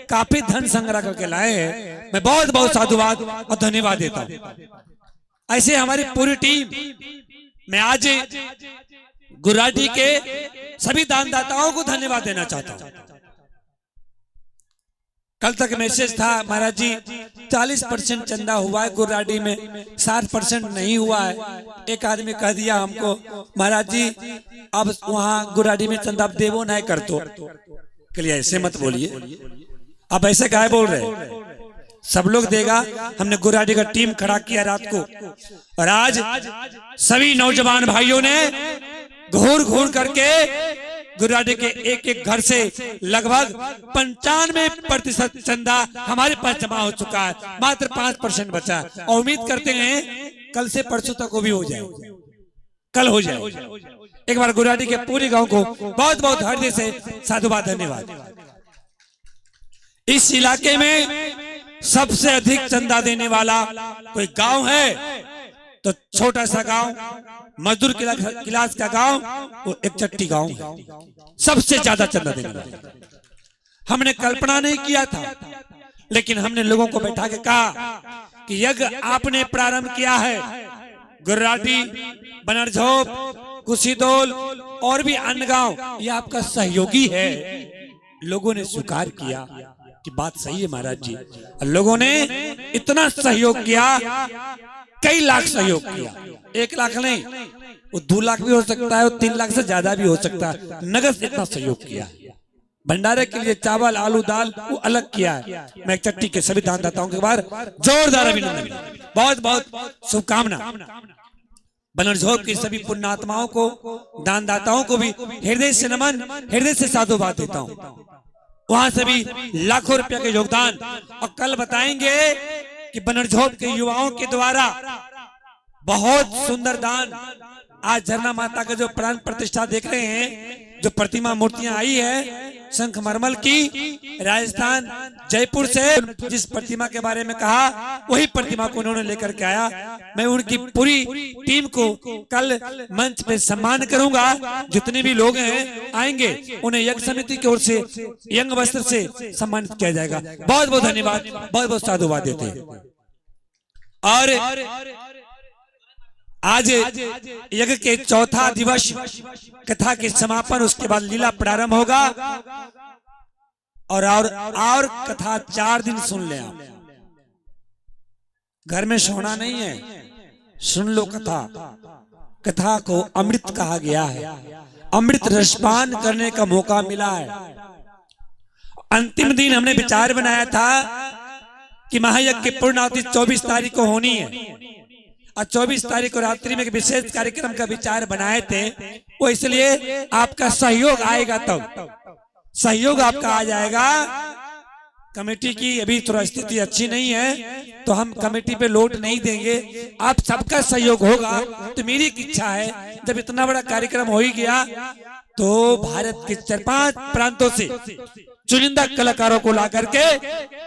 काफी धन संग्रह करके लाए हैं। मैं बहुत बहुत साधुवाद और धन्यवाद देता हूं। ऐसे हमारी पूरी टीम, मैं आज गुराडी के सभी दानदाताओं को धन्यवाद देना चाहता हूं। कल तक मैसेज था महाराज जी 40% चंदा हुआ है गुराडी में, 60% नहीं हुआ है। एक आदमी कह दिया हमको महाराज जी अब वहां गुराडी में चंदा अब देवो नहीं कर तो, चलिए ऐसे मत बोलिए, आप ऐसे काहे बोल रहे? सब लोग देगा। हमने गुराडी का टीम खड़ा किया रात को, और आज सभी नौजवान भाइयों ने घूर घूर करके गुराडी के एक एक घर से लगभग 95% चंदा हमारे पास जमा हो चुका है, मात्र 5% बचा है, और उम्मीद करते हैं कल से परसों तक वो भी हो जाए, कल हो जाए। एक बार गुराडी के पूरे गांव को बहुत बहुत हृदय से साधुवाद धन्यवाद। इस इलाके में सबसे अधिक चंदा देने वाला कोई गांव है तो छोटा सा गांव, मजदूर क्लास का गांव, वो एक चट्टी गांव सबसे ज्यादा चंदा देने वाला। हमने कल्पना नहीं किया था, लेकिन हमने लोगों को बैठा के कहा कि यज्ञ आपने प्रारंभ किया है, गुर्राटी, बनरझोप, कुशीदोल और भी अन्य गांव ये आपका सहयोगी है। लोगों ने स्वीकार किया कि बात सही है महाराज जी। लोगों ने इतना सहयोग किया, कई लाख सहयोग किया, 1 लाख नहीं, वो 2 लाख भी हो सकता है, वो 3 लाख से ज्यादा भी हो सकता है। नगद इतना सहयोग किया, भंडारे के लिए चावल आलू दाल वो अलग किया है। मैं चट्टी के सभी दानदाताओं के बार जोरदार अभिनंदन, बहुत बहुत शुभकामना। बनरझोप की सभी पुण्यात्माओं को, दानदाताओं को भी हृदय से नमन, हृदय से साधुवाद देता हूँ। वहां से भी लाखों रुपया के योगदान, और कल बताएंगे कि बनरझोप के युवाओं के द्वारा बहुत सुंदर दान। आज झरना माता का जो प्राण प्रतिष्ठा देख रहे हैं, जो प्रतिमा मूर्तियां आई है संगमरमर की, राजस्थान जयपुर से जिस प्रतिमा के बारे में कहा वही प्रतिमा को उन्होंने लेकर के आया। मैं उनकी पूरी टीम को कल मंच पे सम्मान करूंगा। जितने भी लोग हैं आएंगे, उन्हें यज्ञ समिति की ओर से यंग वस्त्र से सम्मानित किया जाएगा। बहुत बहुत धन्यवाद, बहुत बहुत साधुवाद देते हैं। और आज यज्ञ के चौथा दिवस कथा के समापन, उसके बाद लीला प्रारंभ होगा, और कथा 4 दिन सुन ले आप। घर में सोना नहीं है, सुन लो कथा। कथा को अमृत कहा गया है, अमृत रसपान करने का मौका मिला है। अंतिम दिन हमने विचार बनाया था कि महायज्ञ की पूर्णाहुति 24 तारीख को होनी है, और 24 तारीख को रात्रि में एक विशेष कार्यक्रम का विचार बनाए थे। वो इसलिए आपका सहयोग आएगा, तब सहयोग आपका आ जाएगा। कमेटी की अभी थोड़ा स्थिति अच्छी नहीं है, तो हम कमेटी पे लोड नहीं देंगे, आप सबका सहयोग होगा। तो मेरी एक इच्छा है, जब इतना बड़ा कार्यक्रम हो ही गया, तो भारत के 4-5 प्रांतों से चुनिंदा कलाकारों को ला करके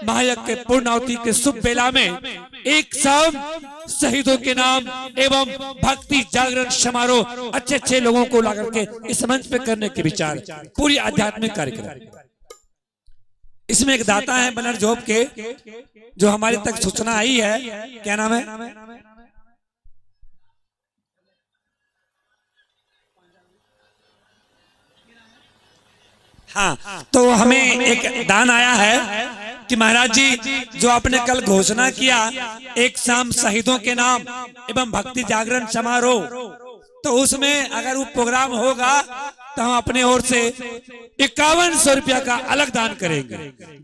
महायज्ञ के पूर्णाहुति के शुभ बेला में एक साथ शहीदों के नाम एवं भक्ति जागरण समारोह अच्छे अच्छे लोगों को ला करके इस मंच पे करने के विचार, पूरी आध्यात्मिक कार्यक्रम। इसमें एक दाता है बनरझोप के, जो हमारे तक सूचना आई है। क्या नाम है? हाँ, तो हमें एक दान आया है कि महाराज जी जो आपने कल घोषणा किया एक शाम शहीदों के नाम एवं भक्ति जागरण समारोह, तो उसमें अगर वो प्रोग्राम होगा तो हम अपने ओर से 5100 रुपया का अलग दान करेंगे।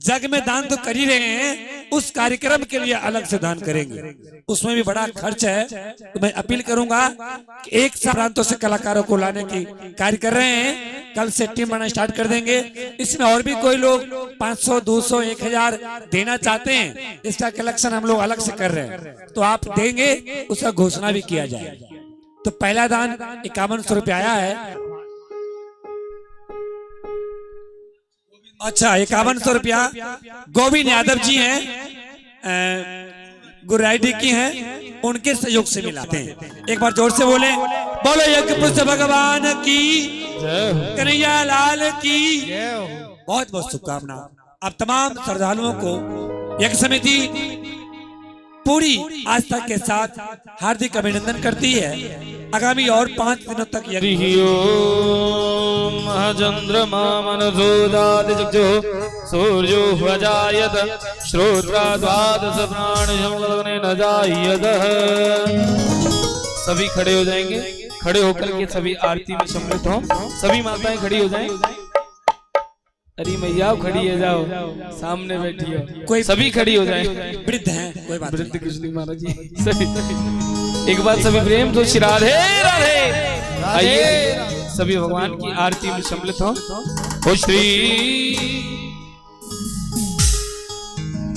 जग में दान तो कर ही रहे हैं, उस कार्यक्रम के लिए अलग से दान करेंगे। उसमें भी बड़ा खर्च है, तो मैं अपील करूंगा कि एक प्रांतों से कलाकारों को लाने की कार्य कर रहे हैं। कल से टीम बनाना स्टार्ट कर देंगे। इसमें और भी कोई लोग 500, 200, 1000 देना चाहते हैं, इसका कलेक्शन हम लोग अलग से कर रहे हैं, तो आप देंगे, उसका घोषणा भी किया जाए। तो पहला दान 5100 रुपया आया है। अच्छा, 5100 रुपया गोविंद यादव जी हैं, गुराइडी की हैं, उनके सहयोग से मिलाते हैं। एक बार जोर से बोले, बोलो यज्ञ पुरुष भगवान की, कन्हैया लाल की। बहुत बहुत शुभकामना। अब तमाम श्रद्धालुओं को यज्ञ समिति पूरी आस्था के साथ हार्दिक अभिनंदन करती है। आगामी और 5 दिनों तक चंद्रमा मनसोदादिजो सूर्यो वजायत श्रोत्रा द्वादश प्राण न जायत। सभी खड़े हो जाएंगे, खड़े होकर के सभी आरती में सम्मिलित हो। सभी माताएं खड़ी हो जाएं। अरे मैया खड़ी है, जाओ सामने बैठी हो। कोई सभी खड़ी हो जाएं। वृद्ध हैं, कोई बात वृद्ध कृष्ण महाराज जी सभी। एक बार सभी प्रेम तो श्री राधे राधे। आइए सभी भगवान की आरती में सम्मिलित हो। ओ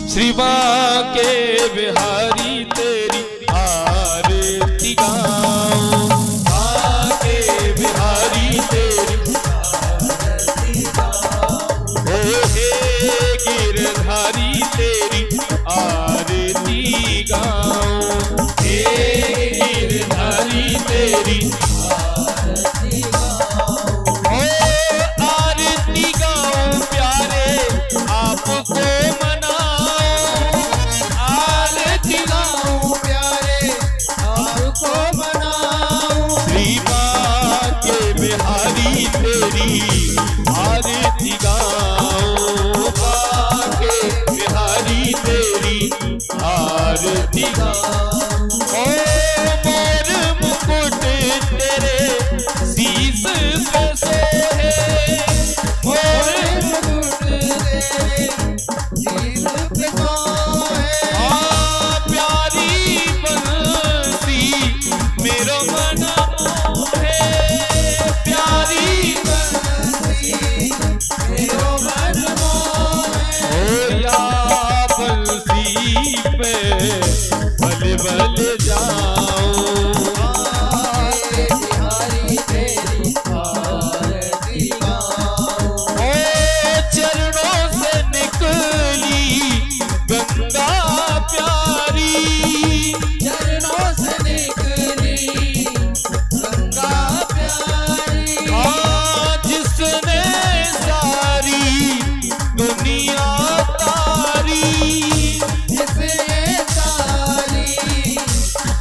श्री बाके बिहारी तेरी आरती गाऊं, बाके बिहारी तेरी आरती गाऊं। ओ हे गिरधारी तेरी आरती गाऊं, हे गिरधारी तेरी आरती गाऊं। ओ आरती गाऊं प्यारे आपको आरती गाओ, बाके बिहारी तेरी आरती गाओ। ओ मोर मुकुट तेरे शीस पे सोहे, मोर मुकुट तेरे शीस पे सोहे। प्यारी बंसी मेरो मन मोहे, प्यारी बल बल जाओ, बिहारी तेरी आरती गाओ। चरणों से निकली गंगा प्यारी, चरणों से निकली गंगा प्यारी। जिसने सारी दुनिया तारी,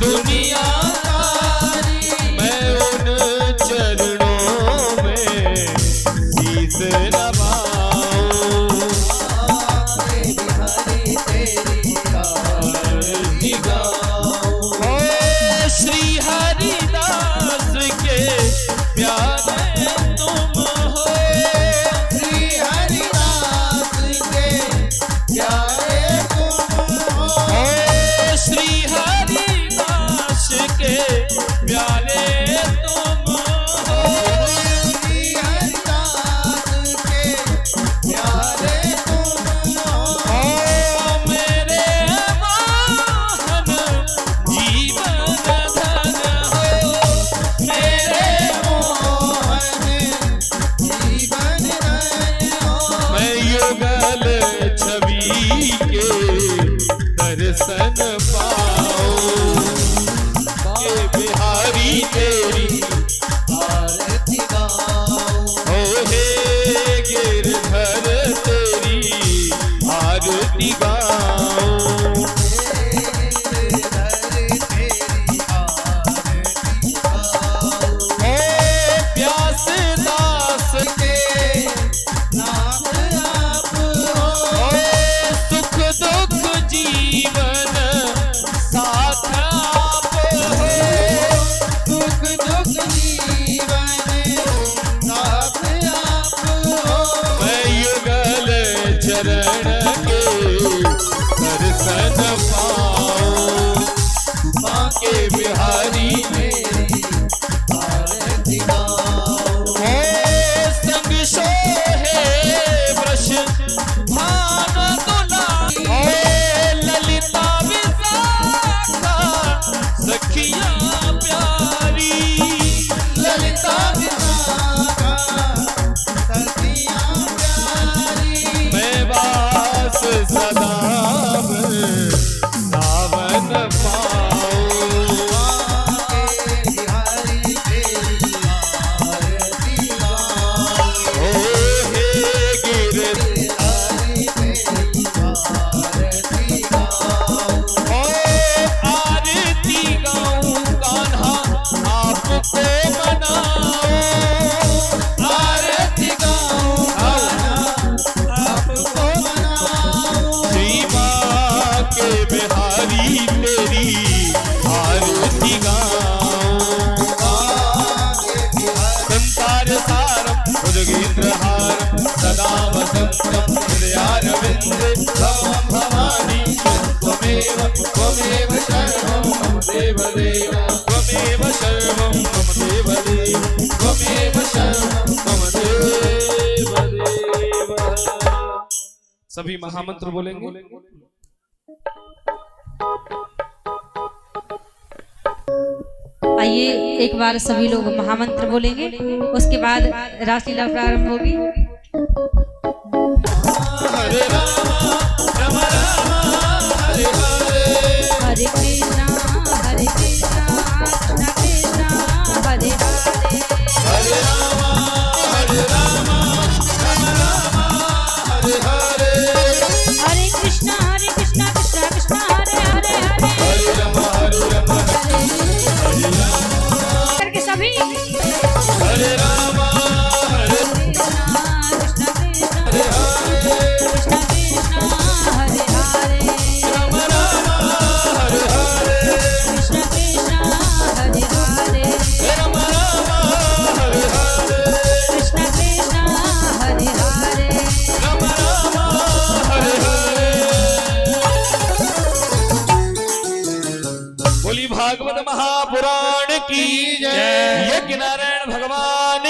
दुनिया तारी। मैं उन चरणों में शीस नवाऊं, बिहारी तेरी आरती गाऊं। ओ श्री हरिदास के प्यारे तुम हो, श्री हरिदास के प्यारे तुम हो। श्री हरिदास के प्यारे तुम हो, श्री हरिदास के प्यारे तुम हो। मेरे मोहन जीवन धन हो, मेरे मोहन जीवन धन हो। मैं युगल छवि के दर्शन पाऊं, बाके बिहारी तेरी आरती गाऊं। ओ हे गिरधर तेरी आरती गाऊं, हे गिरधर तेरी आरती गाऊं। ओ प्यास दास के नाथ आप हो, दर्शन पाओ बांके बिहारी मेरी आरती गाओ। संग सोहे वृष भान दुलारी ललिता विशाखा सखिया प्यारी ललिता विशाखा सखिया प्यारी मैं वास सदा सावन पाओ बिहारी तेरी आरती गाओ। हे गिरधारी तेरी आरती गाओ। आरती गाऊं कान्हा आपको मनाओ आरती गाऊं कान्हा आपको मनाओ। श्री माँ के बिहारी तेरी आरती गाऊं। संसार सारम भुजगेंद्रहारम सदा वसंतम हृदयारविंदे भवं भवानी त्वमेव त्वमेव शरणं मम देवदेव त्वमेव शरणं मम देवदेव त्वमेव शरणं मम देवदेव। सभी महामंत्र बोलेंगे। आइए एक बार सभी लोग महामंत्र बोलेंगे, उसके बाद रासलीला प्रारंभ होगी। हरे राम राम राम हरे हरे हरे कृष्णा कृष्णा कृष्णा हरे हरे। हरे राम राम राम हरे हरे हरे कृष्णा कृष्णा कृष्णा हरे हरे हरे। हरे राम करके सभी हरे राम हरे कृष्णा कृष्णा कृष्णा कृष्णा हरे हरे। राम राम हरे हरे कृष्णा कृष्णा हरे हरे। राम राम हरे हरे कृष्णा कृष्णा हरे हरे। राम राम हरे हरे। बोली भागवत महापुराण की जय। यज्ञ नारायण भगवान